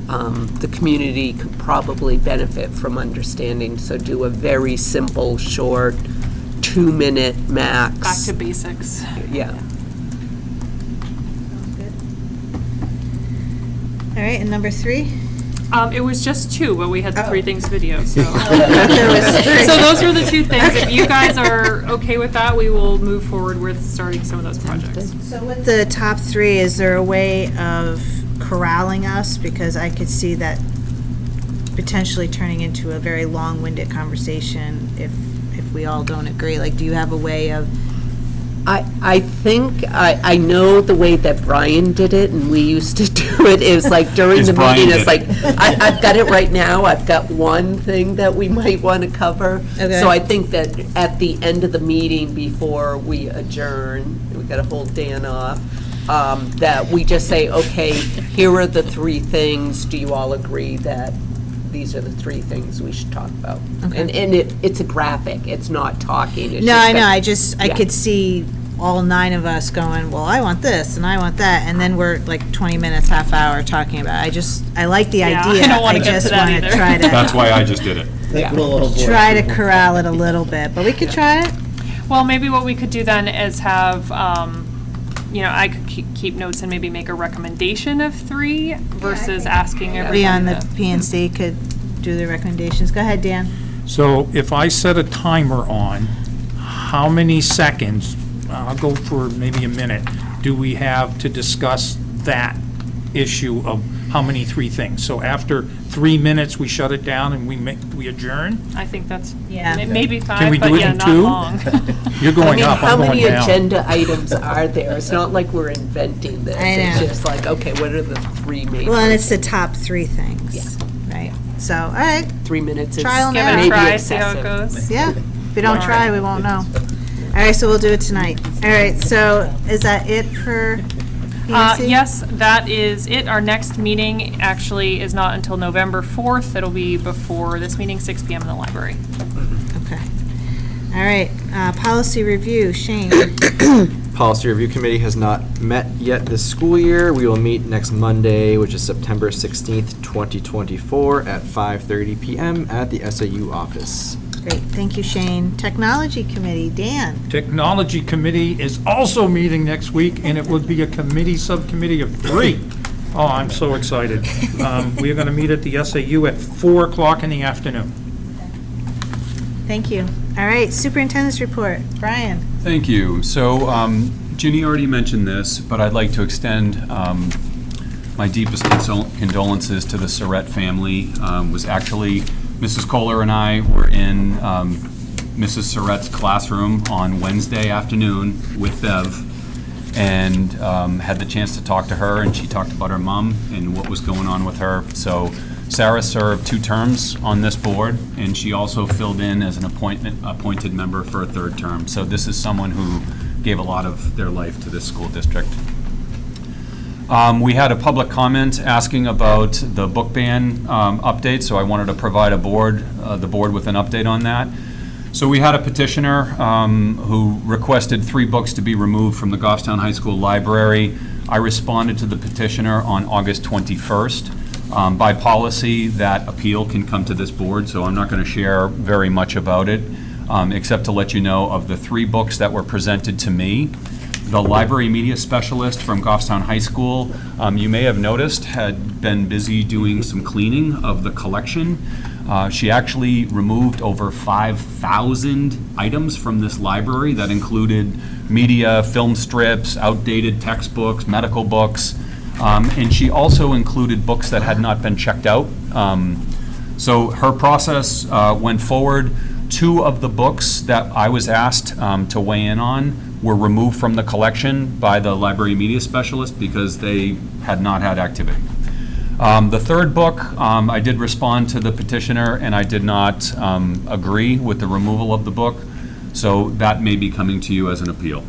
the community could probably benefit from understanding. So do a very simple, short, 2-minute max. Back to basics. Yeah. All right, and number 3? It was just 2, but we had the 3 things video, so. There was 3. So those were the 2 things. If you guys are okay with that, we will move forward with starting some of those projects. So with the top 3, is there a way of corralling us? Because I could see that potentially turning into a very long-winded conversation if we all don't agree. Like, do you have a way of? I think, I know the way that Brian did it, and we used to do it, is like during Is the Brian meeting, did it's it. like, I've got it right now, I've got one thing that we might want to cover. Okay. So I think that at the end of the meeting, before we adjourn, we got to hold Dan off, that we just say, okay, here are the 3 things, do you all agree that these are the 3 things we should talk about? Okay. And it's a graphic, it's not talking. It's No, just I know, that- I yeah. could see all 9 of us going, well, I want this, and I want that, and then we're like 20 minutes, half hour talking about it. I like the Yeah, idea. I don't wanna get to just that want to either. try to. That's why I just did it. Try to corral it a little bit, but we could try it. Well, maybe what we could do then is have, I could keep notes and maybe make a recommendation of 3 versus asking everybody. We on the to- PNC could do the recommendations. Go ahead, Dan. So if I set a timer on, how many seconds, I'll go for maybe a minute, do we have to discuss that issue of how many 3 things? So after 3 minutes, we shut it down and we adjourn? I think that's, Yeah. maybe Can we 5, do but it yeah, in not 2? long. You're going up, How I'm going many down. agenda items are there? It's not like we're inventing this. I know. It's just like, okay, what are the 3 main? Well, and it's the top 3 things. Yeah. Right. So, all right. 3 minutes is Trial and Give error. it a maybe try, see how it excessive. goes. Yeah. If we don't try, we won't know. All right, so we'll do it tonight. All right, so is that it for PNC? Yes, that is it. Our next meeting actually is not until November 4th. It'll be before this meeting, 6 PM in the library. Okay. All right, policy review, Shane. Policy Review Committee has not met yet this school year. We will meet next Monday, which is September 16th, 2024, at 5:30 PM at the SAU office. Great, thank you, Shane. Technology Committee, Dan. Technology Committee is also meeting next week, and it would be a committee, subcommittee of 3. Oh, I'm so excited. We are going to meet at the SAU at 4 o'clock in the afternoon. Thank you. All right, Superintendent's report, Brian. Thank you. So Ginny already mentioned this, but I'd like to extend my deepest condolences to the Surratt family. Was actually, Mrs. Kohler and I were in Mrs. Surratt's classroom on Wednesday afternoon with Bev, and had the chance to talk to her, and she talked about her mom and what was going on with her. So Sarah served 2 terms on this board, and she also filled in as an appointed member for a 3rd term. So this is someone who gave a lot of their life to this school district. We had a public comment asking about the book ban update, so I wanted to provide the board with an update on that. So we had a petitioner who requested 3 books to be removed from the Goffstown High School library. I responded to the petitioner on August 21st. By policy, that appeal can come to this board, so I'm not going to share very much about it, except to let you know of the 3 books that were presented to me. The library media specialist from Goffstown High School, you may have noticed, had been busy doing some cleaning of the collection. She actually removed over 5,000 items from this library that included media, film strips, outdated textbooks, medical books, and she also included books that had not been checked out. So her process went forward. 2 of the books that I was asked to weigh in on were removed from the collection by the library media specialist because they had not had activity. The 3rd book, I did respond to the petitioner, and I did not agree with the removal of the book, so that may be coming to you as an appeal.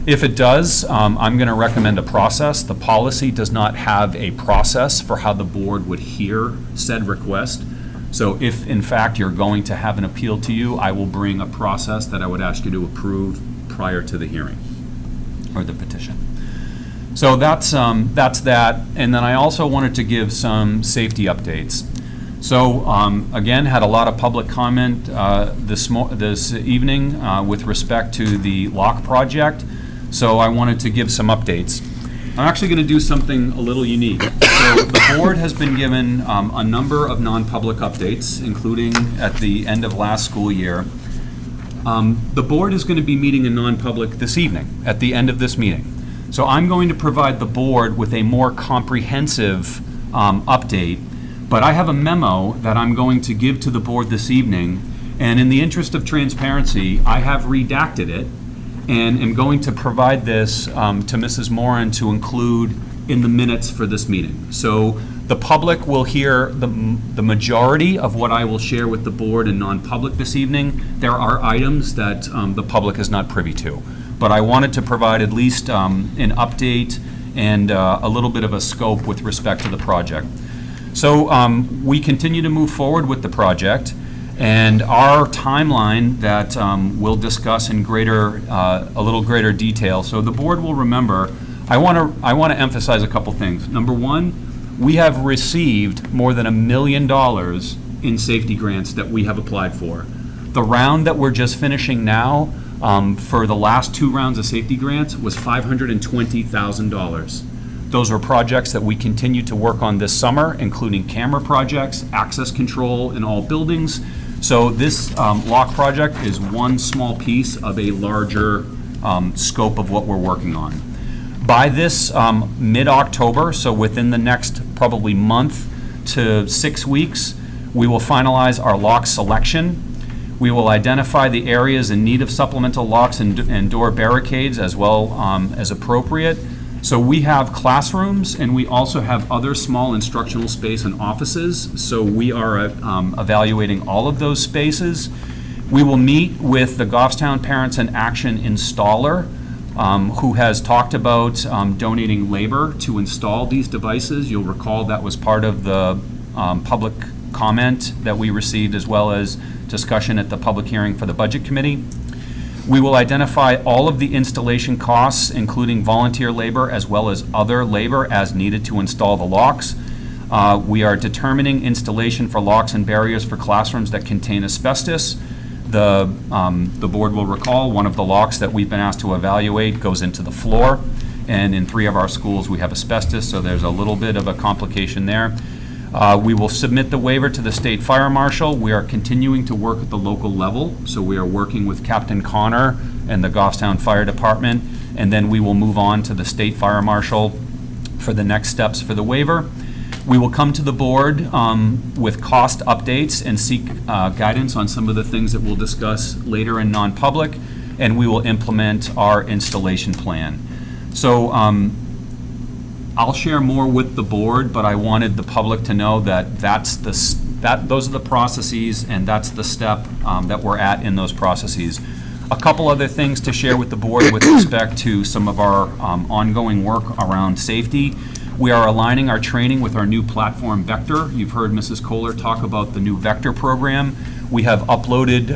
If it does, I'm going to recommend a process. The policy does not have a process for how the board would hear said request. So if, in fact, you're going to have an appeal to you, I will bring a process that I would ask you to approve prior to the hearing or the petition. So that's that. And then I also wanted to give some safety updates. So again, had a lot of public comment this evening with respect to the lock project. So I wanted to give some updates. I'm actually going to do something a little unique. So the board has been given a number of non-public updates, including at the end of last school year. The board is going to be meeting in non-public this evening, at the end of this meeting. So I'm going to provide the board with a more comprehensive update, But I have a memo that I'm going to give to the board this evening, and in the interest of transparency, I have redacted it and am going to provide this to Mrs. Moran to include in the minutes for this meeting. So the public will hear the majority of what I will share with the board in non-public this evening. There are items that the public is not privy to. But I wanted to provide at least an update and a little bit of a scope with respect to the project. So we continue to move forward with the project, and our timeline that we'll discuss in a little greater detail. So the board will remember, I want to emphasize a couple things. Number one, we have received more than $1 million in safety grants that we have applied for. The round that we're just finishing now, for the last 2 rounds of safety grants, was $520,000. Those are projects that we continue to work on this summer, including camera projects, access control in all buildings. So this lock project is one small piece of a larger scope of what we're working on. By this mid-October, so within the next probably month to 6 weeks, we will finalize our lock selection. We will identify the areas in need of supplemental locks and door barricades as well as appropriate. So we have classrooms, and we also have other small instructional space and offices. So we are evaluating all of those spaces. We will meet with the Goffstown Parents in Action installer, who has talked about donating labor to install these devices. You'll recall that was part of the public comment that we received, as well as discussion at the public hearing for the Budget Committee. We will identify all of the installation costs, including volunteer labor as well as other labor as needed to install the locks. We are determining installation for locks and barriers for classrooms that contain asbestos. The board will recall one of the locks that we've been asked to evaluate goes into the floor, and in 3 of our schools we have asbestos, so there's a little bit of a complication there. We will submit the waiver to the state fire marshal. We are continuing to work at the local level, so we are working with Captain Connor and the Goffstown Fire Department, and then we will move on to the state fire marshal for the next steps for the waiver. We will come to the board with cost updates and seek guidance on some of the things that we'll discuss later in non-public, and we will implement our installation plan. So I'll share more with the board, but I wanted the public to know that those are the processes, and that's the step that we're at in those processes. A couple other things to share with the board with respect to some of our ongoing work around safety. We are aligning our training with our new platform, Vector. You've heard Mrs. Kohler talk about the new Vector program. We have uploaded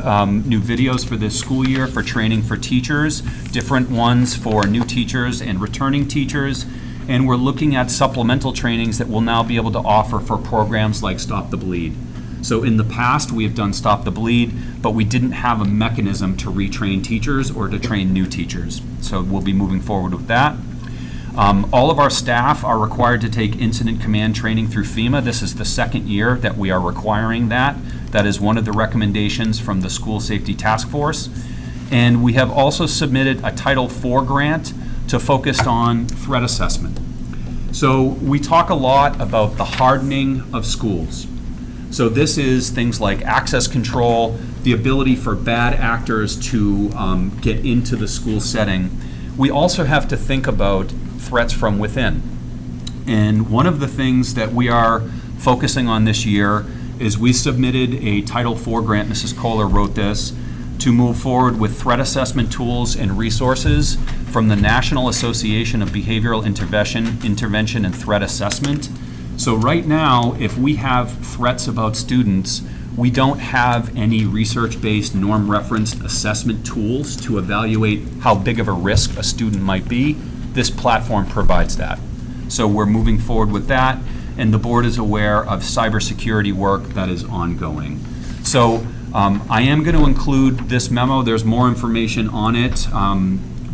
new videos for this school year for training for teachers, different ones for new teachers and returning teachers. And we're looking at supplemental trainings that we'll now be able to offer for programs like Stop the Bleed. So in the past, we have done Stop the Bleed, but we didn't have a mechanism to retrain teachers or to train new teachers. So we'll be moving forward with that. All of our staff are required to take incident command training through FEMA. This is the 2nd year that we are requiring that. That is one of the recommendations from the School Safety Task Force. And we have also submitted a Title IV grant to focus on threat assessment. So we talk a lot about the hardening of schools. So this is things like access control, the ability for bad actors to get into the school setting. We also have to think about threats from within. And one of the things that we are focusing on this year is we submitted a Title IV grant, Mrs. Kohler wrote this, to move forward with threat assessment tools and resources from the National Association of Behavioral Intervention and Threat Assessment. So right now, if we have threats about students, we don't have any research-based norm-referenced assessment tools to evaluate how big of a risk a student might be. This platform provides that. So we're moving forward with that, and the board is aware of cybersecurity work that is ongoing. So I am going to include this memo. There's more information on it,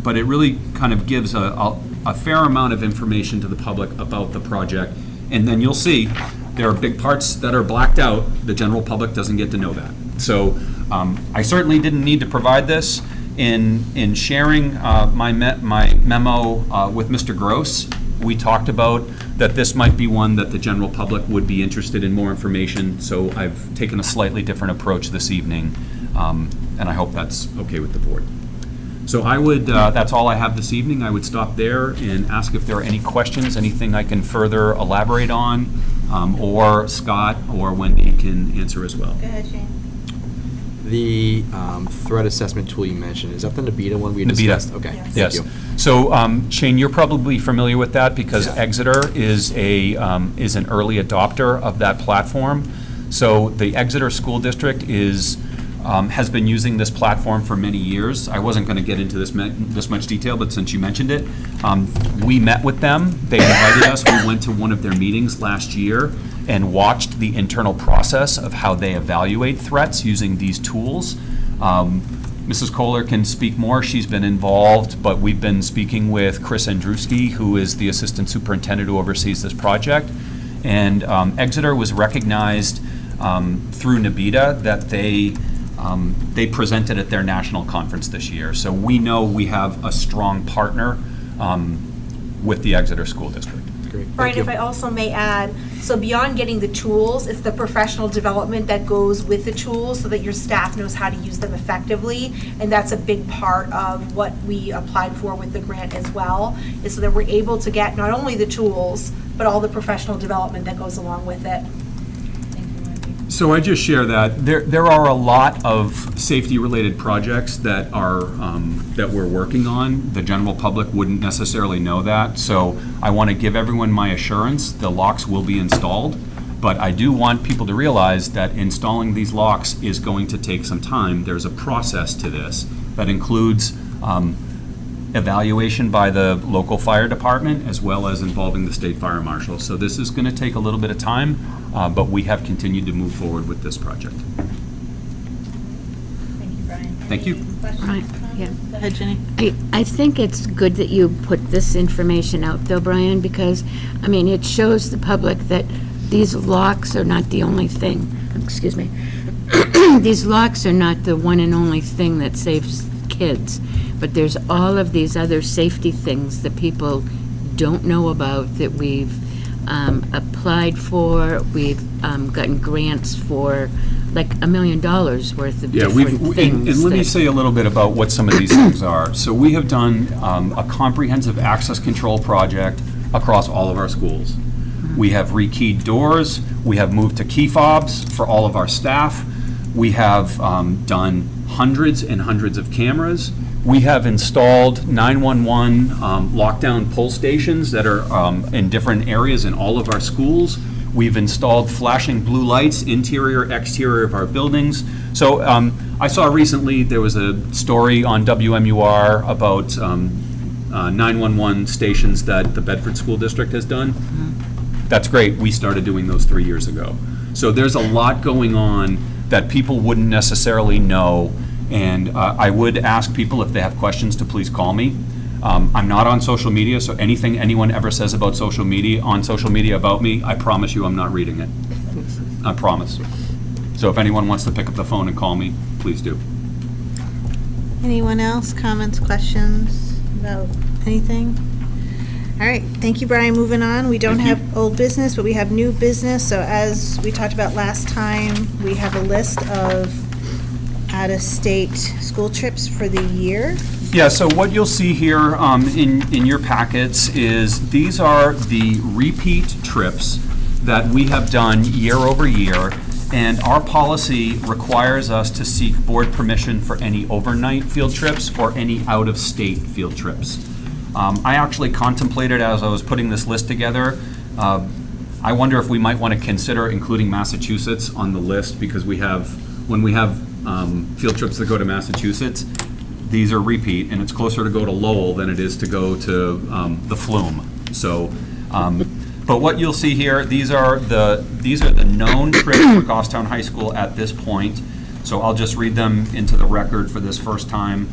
but it really kind of gives a fair amount of information to the public about the project. And then you'll see there are big parts that are blacked out. The general public doesn't get to know that. So I certainly didn't need to provide this. In sharing my memo with Mr. Gross we talked about that this might be one that the general public would be interested in more information, so I've taken a slightly different approach this evening, and I hope that's okay with the board. So I would, that's all I have this evening. I would stop there and ask if there are any questions, anything I can further elaborate on, or Scott or Wendy can answer as well. Go ahead, Shane. The threat assessment tool you mentioned, is that the Nabita one we Nabita. discussed? Okay, thank Yes. you. So, Shane, you're probably familiar with that because Exeter is an early adopter of that platform. So the Exeter School District has been using this platform for many years. I wasn't going to get into this much detail, but since you mentioned it, we met with them. They invited us. We went to one of their meetings last year and watched the internal process of how they evaluate threats using these tools. Mrs. Kohler can speak more. She's been involved, but we've been speaking with Chris Andruski, who is the assistant superintendent who oversees this project. And Exeter was recognized through Nabita that they presented at their national conference this year. So we know we have a strong partner with the Exeter School District. Great. Brian, if I also may add, so beyond getting the tools, it's the professional development that goes with the tools so that your staff knows how to use them effectively. And that's a big part of what we applied for with the grant as well, is so that we're able to get not only the tools, but all the professional development that goes along with it. So I just share that there are a lot of safety-related projects that are that we're working on. The general public wouldn't necessarily know that, so I want to give everyone my assurance the locks will be installed. But I do want people to realize that installing these locks is going to take some time. There's a process to this that includes evaluation by the local fire department as well as involving the state fire marshal. So this is going to take a little bit of time, but we have continued to move forward with this project. Thank you, Brian. Thank you. Any questions? Right, yeah. Go ahead, Jenny. I think it's good that you put this information out, though, Brian, because, I mean, it shows the public that these locks are not the only thing, excuse me, these locks are not the one and only thing that saves kids, but there's all of these other safety things that people don't know about that we've applied for. We've gotten grants for like $1 million worth of different things. And let me that- say a little bit about what some of these things are. So we have done a comprehensive access control project across all of our schools. We have rekeyed doors. We have moved to key fobs for all of our staff. We have done hundreds and hundreds of cameras. We have installed 911 lockdown pull stations that are in different areas in all of our schools. We've installed flashing blue lights, interior, exterior of our buildings. So I saw recently there was a story on WMUR about 911 stations that the Bedford School District has done. That's great. We started doing those 3 years ago. So there's a lot going on that people wouldn't necessarily know. And I would ask people if they have questions to please call me. I'm not on social media, so anything anyone ever says about social media, about me, I promise you I'm not reading it. I promise. So if anyone wants to pick up the phone and call me, please do. Anyone else? Comments, questions about anything? All right, thank you, Brian. Moving on, we don't have old business, but we have new business. So as we talked about last time, we have a list of out-of-state school trips for the year. Yeah, so what you'll see here in your packets is these are the repeat trips that we have done year over year, and our policy requires us to seek board permission for any overnight field trips or any out-of-state field trips. I actually contemplated as I was putting this list together, I wonder if we might want to consider including Massachusetts on the list, because when we have field trips that go to Massachusetts, these are repeat, and it's closer to go to Lowell than it is to go to the Flume. So, but what you'll see here, these are the known trips for Goffstown High School at this point. So I'll just read them into the record for this first time.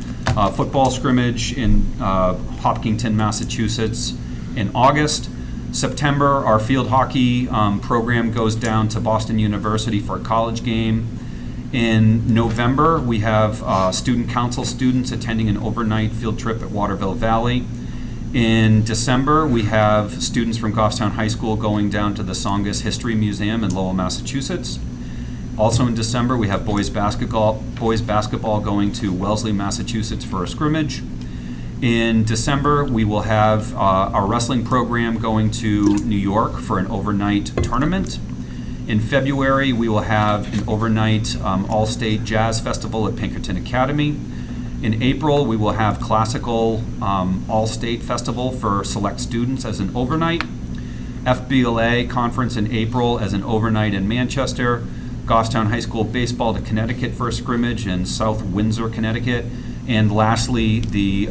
Football scrimmage in Hopkinton, Massachusetts in August. September, our field hockey program goes down to Boston University for a college game. In November, we have student council students attending an overnight field trip at Waterville Valley. In December, we have students from Goffstown High School going down to the Songus History Museum in Lowell, Massachusetts. Also in December, we have boys basketball going to Wellesley, Massachusetts for a scrimmage. In December, we will have our wrestling program going to New York for an overnight tournament. In February, we will have an overnight all-state jazz festival at Pinkerton Academy. In April, we will have classical all-state festival for select students as an overnight. FBLA conference in April as an overnight in Manchester. Goffstown High School baseball to Connecticut for a scrimmage in South Windsor, Connecticut. And lastly, the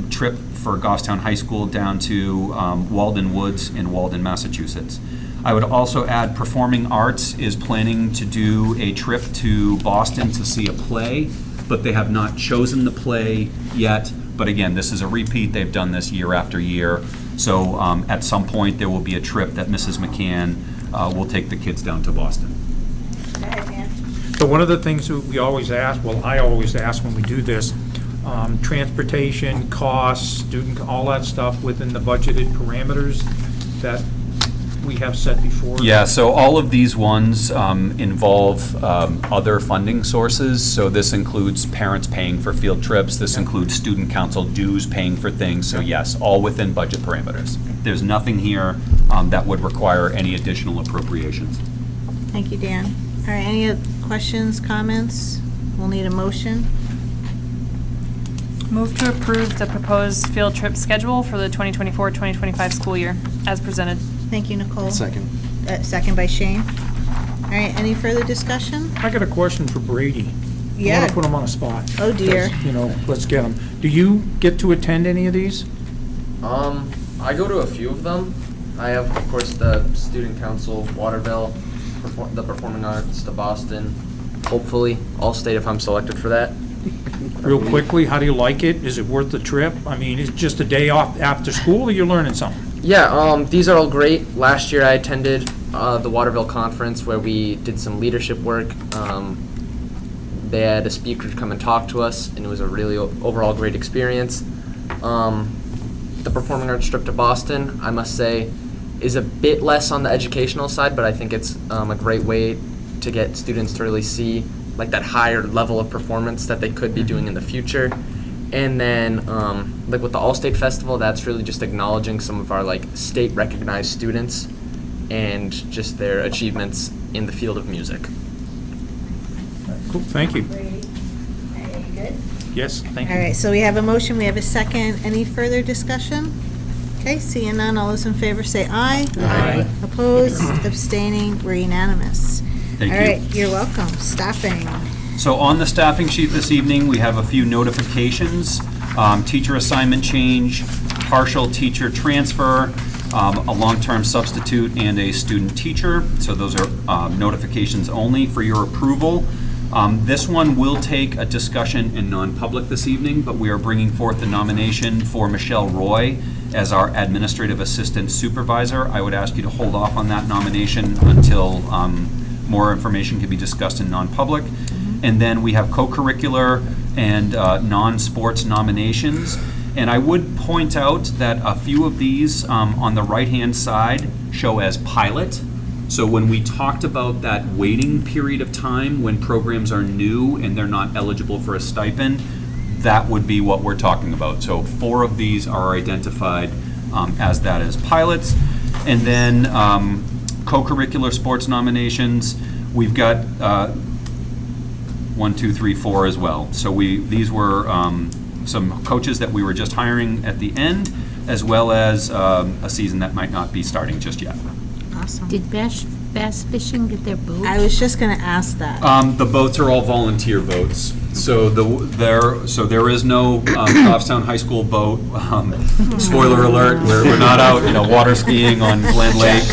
trip for Goffstown High School down to Walden Woods in Walden, Massachusetts. I would also add Performing Arts is planning to do a trip to Boston to see a play, but they have not chosen the play yet. But again, this is a repeat. They've done this year after year. So at some point, there will be a trip that Mrs. McCann will take the kids down to Boston. So one of the things that we always ask, well, I always ask when we do this, transportation, costs, student, all that stuff within the budgeted parameters that we have set before? Yeah, so all of these ones involve other funding sources. So this includes parents paying for field trips. This includes student council dues paying for things. So yes, all within budget parameters. There's nothing here that would require any additional appropriations. Thank you, Dan. All right, any other questions, comments? We'll need a motion. Move to approve the proposed field trip schedule for the 2024-2025 school year as presented. Thank you, Nicole. Second. Second by Shane. All right, any further discussion? I got a question for Brady. I Yeah. want to put him on a spot. Oh, dear. Let's get him. Do you get to attend any of these? I go to a few of them. I have, of course, the student council, Waterville, the performing arts, the Boston, hopefully All-State if I'm selected for that. Real quickly, how do you like it? Is it worth the trip? I mean, is it just a day off after school, or you're learning something? Yeah, these are all great. Last year I attended the Waterville conference where we did some leadership work. They had a speaker come and talk to us, and it was a really overall great experience. The performing arts trip to Boston, I must say, is a bit less on the educational side, but I think it's a great way to get students to really see like that higher level of performance that they could be doing in the future. And then like with the All-State Festival, that's really just acknowledging some of our like state recognized students and just their achievements in the field of music. Cool, thank you. Good? Yes, thank you. All right, so we have a motion, we have a second. Any further discussion? Okay, seeing none, all those in favor say aye. Aye. Opposed, abstaining, we're unanimous. Thank you. All right, you're welcome. Staffing. So on the staffing sheet this evening, we have a few notifications. Teacher assignment change, partial teacher transfer, a long-term substitute, and a student teacher. So those are notifications only for your approval. This one will take a discussion in non-public this evening, but we are bringing forth the nomination for Michelle Roy as our administrative assistant supervisor. I would ask you to hold off on that nomination until more information can be discussed in non-public. And then we have co-curricular and non-sports nominations. And I would point out that a few of these on the right-hand side show as pilot. So when we talked about that waiting period of time when programs are new and they're not eligible for a stipend, that would be what we're talking about. So 4 of these are identified as that as pilots. And then co-curricular sports nominations, we've got 1, 2, 3, 4 as well. So these were some coaches that we were just hiring at the end, as well as a season that might not be starting just yet. Awesome. Did Bass Fishing get their boat? I was just going to ask that. The boats are all volunteer boats. So there is no Goffstown High School boat. Spoiler alert: we're not out, water skiing on Glen Lake.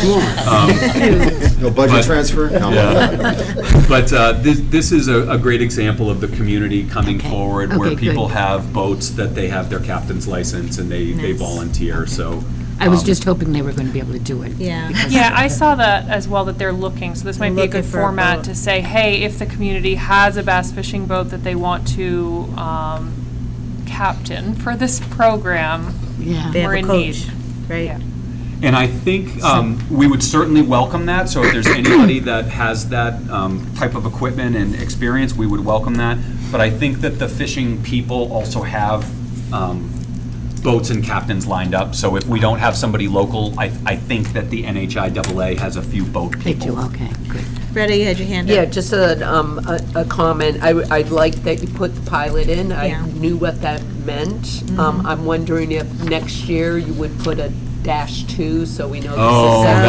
No budget transfer? No. Yeah. But this is a great example of the community coming forward, where people have boats that they have their captain's license and they volunteer. So. I was just hoping they were going to be able to do it. Yeah. Yeah, I saw that as well, that they're looking, so this might be a good Looking for a format boat. to say, hey, if the community has a bass fishing boat that they want to captain for this program, Yeah. They have we're a in need. coach, right? And I think we would certainly welcome that, so if there's anybody that has that type of equipment and experience, we would welcome that. But I think that the fishing people also have boats and captains lined up, so if we don't have somebody local, I think that the NHIAA has a few boat They people. do, okay, good. Retta, you had your hand up. Yeah, just a comment. I'd like that you put the pilot in. Yeah. I knew what that meant. I'm wondering if next year you would put a -2, so we know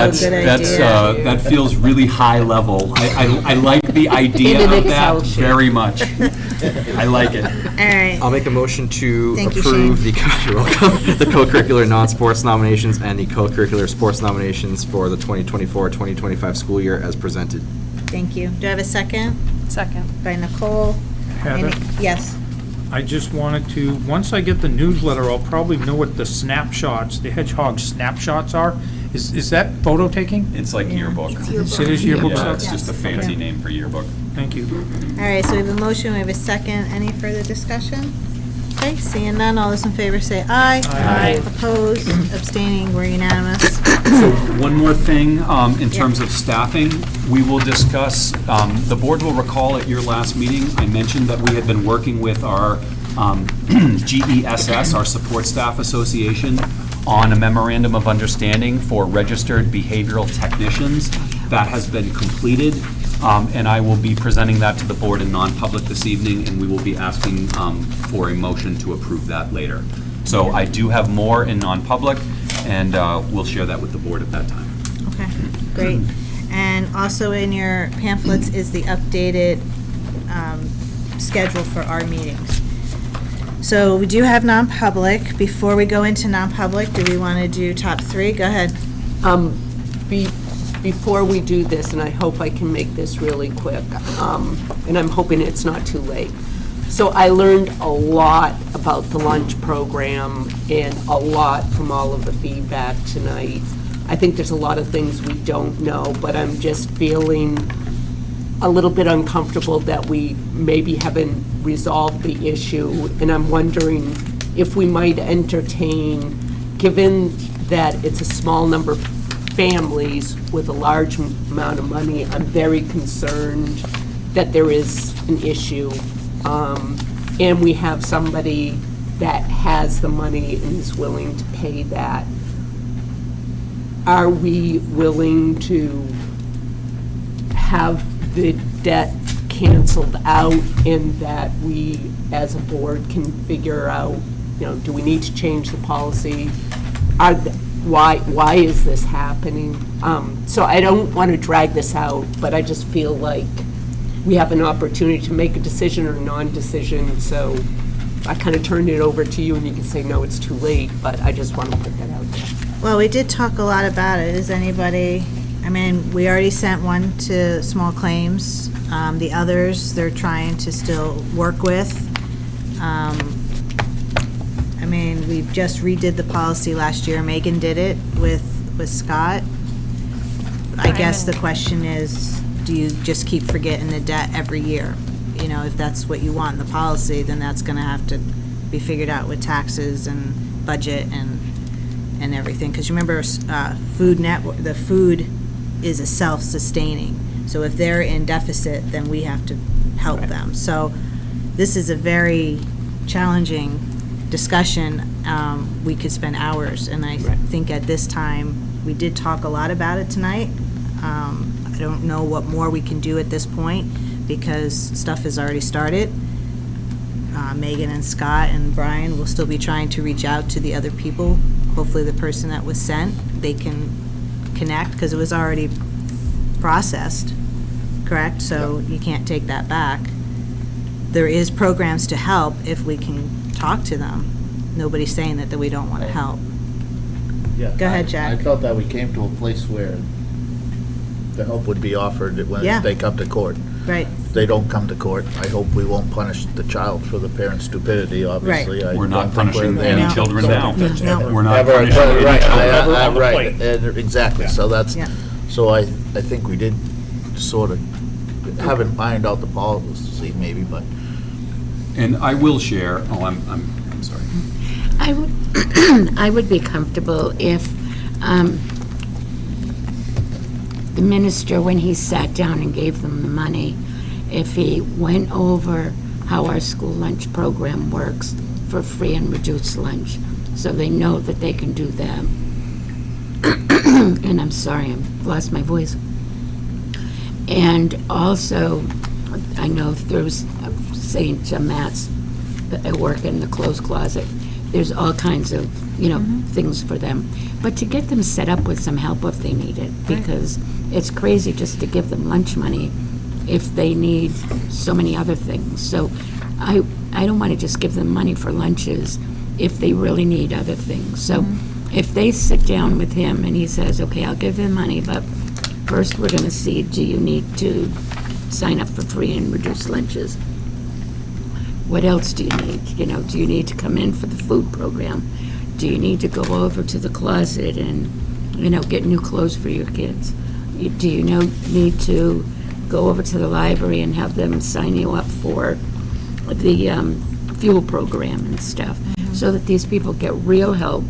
this is. Oh, good idea. that feels really high level. I like the idea In an of that Excel sheet. very much. I like it. All right. I'll make a motion to Thank you, approve you're welcome, the co-curricular non-sports nominations and the co-curricular sports nominations for the 2024-2025 school year as presented. Thank you. Do I have a second? Second. By Nicole. Heather? Yes. I just wanted to, once I get the newsletter, I'll probably know what the snapshots, the hedgehog snapshots are. Is that photo taking? It's like yearbook. It is yearbook Yeah, stuff? it's just a fancy name for yearbook. Thank you. All right, so we have a motion, we have a second. Any further discussion? Okay, seeing none, all those in favor say aye. Aye. Opposed, abstaining, we're unanimous. So one more thing, in terms of staffing, we will discuss, the board will recall at your last meeting, I mentioned that we had been working with our GESS, our Support Staff Association, on a memorandum of understanding for registered behavioral technicians. That has been completed, and I will be presenting that to the board in non-public this evening, and we will be asking for a motion to approve that later. So I do have more in non-public, and we'll share that with the board at that time. Okay, great. And also in your pamphlets is the updated schedule for our meetings. So we do have non-public. Before we go into non-public, do we want to do top three? Go ahead. Before we do this, and I hope I can make this really quick, and I'm hoping it's not too late. So I learned a lot about the lunch program and a lot from all of the feedback tonight. I think there's a lot of things we don't know, but I'm just feeling a little bit uncomfortable that we maybe haven't resolved the issue, and I'm wondering if we might entertain, given that it's a small number of families with a large amount of money, I'm very concerned that there is an issue. And we have somebody that has the money and is willing to pay that. Are we willing to have the debt canceled out and that we, as a board, can figure out, do we need to change the policy? Why is this happening? So I don't want to drag this out, but I just feel like we have an opportunity to make a decision or a non-decision, so I kind of turned it over to you, and you can say, no, it's too late, but I just want to put that out there. Well, we did talk a lot about it. Is anybody, we already sent one to small claims. The others, they're trying to still work with. We just redid the policy last year. Megan did it with Scott. I guess the question is, do you just keep forgetting the debt every year? If that's what you want in the policy, then that's gonna have to be figured out with taxes and budget and everything. Because remember, the food is a self-sustaining. So if they're in deficit, then we have to help them. So this is a very challenging discussion. We could spend hours, and I think at this time, we did talk a lot about it tonight. I don't know what more we can do at this point, because stuff has already started. Megan and Scott and Brian will still be trying to reach out to the other people. Hopefully the person that was sent, they can connect, because it was already processed, correct? So you can't take that back. There is programs to help if we can talk to them. Nobody's saying that we don't want to help. Yeah, Go ahead, Jack. I felt that we came to a place where the help would be offered when Yeah. they come to court. Right. If they don't come to court, I hope we won't punish the child for the parent's stupidity, obviously. I We're not don't think we're punishing there. any children now. No. We're not Ever, punishing any right, children. right, exactly, so that's, Yeah. so I think we did sort of, haven't ironed out the policy maybe, but. And I will share, I'm I'm sorry. I would, I would be comfortable if the minister, when he sat down and gave them the money, if he went over how our school lunch program works for free and reduced lunch, so they know that they can do that. And I'm sorry, I've lost my voice. And also, I know through saying to Matt's, that I work in the clothes closet, there's all kinds of, things for them. But to get them set up with some help if they need it, because it's crazy just to give them lunch money if they need so many other things. So I don't want to just give them money for lunches if they really need other things. So if they sit down with him and he says, okay, I'll give them money, but first we're going to see, do you need to sign up for free and reduced lunches? What else do you need? Do you need to come in for the food program? Do you need to go over to the closet and, get new clothes for your kids? Do you need to go over to the library and have them sign you up for the fuel program and stuff? So that these people get real help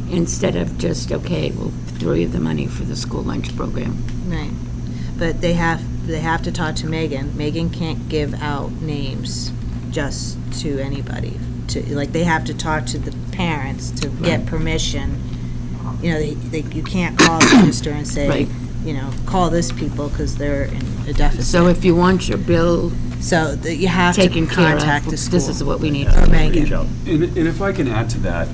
instead of just, okay, we'll throw you the money for the school lunch program. Right. But they have to talk to Megan. Megan can't give out names just to anybody. They have to talk to the parents to get permission. You can't call the minister and say, Right. Call this people because they're in a deficit. So if you want your bill So you have to taken care contact of, the school. this is what we need Or to do. Megan. And if I can add to that,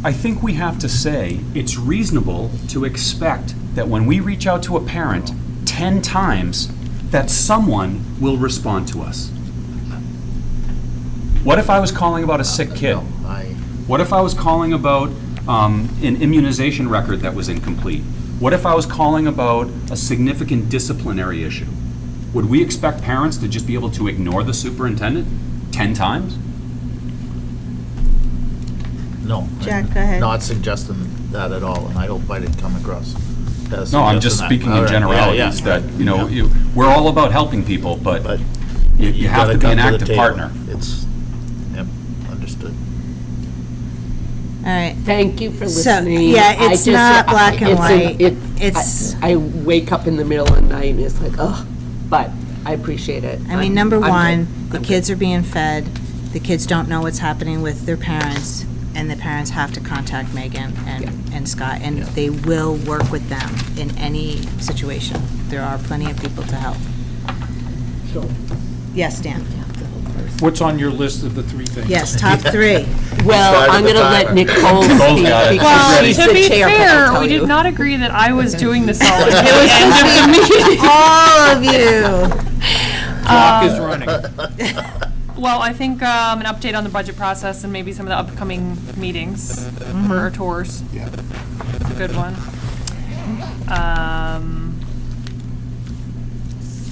I think we have to say it's reasonable to expect that when we reach out to a parent 10 times, that someone will respond to us. What if I was calling about a sick kid? What if I was calling about an immunization record that was incomplete? What if I was calling about a significant disciplinary issue? Would we expect parents to just be able to ignore the superintendent 10 times? No. Jack, go ahead. Not suggesting that at all, and I hope I didn't come across as No, I'm just suggesting that. speaking All in right, generalities, yeah, that, we're all about helping people, but you have gotta to be come an to the active table. partner. Yep, understood. All right. Thank you for So, listening. yeah, I it's just- not black and it's white. It's. I wake up in the middle of the night and it's like, ugh, but I appreciate it. I mean, I'm- number I'm good. one, the I'm kids are being fed, the kids don't know what's happening with their parents, and the parents have to contact Megan and Scott, and they will work with them in any situation. There are plenty of people to help. Yes, Dan? What's on your list of the three things? Yes, top three. Well, I'm gonna let Nicole speak got it. because Well, she's to the be chair, but I'll fair, tell we you. did not agree that I was doing this all at the end of the meeting. All of you. Clock is running. Well, I think an update on the budget process and maybe some of the upcoming meetings for our tours. Yeah. It's a good one.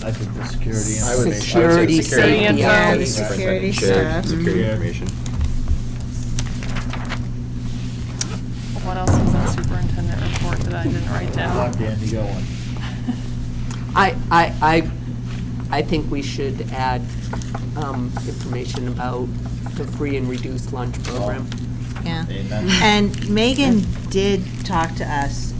I think the security. I would- Security, Security safety, info. yeah. The security Shared stuff. security information. What else is in the superintendent report that I didn't write down? Dandy going. I think we should add information about the free and reduced lunch program. Yeah. Amen. And Megan did talk to us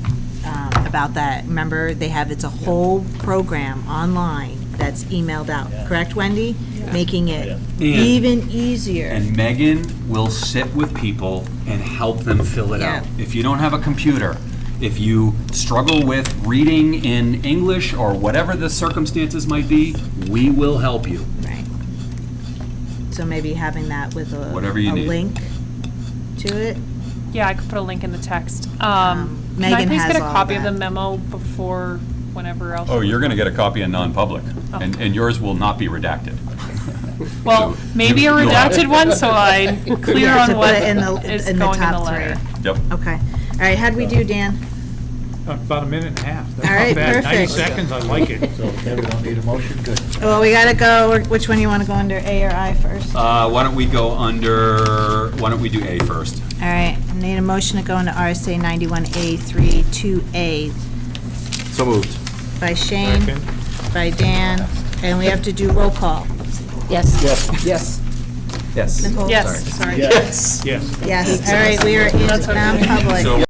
about that. Remember, it's a whole program online that's emailed out. Correct, Wendy? Making it even easier. And Megan will sit with people and help them fill it out. If you don't have a computer, if you struggle with reading in English or whatever the circumstances might be, we will help you. Right. So maybe having that with a Whatever you need. link to it. Yeah, I could put a link in the text. Can I Megan please has get a all copy of that. the memo before whenever else? Oh, you're going to get a copy in non-public, and yours will not be redacted. Well, So maybe a you'll have it. redacted one, so I'm clear Yeah, on to put what it in is the going in the top letter. three. Yep. Okay. All right, how'd we do, Dan? About a minute and a half. That's All not right, bad. 90 perfect. seconds, I like it. So, okay, we don't need a motion, good. Well, we gotta go, which one you wanna go under, A or I first? Why don't we do A first? All right, I need a motion to go into RSA 91A 2A So moved. by Shane, by Dan, and we have to do roll call. Yes. Yes. Yes. Yes. Nicole? Yes, sorry. Yes. Yes. Yes, all right, we are in non-public.